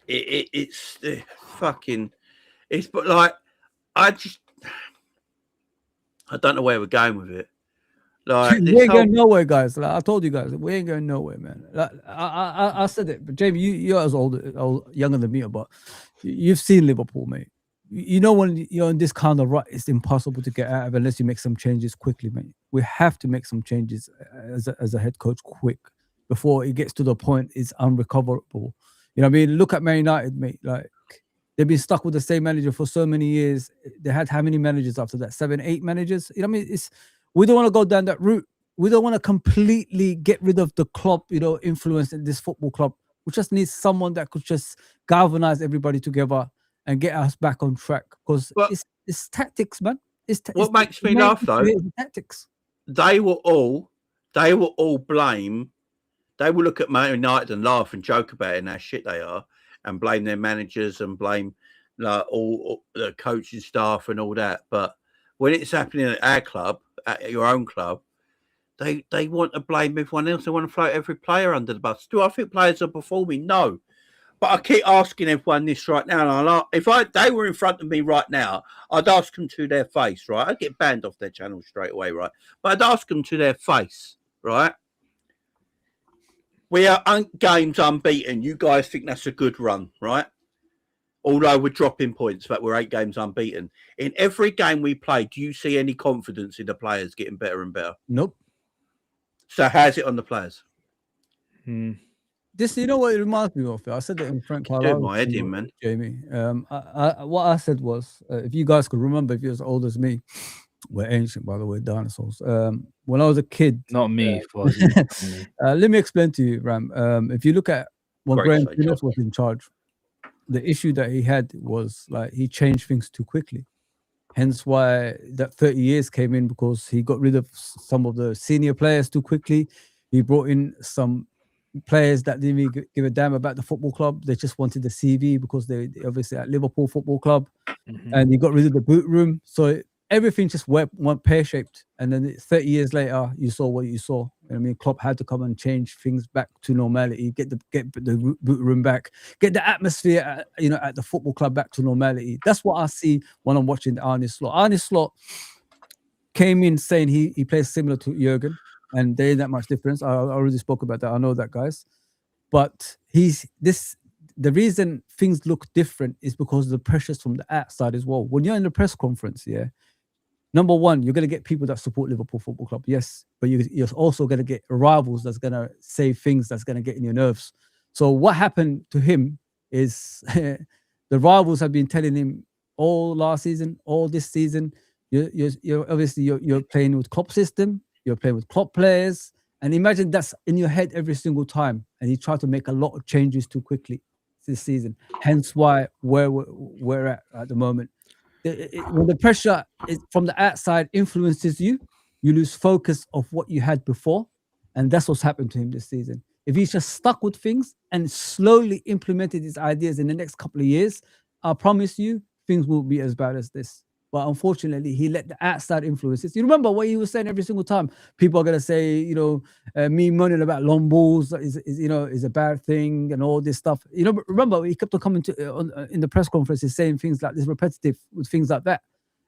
It's fucking. It's but like I don't know where we're going with it. Like, we ain't going nowhere, guys. Like I told you guys, we ain't going nowhere, man. Like, I said it, but Jamie, you're as younger than me, but you've seen Liverpool, mate. you know, when you're in this kind of rut, it's impossible to get out of unless you make some changes quickly, mate. We have to make some changes as a head coach quick before it gets to the point it's unrecoverable. You know what I mean? Look at Man United, mate. Like, they've been stuck with the same manager for so many years. They had how many managers after that? 7, 8 managers. You know what I mean? We don't want to go down that route. We don't want to completely get rid of the club, influence in this football club. We just need someone that could just galvanize everybody together and get us back on track. Because it's tactics, man. What makes me laugh though? Tactics. They will all blame. They will look at Man United and laugh and joke about it and how shit they are, and blame their managers and blame all the coaching staff and all that. But when it's happening at our club, at your own club, they want to blame everyone else. They want to throw every player under the bus. Do I think players are performing? No. But I keep asking everyone this right now. And if they were in front of me right now, I'd ask them to their face, right? I'd get banned off their channel straight away, right? But I'd ask them to their face, right? We are games unbeaten. You guys think that's a good run, right? Although we're dropping points, but we're 8 games unbeaten. In every game we play, do you see any confidence in the players getting better and better? Nope. So how's it on the players? This, you know what it reminds me of? I said that in Frank Do my head in, man. Jamie. What I said was, if you guys could remember, if you're as old as me, we're ancient, by the way, dinosaurs. When I was a kid, Not me. let me explain to you, Ram. If you look at when Graham was in charge, the issue that he had was like he changed things too quickly. Hence why that 30 years came in, because he got rid of some of the senior players too quickly. He brought in some players that didn't even give a damn about the football club. They just wanted the CV because they obviously at Liverpool Football Club. And he got rid of the boot room. So everything just went pear-shaped. And then 30 years later, you saw what you saw. I mean, Klopp had to come and change things back to normality, get the boot room back, get the atmosphere at the football club back to normality. That's what I see when I'm watching Arne Slot. Arne Slot came in saying he plays similar to Jurgen, and there ain't that much difference. I already spoke about that. I know that, guys. But the reason things look different is because of the pressures from the outside as well. When you're in the press conference, number one, you're going to get people that support Liverpool Football Club, yes, but you're also going to get rivals that's going to say things that's going to get in your nerves. So what happened to him is the rivals have been telling him all last season, all this season, you're obviously playing with Klopp system, you're playing with Klopp players, and imagine that's in your head every single time. And he tried to make a lot of changes too quickly this season. Hence why where we're at the moment. When the pressure from the outside influences you, you lose focus of what you had before. And that's what's happened to him this season. If he's just stuck with things and slowly implemented his ideas in the next couple of years, I promise you, things won't be as bad as this. But unfortunately, he let the outside influences. You remember what he was saying every single time? People are going to say, me moaning about long balls is a bad thing and all this stuff. Remember, he kept on coming in the press conferences saying things like this, repetitive with things like that.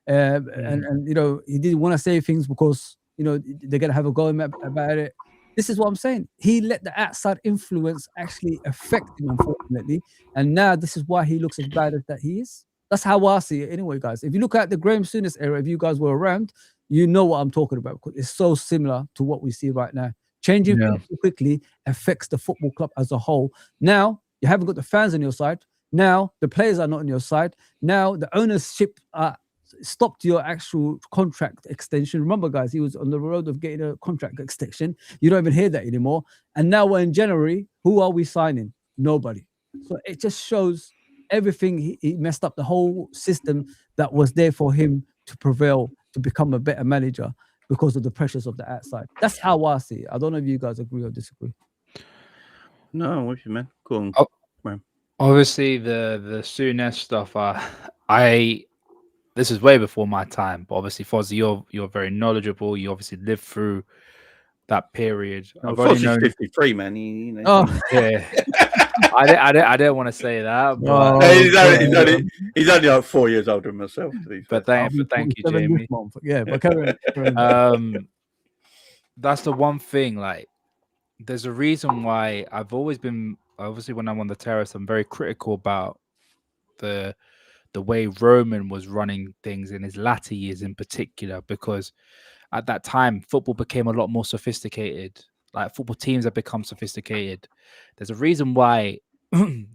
And he didn't want to say things because, they're going to have a go about it. This is what I'm saying. He let the outside influence actually affect him, unfortunately. And now this is why he looks as bad as that he is. That's how I see it anyway, guys. If you look at the Graham Souness era, if you guys were around, you know what I'm talking about, because it's so similar to what we see right now. Changing things too quickly affects the football club as a whole. Now, you haven't got the fans on your side. Now, the players are not on your side. Now, the ownership stopped your actual contract extension. Remember, guys, he was on the road of getting a contract extension. You don't even hear that anymore. And now we're in January. Who are we signing? Nobody. So it just shows everything. He messed up the whole system that was there for him to prevail, to become a better manager because of the pressures of the outside. That's how I see it. I don't know if you guys agree or disagree. No, I'm with you, man. Go on. Obviously, the Souness stuff, this is way before my time, but obviously, Fozzie, you're very knowledgeable. You obviously lived through that period. Fozzie's 53, man. Yeah. I didn't want to say that, but he's only like 4 years older than myself. But thank you, Jamie. Yeah, but carry on. That's the one thing. Like, there's a reason why I've always been, obviously, when I'm on the terrace, I'm very critical about the the way Roman was running things in his latter years in particular, because at that time football became a lot more sophisticated. Like football teams have become sophisticated. There's a reason why when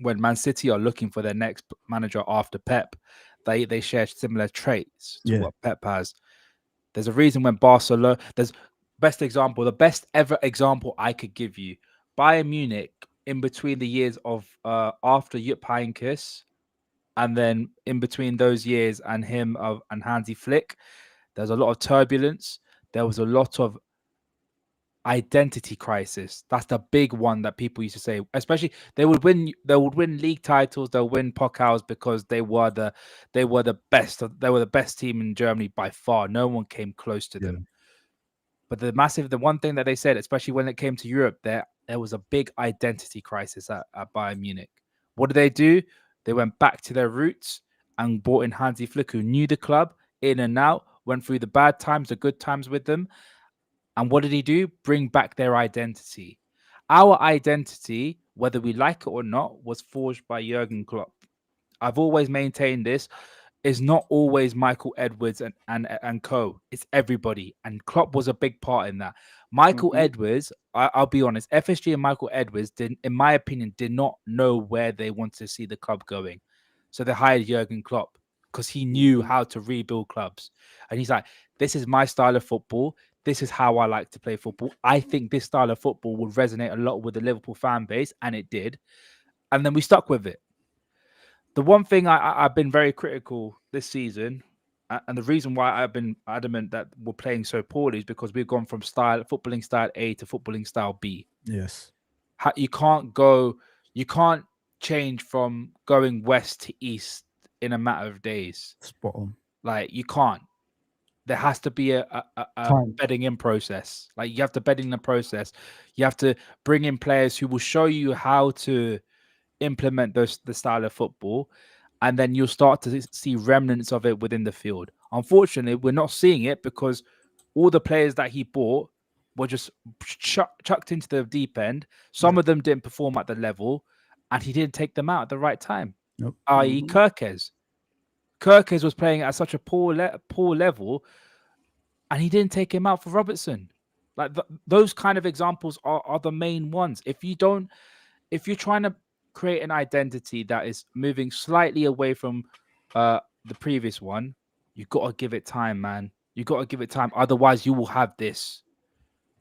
Man City are looking for their next manager after Pep, they share similar traits to what Pep has. There's a reason when Barcelona, the best ever example I could give you, Bayern Munich in between the years of after Jupp Heynckes and then in between those years and Hansi Flick, there's a lot of turbulence. There was a lot of identity crisis. That's the big one that people used to say. Especially they would win league titles, they'll win Pokals because they were the best. They were the best team in Germany by far. No one came close to them. But the one thing that they said, especially when it came to Europe, there was a big identity crisis at Bayern Munich. What did they do? They went back to their roots and brought in Hansi Flick, who knew the club in and out, went through the bad times, the good times with them. And what did he do? Bring back their identity. Our identity, whether we like it or not, was forged by Jurgen Klopp. I've always maintained this. Is not always Michael Edwards and co. It's everybody. And Klopp was a big part in that. Michael Edwards, I'll be honest, FSG and Michael Edwards, in my opinion, did not know where they wanted to see the club going. So they hired Jurgen Klopp because he knew how to rebuild clubs. And he's like, this is my style of football. This is how I like to play football. I think this style of football would resonate a lot with the Liverpool fan base, and it did. And then we stuck with it. The one thing I've been very critical this season, and the reason why I've been adamant that we're playing so poorly is because we've gone from footballing style A to footballing style B. Yes. You can't change from going west to east in a matter of days. Spot on. Like, you can't. There has to be a bedding in process. Like, you have to bed in the process. You have to bring in players who will show you how to implement the style of football, and then you'll start to see remnants of it within the field. Unfortunately, we're not seeing it because all the players that he bought were just chucked into the deep end. Some of them didn't perform at the level, and he didn't take them out at the right time. Nope. I.e. Kirkes was playing at such a poor level, and he didn't take him out for Robertson. Like those kind of examples are the main ones. If you're trying to create an identity that is moving slightly away from the previous one, you got to give it time, man. You got to give it time. Otherwise, you will have this.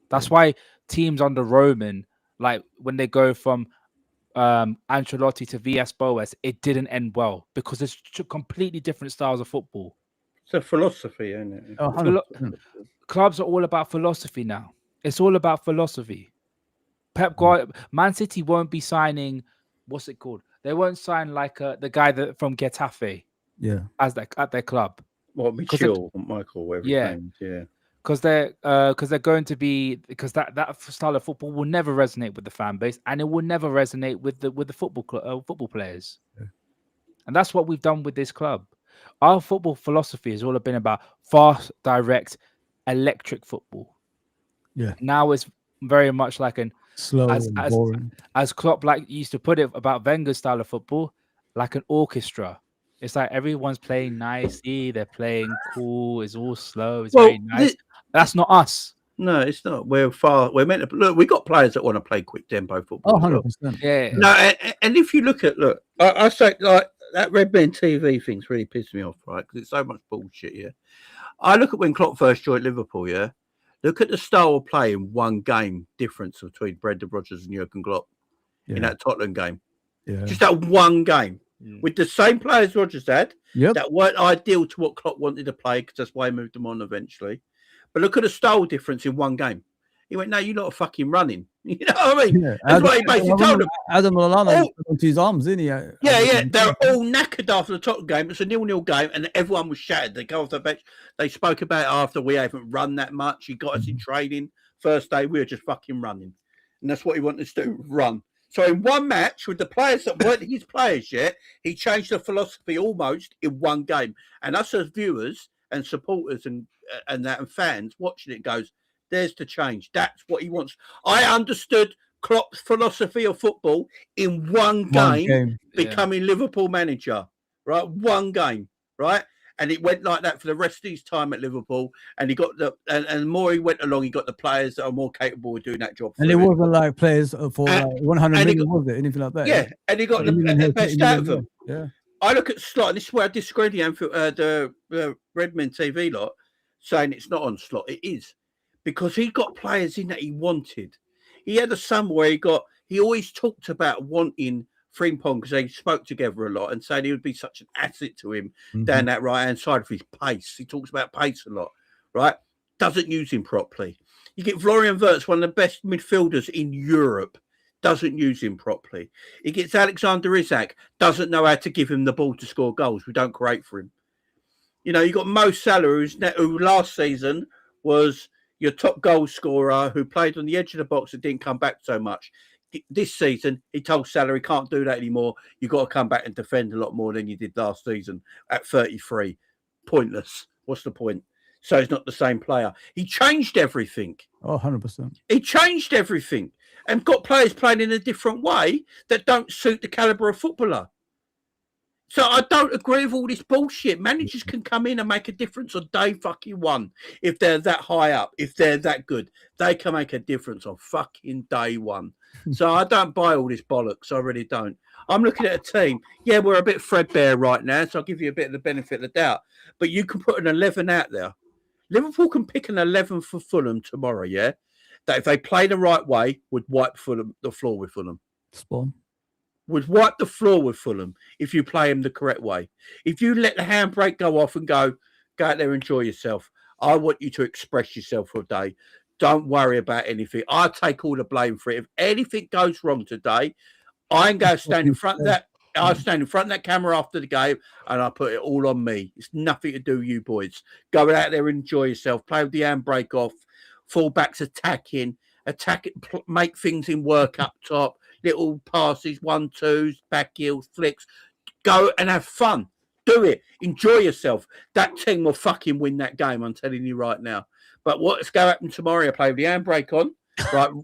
That's why teams under Roman, like when they go from Ancelotti to Villas-Boas, it didn't end well because it's completely different styles of football. It's a philosophy, isn't it? Clubs are all about philosophy now. It's all about philosophy. Pep Guardiola, Man City won't be signing. What's it called? They won't sign like the guy that from Getafe, at their club. Well, Michael, whatever his name is, because they're going to be, because that style of football will never resonate with the fan base, and it will never resonate with the football players. And that's what we've done with this club. Our football philosophy has all been about fast, direct, electric football. Yeah. Now it's very much like an slow and boring. As Klopp used to put it about Wenger's style of football, like an orchestra. It's like everyone's playing nicely, they're playing cool, it's all slow, it's very nice. That's not us. No, it's not. We're meant to look. We got players that want to play quick tempo football. 100%. Yeah. No, and if you look at I say like that Red Men TV thing's really pissed me off, right? Because it's so much bullshit. Yeah. I look at when Klopp first joined Liverpool. Yeah. Look at the style of play in one game difference between Brendan Rodgers and Jurgen Klopp in that Tottenham game. Yeah. Just that one game with the same players Rodgers had that weren't ideal to what Klopp wanted to play, because that's why he moved them on eventually. But look at the style difference in one game. He went, "No, you're not fucking running." You know what I mean? Yeah. That's what he basically told him. Adam Lallana onto his arms, didn't he? They're all knackered after the Tottenham game. It's a 0-0 game, and everyone was shattered. They go off the bench. They spoke about it after, we haven't run that much. He got us in training. First day, we were just fucking running. And that's what he wanted us to do, run. So in one match, with the players that weren't his players yet, he changed the philosophy almost in one game. And us as viewers and supporters and fans watching it goes, there's the change. That's what he wants. I understood Klopp's philosophy of football in one game. Becoming Liverpool manager, right? One game, right? And it went like that for the rest of his time at Liverpool. And he got and the more he went along, he got the players that are more capable of doing that job. And it wasn't like players for 100 million, was it? Anything like that? Yeah, and he got the best out of them. Yeah. I look at Slot, and this is where I disagree with the Anfield, the Redmen TV lot, saying it's not on Slot. It is, because he got players in that he wanted. He had a summer where he always talked about wanting Frimpong because they spoke together a lot and saying he would be such an asset to him down that right-hand side of his pace. He talks about pace a lot, right? Doesn't use him properly. You get Florian Wirtz, one of the best midfielders in Europe, doesn't use him properly. He gets Alexander Isak, doesn't know how to give him the ball to score goals. We don't create for him. You know, you got Mo Salah, who last season was your top goal scorer, who played on the edge of the box and didn't come back so much. This season, he told Salah he can't do that anymore. You've got to come back and defend a lot more than you did last season at 33. Pointless. What's the point? So he's not the same player. He changed everything. Oh, 100%. He changed everything and got players playing in a different way that don't suit the calibre of footballer. So I don't agree with all this bullshit. Managers can come in and make a difference on day fucking one. If they're that high up, if they're that good, they can make a difference on fucking day one. So I don't buy all this bollocks. I really don't. I'm looking at a team. Yeah, we're a bit threadbare right now, so I'll give you a bit of the benefit of the doubt. But you can put an 11 out there. Liverpool can pick an 11 for Fulham tomorrow, yeah? That if they play the right way, would wipe the floor with Fulham. Spawn. Would wipe the floor with Fulham if you play him the correct way. If you let the handbrake go off and go out there, enjoy yourself. I want you to express yourself for a day. Don't worry about anything. I take all the blame for it. If anything goes wrong today, I'm going to stand in front of that. I stand in front of that camera after the game and I put it all on me. It's nothing to do with you boys. Go out there, enjoy yourself. Play with the handbrake off. Fullbacks attacking, make things in work up top. Little passes, 1-2s, back heels, flicks. Go and have fun. Do it. Enjoy yourself. That team will fucking win that game, I'm telling you right now. But what's going to happen tomorrow? I play with the handbrake on.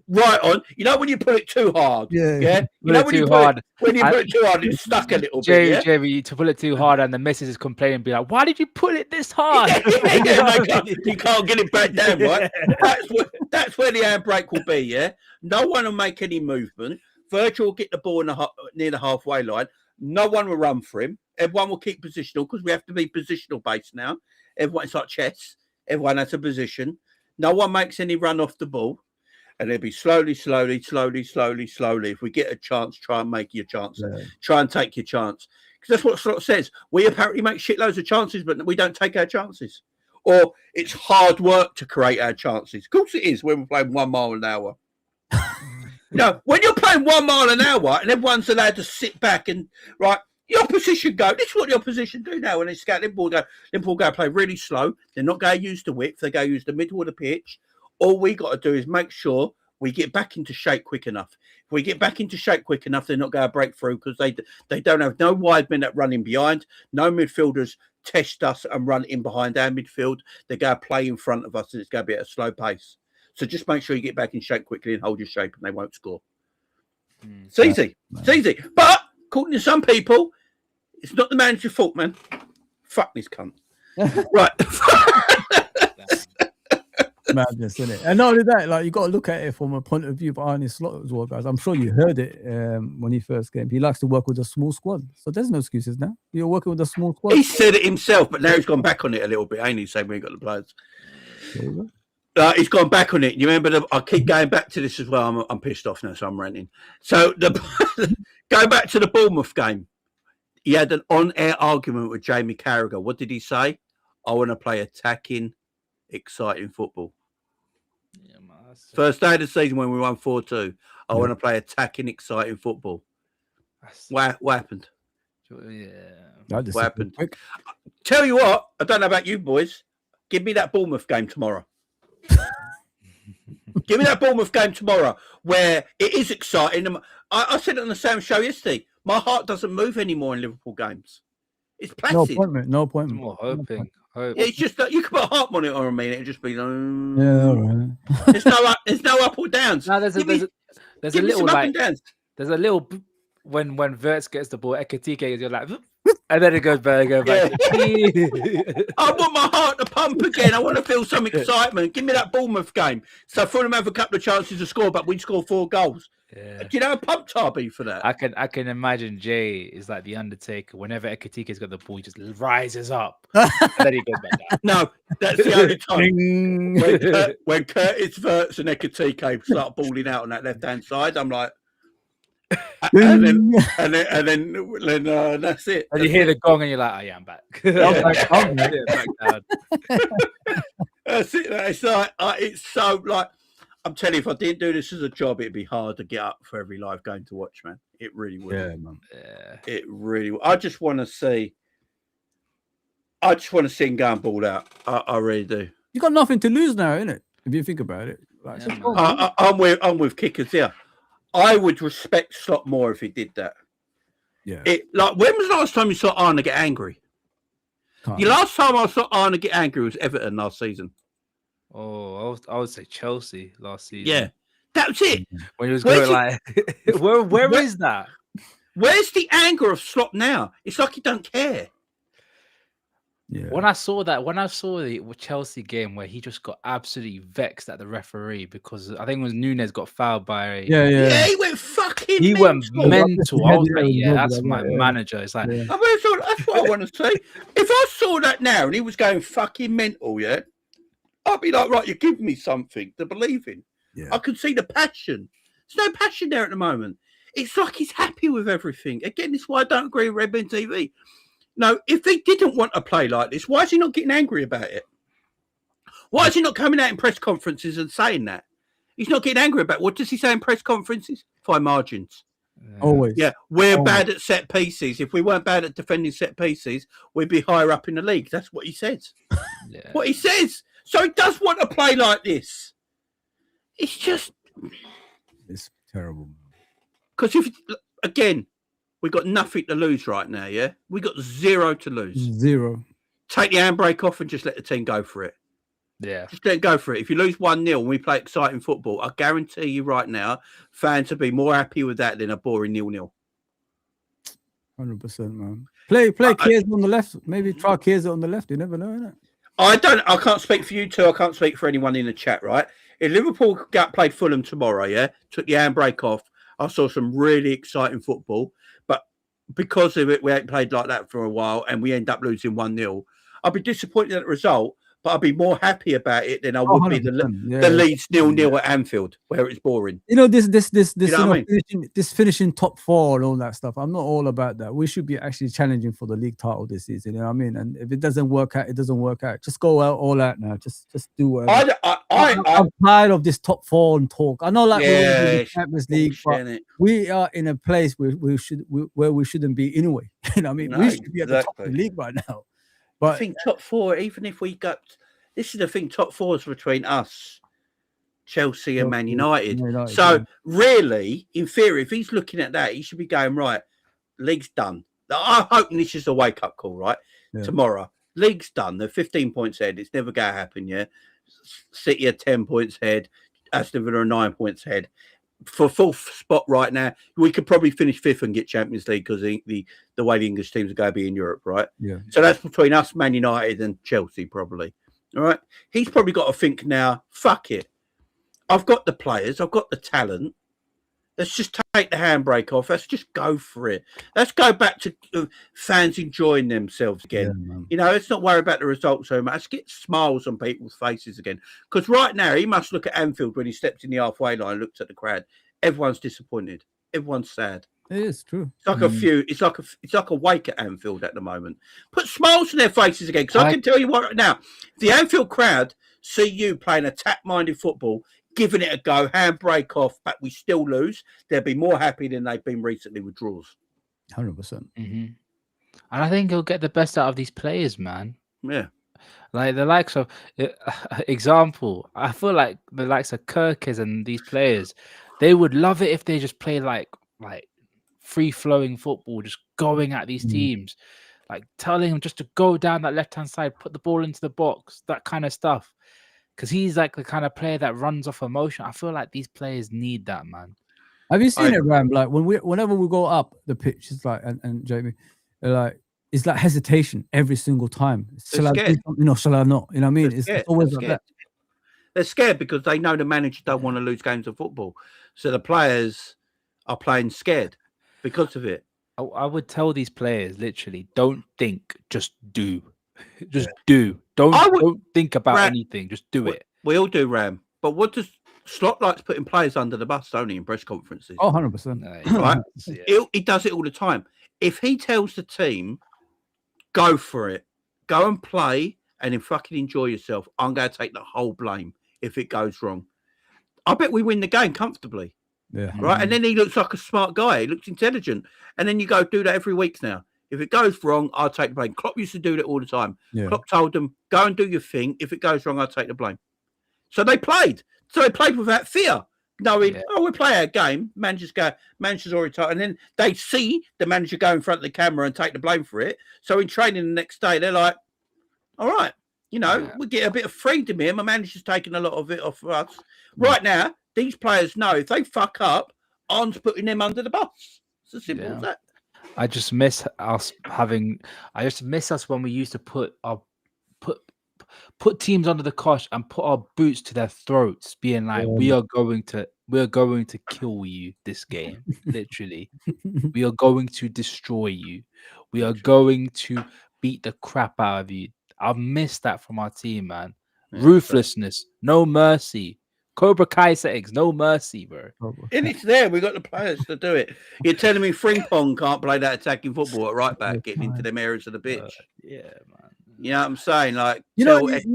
Right on. You know when you put it too hard? Yeah. You know when you put it too hard, it's stuck a little bit. Yeah? Jamie, to pull it too hard and the missus is complaining and be like, why did you put it this hard? You can't get it back down, right? That's where the handbrake will be, yeah? No one will make any movement. Virgil will get the ball near the halfway line. No one will run for him. Everyone will keep positional because we have to be positional based now. It's like chess. Everyone has a position. No one makes any run off the ball. And it'll be slowly. If we get a chance, try and make your chance. Yeah. Try and take your chance. Because that's what Slot says. We apparently make shitloads of chances, but we don't take our chances. Or it's hard work to create our chances. Of course it is when we're playing 1 mile an hour. No, when you're playing 1 mile an hour and everyone's allowed to sit back and, right, the opposition go, this is what the opposition do now when they scout Liverpool go play really slow. They're not going to use the width. They go use the middle of the pitch. All we got to do is make sure we get back into shape quick enough. If we get back into shape quick enough, they're not going to break through because they don't have no wide men that run in behind. No midfielders test us and run in behind our midfield. They're going to play in front of us and it's going to be at a slow pace. So just make sure you get back in shape quickly and hold your shape and they won't score. It's easy. It's easy. But according to some people, it's not the manager's fault, man. Fuck this cunt. Right. Madness, isn't it? And not only that, like you got to look at it from a point of view behind his Slot as well, guys. I'm sure you heard it when he first came. He likes to work with a small squad, so there's no excuses now. You're working with a small squad. He said it himself, but now he's gone back on it a little bit, ain't he? Saying we ain't got the players. He's gone back on it. You remember? I keep going back to this as well. I'm pissed off now, so I'm ranting. So go back to the Bournemouth game. He had an on-air argument with Jamie Carragher. What did he say? I want to play attacking, exciting football. Yeah, first day of the season when we won 4-2. I want to play attacking, exciting football. What happened? Yeah. What happened? Tell you what, I don't know about you boys. Give me that Bournemouth game tomorrow. Give me that Bournemouth game tomorrow where it is exciting. I said it on the same show yesterday. My heart doesn't move anymore in Liverpool games. It's placid. No appointment. More hoping. Yeah, it's just that you can put a heart monitor on me and it'll just be yeah, all right. There's no up or downs. No, There's Give a me some little up like and downs. there's a little when Verts gets the ball, Ekitike, you're like, and then it goes back. Yeah. To I want my heart to pump again. I want to feel some excitement. Give me that Bournemouth game. So Fulham have a couple of chances to score, but we score 4 goals. Yeah. Do you know how pumped I'll be for that? I can imagine Jay is like the Undertaker. Whenever Ekitike's got the ball, he just rises up, and then he goes back down. No, that's the only time. Ding. When Curtis Verts and Ekitike start balling out on that left-hand side, I'm like, and then that's it. And you hear the gong, and you're like, "Oh yeah, I'm back." I'm back Yeah, back down. That's it. It's like it's so like I'm telling you, if I didn't do this as a job, it'd be hard to get up for every live game to watch, man. It really would. Yeah, man. Yeah. It really would. I just want to see. I just want to see him go and ball out. I really do. You got nothing to lose now, innit? If you think about it. Like, Yeah, so man. go on, I'm with kickers here. I would respect Slot more if he did that. yeah. Like when was the last time you saw Arne get angry? Can't- The last time I saw Arne get angry was Everton last season. Oh, I would say Chelsea last season. Yeah, that's it. When he was Where's going like, where Where- is that? Where's the anger of Slot now? It's like he don't care. yeah. When I saw the Chelsea game where he just got absolutely vexed at the referee because I think it was Nunes got fouled by. Yeah, Yeah, yeah. he went fucking. He went mental. mental. I was Yeah, like, yeah, yeah, that's yeah, my yeah. manager. It's like, Yeah. I mean, that's what I want to say. If I saw that now and he was going fucking mental, yeah, I'd be like, right, you're giving me something to believe in. Yeah. I can see the passion. There's no passion there at the moment. It's like he's happy with everything. Again, this is why I don't agree with Redburn TV. No, if he didn't want to play like this, why is he not getting angry about it? Why is he not coming out in press conferences and saying that? He's not getting angry about it. What does he say in press conferences? Fine margins. Always. Yeah, we're Oh. bad at set pieces. If we weren't bad at defending set pieces, we'd be higher up in the league. That's what he says. yeah. What he says. So he does want to play like this. It's just It's terrible. because again, we've got nothing to lose right now, yeah? We got 0 to lose. 0. Take the handbrake off and just let the team go for it. Yeah. Just let it go for it. If you lose 1-0 and we play exciting football, I guarantee you right now, fans will be more happy with that than a boring 0-0. 100%, man. Play Chiesa on the left. Maybe try Chiesa on the left. You never know, innit? I can't speak for you two. I can't speak for anyone in the chat, right? If Liverpool played Fulham tomorrow, yeah, took the handbrake off, I saw some really exciting football. But because of it, we ain't played like that for a while and we end up losing 1-0. I'd be disappointed at the result, but I'd be more happy about it than I would be the 100%, Leeds 0-0 at Anfield, where it's boring. You know, this know what I mean? finishing top 4 and all that stuff. I'm not all about that. We should be actually challenging for the league title this season. You know what I mean? And if it doesn't work out, it doesn't work out. Just go out all out now. Just do whatever. I'm tired of this top 4 and talk. I know, like we're in the Champions League, but we are in a place where we shouldn't be anyway. You know what I mean? No, we should be at the top of exactly. the league right now. I But think top 4, even if we got this is the thing, top 4 is between us, Chelsea and Man United. So really, in theory, if he's looking at that, he should be going, right, league's done. I hope this is a wake-up call, right? Yeah. Tomorrow. League's done. They're 15 points ahead. It's never going to happen, yeah? City are 10 points ahead. Aston Villa are 9 points ahead. For 4th spot right now, we could probably finish 5th and get Champions League because the way the English teams are going to be in Europe, right? yeah, So that's between us, Man United, and Chelsea, probably. All right. He's probably got to think now, fuck it. I've got the players. I've got the talent. Let's just take the handbrake off. Let's just go for it. Let's go back to fans enjoying themselves again. man. You know, let's not worry about the results so much. Let's get smiles on people's faces again. Because right now, he must look at Anfield when he stepped in the halfway line and looked at the crowd. Everyone's disappointed. Everyone's sad. It is true. It's like a few. It's like a wake at Anfield at the moment. Put smiles on their faces again, because I can tell you what right now, the Anfield crowd see you playing attack-minded football, giving it a go, handbrake off, but we still lose. They'll be more happy than they've been recently with draws. 100%. Mm-hmm. And I think he'll get the best out of these players, man. Yeah. Like the likes of example, I feel like the likes of Kirkes and these players, they would love it if they just play like free flowing football, just going at these teams, like telling him just to go down that left hand side, put the ball into the box, that kind of stuff. Because he's like the kind of player that runs off emotion. I feel like these players need that, man. Have you seen it, Ram? Like whenever we go up the pitch, it's like and Jamie, like it's like hesitation every single time. Shall I do something? No, shall I not? You know what I mean? It's always like that. They're scared because they know the manager don't want to lose games of football, so the players are playing scared because of it. I would tell these players literally, don't think, just do, just do. Don't think about anything, just do it. We all do, Ram. But what does Slot likes putting players under the bus, only in press conferences? Oh, 100%. Right? He does it all the time. If he tells the team, go for it, go and play, and then fucking enjoy yourself, I'm going to take the whole blame if it goes wrong. I bet we win the game comfortably. Yeah. Right. And then he looks like a smart guy. He looks intelligent. And then you go do that every week now. If it goes wrong, I'll take the blame. Klopp used to do that all the time. Yeah. Klopp told them, go and do your thing. If it goes wrong, I'll take the blame. So they played. So they played without fear, knowing, we play our game. Manager's already told. And then they see the manager go in front of the camera and take the blame for it. So in training the next day, they're like, all right, we get a bit of freedom here. My manager's taking a lot of it off for us. Right now, these players know if they fuck up, Arn's putting them under the bus. It's as simple as that. I just miss us when we used to put teams under the cosh and put our boots to their throats, being like, we are going to kill you this game. Literally. We are going to destroy you. We are going to beat the crap out of you. I've missed that from our team, man. Ruthlessness, no mercy. Cobra Kai settings, no mercy, bro. And it's there. We've got the players to do it. You're telling me Frimpong can't play that attacking football at right back, getting into them areas of the pitch. Yeah, man. You know what I'm saying? Like, you know what it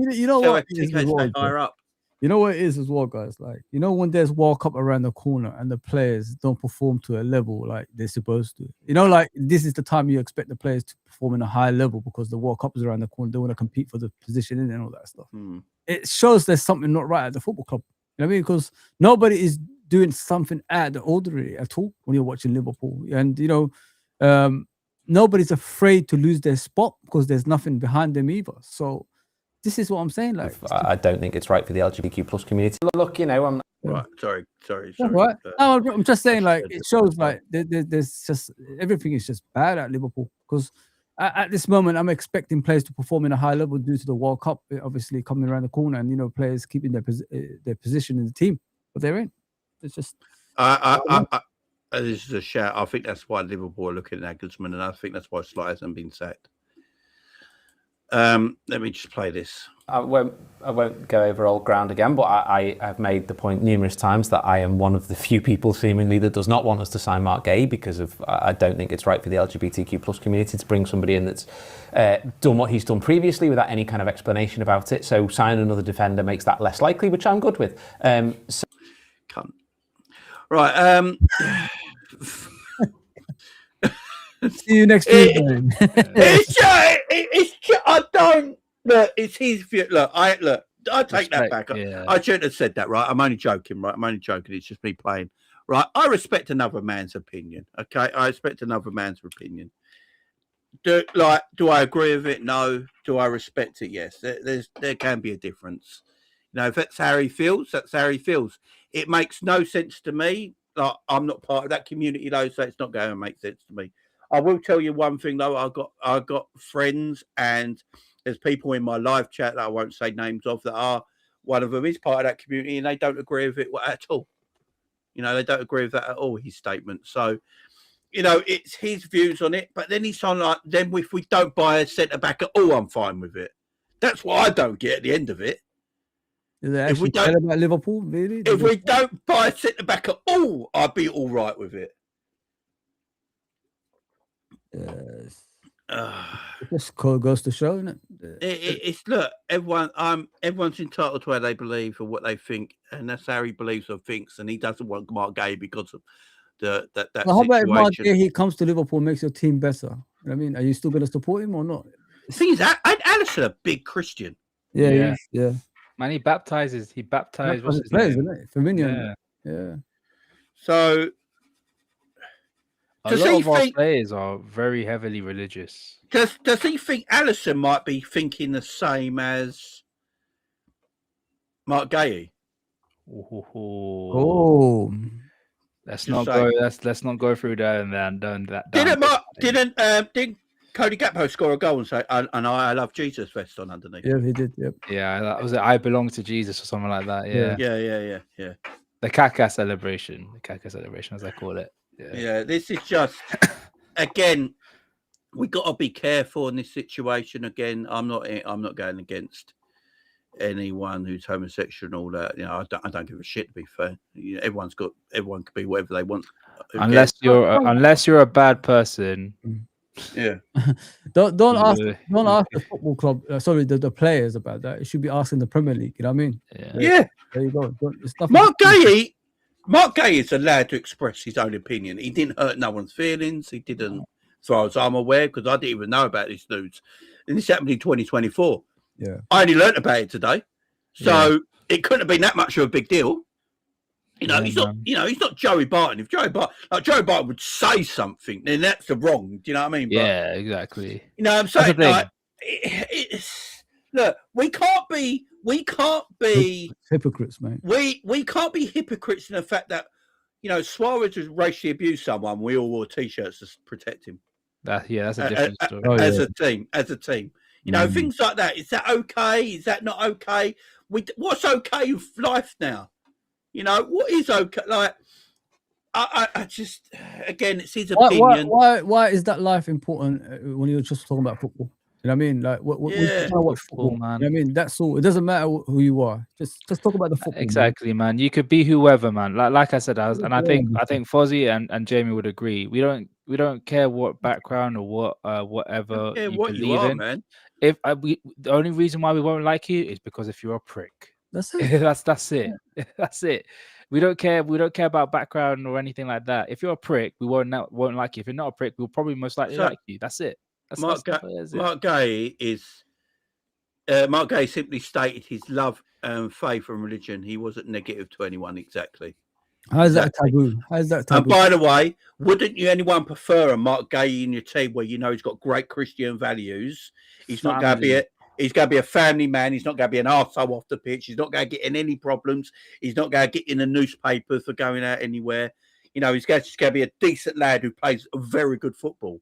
is as well, higher up. You know what it is as well, guys. Like, when there's World Cup around the corner and the players don't perform to a level like they're supposed to. Like this is the time you expect the players to perform in a high level because the World Cup is around the corner. They want to compete for the position and all that stuff. It shows there's something not right at the football club. You know what I mean? Because nobody is doing something out of the ordinary at all when you're watching Liverpool. And, nobody's afraid to lose their spot because there's nothing behind them either. So this is what I'm saying. Like, I don't think it's right for the LGBTQ plus community. Look, I'm right. Sorry. Right. No, I'm just saying, like, it shows like there's just everything is just bad at Liverpool because at this moment I'm expecting players to perform in a high level due to the World Cup obviously coming around the corner and players keeping their position in the team, but they're in. It's just. This is a shout. I think that's why Liverpool are looking at Nagelsmann, and I think that's why Sly hasn't been sacked. Let me just play this. I won't go over old ground again, but I have made the point numerous times that I am one of the few people seemingly that does not want us to sign Mark Gay because I don't think it's right for the LGBTQ plus community to bring somebody in that's done what he's done previously without any kind of explanation about it. So signing another defender makes that less likely, which I'm good with. Cunt. Right. See you next week. I don't look. It's his view. I take that back. Yeah. I shouldn't have said that. Right. I'm only joking. Right. I'm only joking. It's just me playing. Right. I respect another man's opinion. Okay. I respect another man's opinion. Do I agree with it? No. Do I respect it? Yes. There can be a difference. If that's how he feels, that's how he feels. It makes no sense to me. Like, I'm not part of that community though, so it's not going to make sense to me. I will tell you one thing though. I got friends and there's people in my live chat that I won't say names of that are one of them is part of that community and they don't agree with it at all. They don't agree with that at all. His statement. So, it's his views on it. But then he's on like, then if we don't buy a centre back at all, I'm fine with it. That's what I don't get at the end of it. If we don't about Liverpool, really? If we don't buy a centre back at all, I'd be all right with it. Yes. It just goes to show, isn't it? It's look, everyone's entitled to how they believe or what they think, and that's how he believes or thinks, and he doesn't want Mark Gay because of that how about if Mark Gay he comes to Liverpool and makes your team better? You know what I mean, are you still going to support him or not? The thing is, Allister a big Christian. Yeah. Man, he baptizes. What's his players, name? Isn't it? Firmino. Yeah. So. A lot of our players are very heavily religious. Does he think Allister might be thinking the same as Mark Gay? Oh. Let's Just not saying. go. Let's not go through there and then done that. Didn't Cody Gakpo score a goal and say, and I love Jesus vest on underneath? Yeah, he did. Yep. Yeah, that was it. I belong to Jesus or something like that. Yeah. Yeah. The Kaka celebration, as I call it. Yeah, this is just again, we got to be careful in this situation. Again, I'm not going against anyone who's homosexual and all that. You know, I don't give a shit, to be fair. You know, everyone can be whatever they want. Unless you're a bad person. Yeah. Don't ask the football club. The players about that. It should be asking the Premier League. You know what I mean? Yeah. There you go. Mark Gay is allowed to express his own opinion. He didn't hurt no one's feelings. He didn't, as far as I'm aware, because I didn't even know about this news. And this happened in 2024. Yeah. I only learnt about it today. So it couldn't have been that much of a big deal. You know, he's not Joey Barton. If Joey Barton would say something, then that's the wrong. Do you know what I mean? Yeah, exactly. You know what I'm saying? Like, look, we can't be hypocrites, mate. We can't be hypocrites in the fact that, you know, Suarez has racially abused someone. We all wore T-shirts to protect him. That's a different story. As a team, you know, things like that. Is that okay? Is that not okay? What's okay with life now? You know, what is okay? Like, I just, again, it's his opinion. Why is that life important when you're just talking about football? You know what I mean? Like, what watch football, man. You know what I mean? That's all. It doesn't matter who you are. Just talk about the football. Exactly, man. You could be whoever, man. Like I said, I think Fozzie and Jamie would agree. We don't care what background or whatever you believe in. Man. If the only reason why we won't like you is because if you're a prick. That's it. That's it. Yeah. That's it. We don't care. We don't care about background or anything like that. If you're a prick, we won't like you. If you're not a prick, we'll probably most likely like you. That's it. Mark Gay simply stated his love and faith and religion. He wasn't negative to anyone exactly. How is that taboo? And by the way, wouldn't anyone prefer a Mark Gay in your team where you know he's got great Christian values? He's not going to be He's going to be a family man. He's not going to be an arsehole off the pitch. He's not going to get in any problems. He's not going to get in the newspapers for going out anywhere. You know, he's just going to be a decent lad who plays very good football.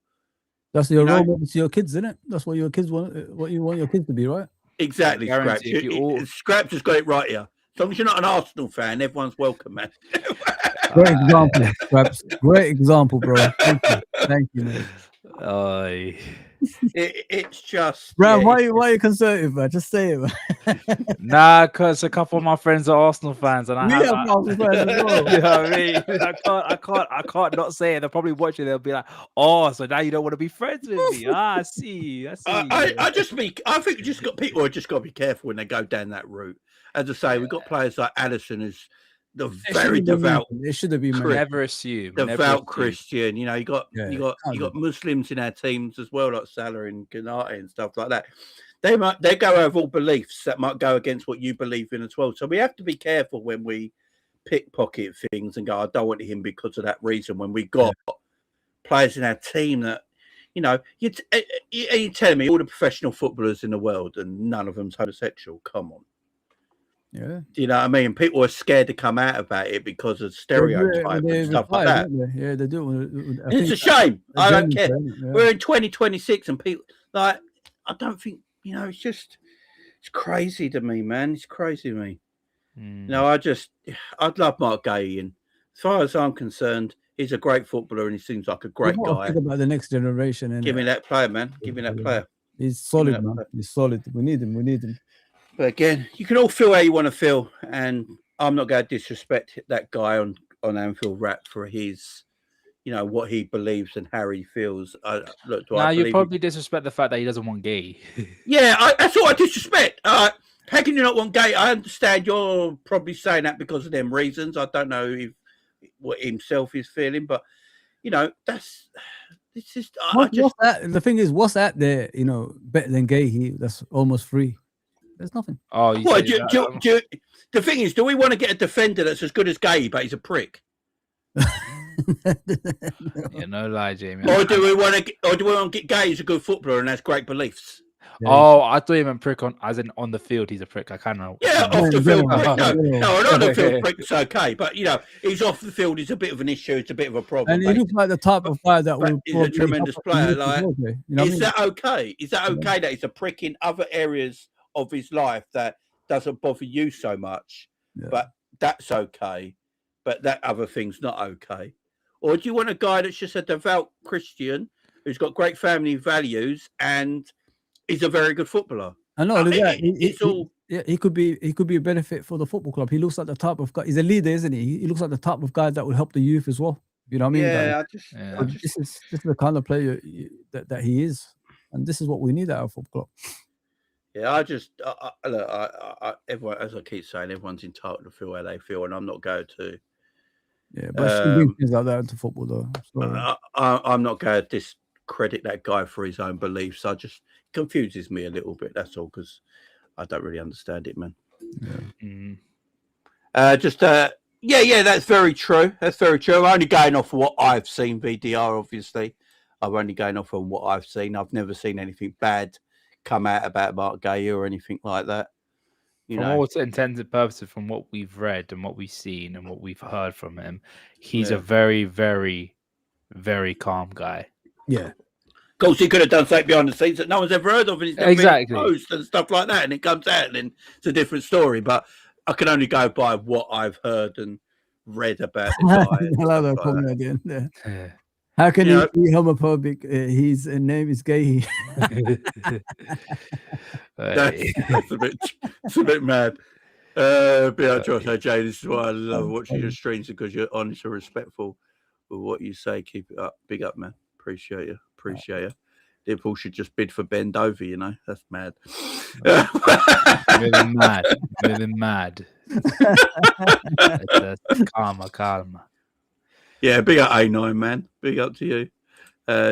That's your role model to your kids, isn't it? That's what your kids want. What you want your kids to be, right? Exactly, Scraps. Scraps has got it right here. As long as you're not an Arsenal fan, everyone's welcome, man. Great example, Scraps. Great example, bro. Thank you, man. It's just, Bram. Why are you conservative, man? Just say it, man. Nah, because a couple of my friends are Arsenal fans, and we are Arsenal fans as well. You know what I mean? I can't not say it. They'll probably watch it. They'll be like, "Oh, so now you don't want to be friends with me?" I see. I think you just got people who just got to be careful when they go down that route. As I say, we've got players like Allister, who's the very devout. It should have been never assume devout Christian. You know, you got Muslims in our teams as well, like Salah and Kanate and stuff like that. They go over all beliefs that might go against what you believe in as well. So we have to be careful when we pickpocket things and go, I don't want him because of that reason. When we got players in our team that, you know, you're telling me all the professional footballers in the world and none of them's homosexual. Come on. Yeah. Do you know what I mean? People are scared to come out about it because of stereotypes and stuff like that. Yeah, they do. It's a shame. I don't care. We're in 2026 and people, like, I don't think, you know, it's crazy to me, man. It's crazy to me. You know, I'd love Mark Gay. And as far as I'm concerned, he's a great footballer and he seems like a great guy. Think about the next generation. Give me that player, man. Give me that player. He's solid, man. He's solid. We need him. But again, you can all feel how you want to feel, and I'm not going to disrespect that guy on Anfield Rap for his, you know, what he believes and how he feels. You probably disrespect the fact that he doesn't want gay. Yeah, that's what I disrespect. How can you not want gay? I understand you're probably saying that because of them reasons. I don't know what himself is feeling, but you know, it's just. The thing is, what's out there? You know, better than gay? That's almost free. There's nothing. Oh, the thing is, do we want to get a defender that's as good as Gay, but he's a prick? Yeah, no lie, Jamie. Or do we want to get Gay as a good footballer and has great beliefs? Yeah, Oh, I thought you meant prick on, as in on the field. He's a prick. I kind of. Yeah, Yeah, off the in field general. prick. No, Yeah. no, on the field prick's okay, but he's off the field. It's a bit of an issue. It's a bit of a problem. And he looks like the type of guy that but will he's a probably tremendous help the player. youth as Like, well, Jay. You know what I is mean? that okay? Is that okay that he's a prick in other areas of his life that doesn't bother you so much? Yeah. But that's okay. But that other thing's not okay. Or do you want a guy that's just a devout Christian who's got great family values and is a very good footballer? I know that he could be a benefit for the football club. He looks like the type of guy. He's a leader, isn't he? He looks like the type of guy that will help the youth as well. You know what I mean? Yeah, This is the kind of player that he is, and this is what we need at our football club. Yeah, look, everyone, as I keep saying, everyone's entitled to feel how they feel, and I'm not going to. Yeah, but I shouldn't bring things like that into football, though. I'm not going to discredit that guy for his own beliefs. I just confuses me a little bit. That's all, because I don't really understand it, man. Yeah. That's very true. That's very true. I'm only going off what I've seen. VDR, obviously, I'm only going off on what I've seen. I've never seen anything bad come out about Mark Gay or anything like that. From all intents and purposes, from what we've read and what we've seen and what we've heard from him, he's a very, very, very calm guy. Yeah. Of course, he could have done something behind the scenes that no one's ever heard of, and he's never been exposed and stuff like that, and it comes out, and then it's a different story. But I can only go by what I've heard and read about the guy. Hello there, comment again. Yeah. How can he be homophobic? His name is gay. It's a bit mad. Jay, this is why I love watching your streams, because you're honest and respectful with what you say. Keep it up. Big up, man. Appreciate you. Liverpool should just bid for Ben Dovey, you know? That's mad. Really mad. Karma. Yeah, big up A9, man. Big up to you,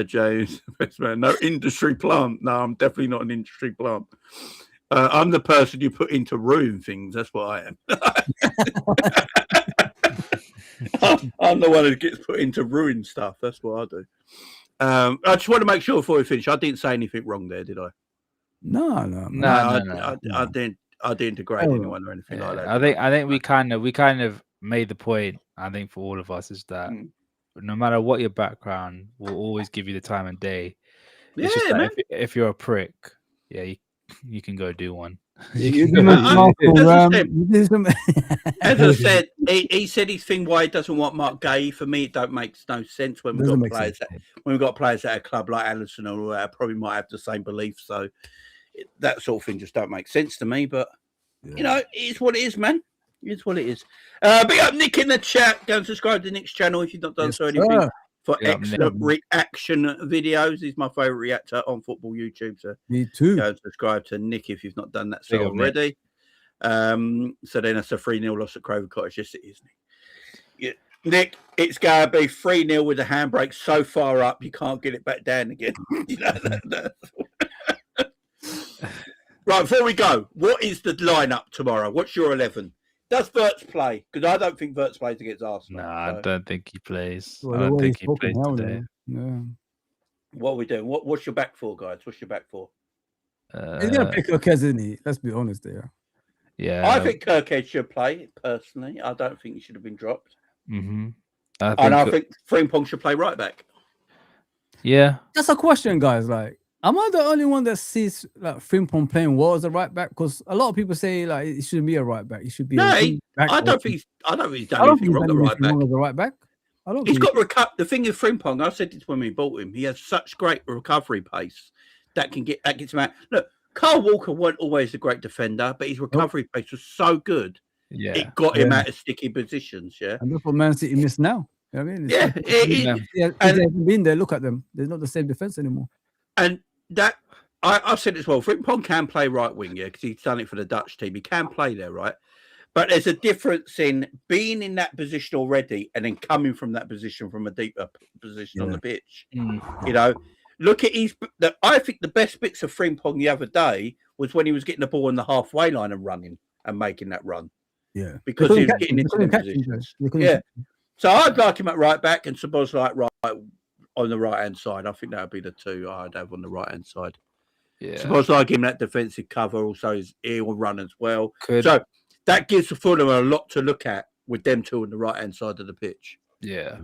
James. Best man. No industry plant. No, I'm definitely not an industry plant. I'm the person you put into ruin things. That's what I am. I'm the one who gets put into ruin stuff. That's what I do. I just want to make sure before we finish, I didn't say anything wrong there, did I? No. I didn't degrade anyone or anything like that. I think we kind of made the point. I think for all of us is that no matter what your background, we'll always give you the time of day. It's just that if you're a prick, you can go do one. As I said, he said his thing why he doesn't want Mark Gay. For me, it don't make no sense when we've got players at a club like Allister or all that, probably might have the same beliefs. So that sort of thing just don't make sense to me. But you know, it's what it is, man. It's what it is. Big up Nick in the chat. Go and subscribe to Nick's channel if you've not done so anything. For excellent reaction videos. He's my favourite reactor on football YouTube. So me too. Go and subscribe to Nick if you've not done that so already. So then it's a 3-0 loss at Craven Cottage. Yes, it is, Nick. Nick, it's going to be 3-0 with the handbrake so far up you can't get it back down again. Right, before we go, what is the lineup tomorrow? What's your 11? Does Verts play? Because I don't think Verts plays against Arsenal. No, I don't think he plays. Well, I don't think he plays today. What are we doing? What's your back for, guys? What's your back for? He's going to pick Kirkez, isn't he? Let's be honest there. Yeah. I think Kirkhead should play, personally. I don't think he should have been dropped. Mm-hmm. I think Frimpong should play right back. Yeah. That's a question, guys. Like, am I the only one that sees like Frimpong playing well as a right back? Because a lot of people say like it shouldn't be a right back. He should be. I don't think he's done anything wrong as a right back. He's got the thing with Frimpong. I said this when we bought him. He has such great recovery pace that gets him out. Look, Carl Walker wasn't always a great defender, but his recovery pace was so good. Yeah, it got him out of sticky positions. Yeah, and that's what Man City miss now. You know what I mean? He hasn't been there. Look at them; they're not the same defense anymore. And that I've said it as well. Frimpong can play right wing, because he's done it for the Dutch team. He can play there, right? But there's a difference in being in that position already and then coming from that position from a deeper position on the pitch. You know, look at I think the best bits of Frimpong the other day was when he was getting the ball on the halfway line and running and making that run. Yeah, because he was getting into the positions. Yeah, so I'd like him at right back and Sabozlai right on the right hand side. I think that would be the two I'd have on the right hand side. Yeah. Szoboszlai give him that defensive cover. Also, he'll run as well. Could. So that gives Fulham a lot to look at with them two on the right-hand side of the pitch. Yeah.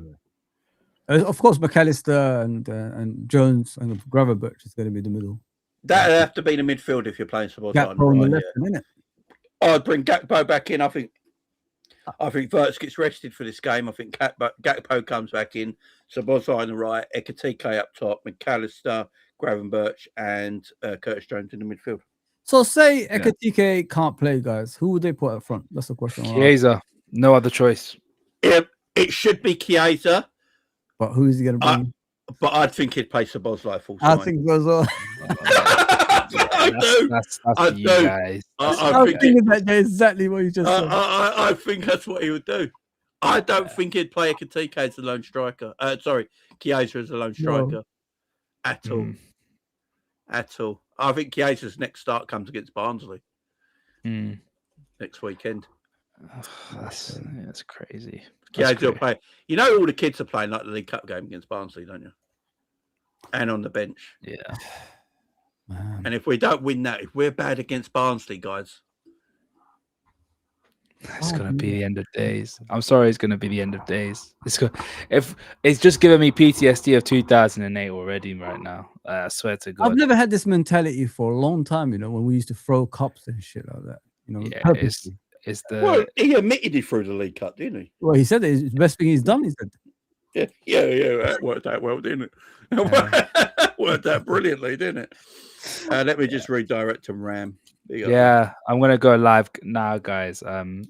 Of course, McAllister and Jones and Gravenberch is going to be the middle. That'd have to be the midfield if you're playing Szoboszlai Gakpo on the right, left, innit? I'd bring Gakpo back in. I think Wirtz gets rested for this game. I think Gakpo comes back in. Szoboszlai on the right, Ekitike up top, McAllister, Gravenberch, and Curtis Jones in the midfield. So say Ekitike can't play, guys. Who would they put up front? That's the question. Chiesa. No other choice. It should be Chiesa. But who is he going to bring? But I think he'd play Szoboszlai full time. I think so as well. I do. That's I you do. guys. I was thinking that exactly what you just said. I think that's what he would do. I don't think he'd play Ekitike as a lone striker. Chiesa as a lone striker. At all. At all. I think Chiesa's next start comes against Barnsley next weekend. That's crazy. Chiesa will play. You know all the kids are playing like the League Cup game against Barnsley, don't you? And on the bench. Yeah. Man. And if we don't win that, if we're bad against Barnsley, guys, It's gonna be the end of days. I'm sorry, it's gonna be the end of days. If it's just giving me PTSD of 2008 already right now. I swear to God. I've never had this mentality for a long time. You know, when we used to throw cups and shit like that. You know, Yeah, purposely. it's the well, he admitted he threw the League Cup, didn't he? Well, he said it's the best thing he's done. He said. Yeah, that worked out well, didn't it? Worked out brilliantly, didn't it? Let me just redirect to Ram. Yeah, I'm gonna go live now, guys.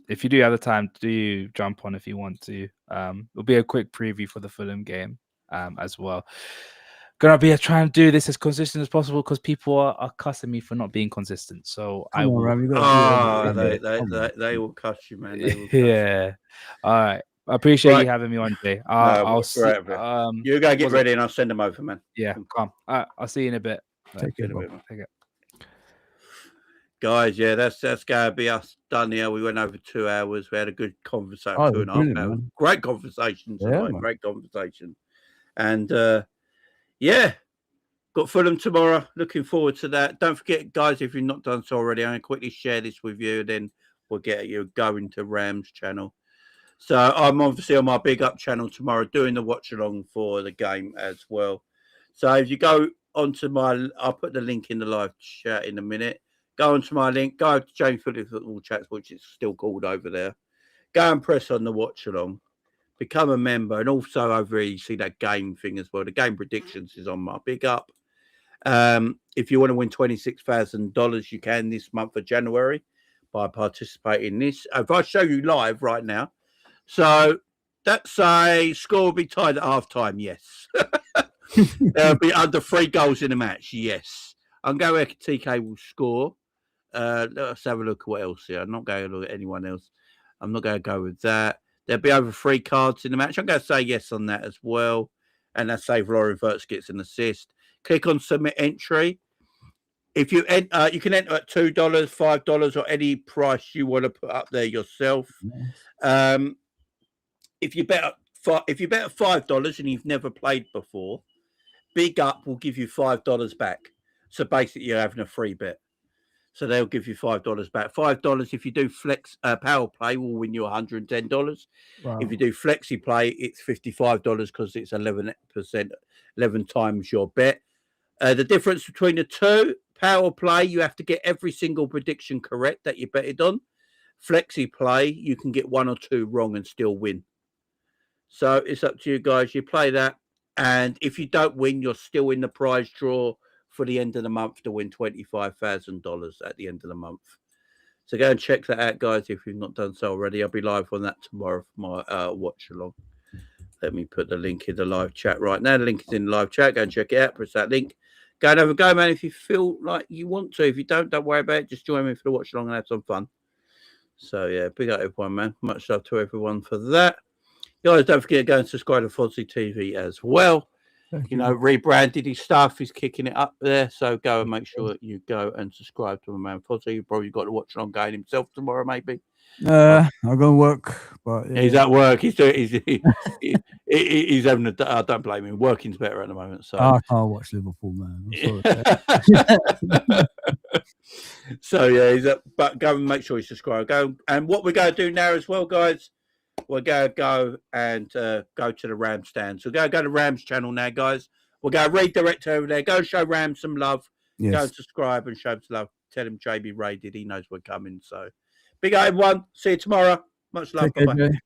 If you do have the time, do jump on if you want to. It'll be a quick preview for the Fulham game, as well. Gonna be trying to do this as consistent as possible because people are cussing me for not being consistent. So I will. They will cuss you, man. They will cuss Yeah. All right. I appreciate you having me on, Jay. I'll see. You go get ready, and I'll send them over, man. Yeah, come. All right, I'll see you in a bit. Take care, bro. Take it. Guys, yeah, that's going to be us done here. We went over 2 hours. We had a good conversation, 2.5 hours. Man. Great conversation tonight. Man. Great conversation. And, got Fulham tomorrow. Looking forward to that. Don't forget, guys, if you've not done so already, I'm going to quickly share this with you. Then we'll get you going to Ram's channel. So I'm obviously on my Big Up channel tomorrow doing the watch along for the game as well. So if you go onto I'll put the link in the live chat in a minute. Go onto my link, go to James Phillips Football Chats, which is still called over there. Go and press on the watch along. Become a member. And also over here, you see that game thing as well. The game predictions is on my Big Up. If you want to win $26,000, you can this month of January by participating in this. If I show you live right now, so that's a score will be tied at half time, yes. There'll be under 3 goals in a match, yes. I'm going to TK will score. Let's have a look at what else here. I'm not going to look at anyone else. I'm not going to go with that. There'll be over 3 cards in the match. I'm going to say yes on that as well. And that's say Lauren Wirtz gets an assist. Click on submit entry. If you enter, you can enter at $2, $5, or any price you want to put up there yourself. If you bet at $5 and you've never played before, Big Up will give you $5 back. So basically, you're having a free bet. So they'll give you $5 back. $5 if you do flex power play will win you $110. Wow. If you do flexi play, it's $55 because it's 11%, 11 times your bet. The difference between the two, power play, you have to get every single prediction correct that you betted on. Flexi play, you can get 1 or 2 wrong and still win. So it's up to you guys. You play that. And if you don't win, you're still in the prize draw for the end of the month to win $25,000 at the end of the month. So go and check that out, guys, if you've not done so already. I'll be live on that tomorrow for my watch along. Let me put the link in the live chat right now. The link is in the live chat. Go and check it out. Press that link. Go and have a go, man, if you feel like you want to. If you don't worry about it. Just join me for the watch along and have some fun. So, yeah, big up everyone, man. Much love to everyone for that. Guys, don't forget to go and subscribe to Fozzy TV as well. You know, rebranded his stuff. He's kicking it up there. So go and make sure that you go and subscribe to my man Fozzy. You've probably got to watch along going himself tomorrow, maybe. I'll go and work, but He's at work. He's having I don't blame him. Working's better at the moment. So I can't watch Liverpool, man. I'm sorry. So yeah, he's up. But go and make sure you subscribe. Go, and what we're going to do now as well, guys. We're going to go and go to the Ram stand. So go to the Rams channel now, guys. We're going to redirect over there. Go show Ram some love. Yes. Go and subscribe and show him some love. Tell him JB raided. He knows we're coming. So big up, everyone. See you tomorrow. Much love. Take care, Bye-bye. Jay.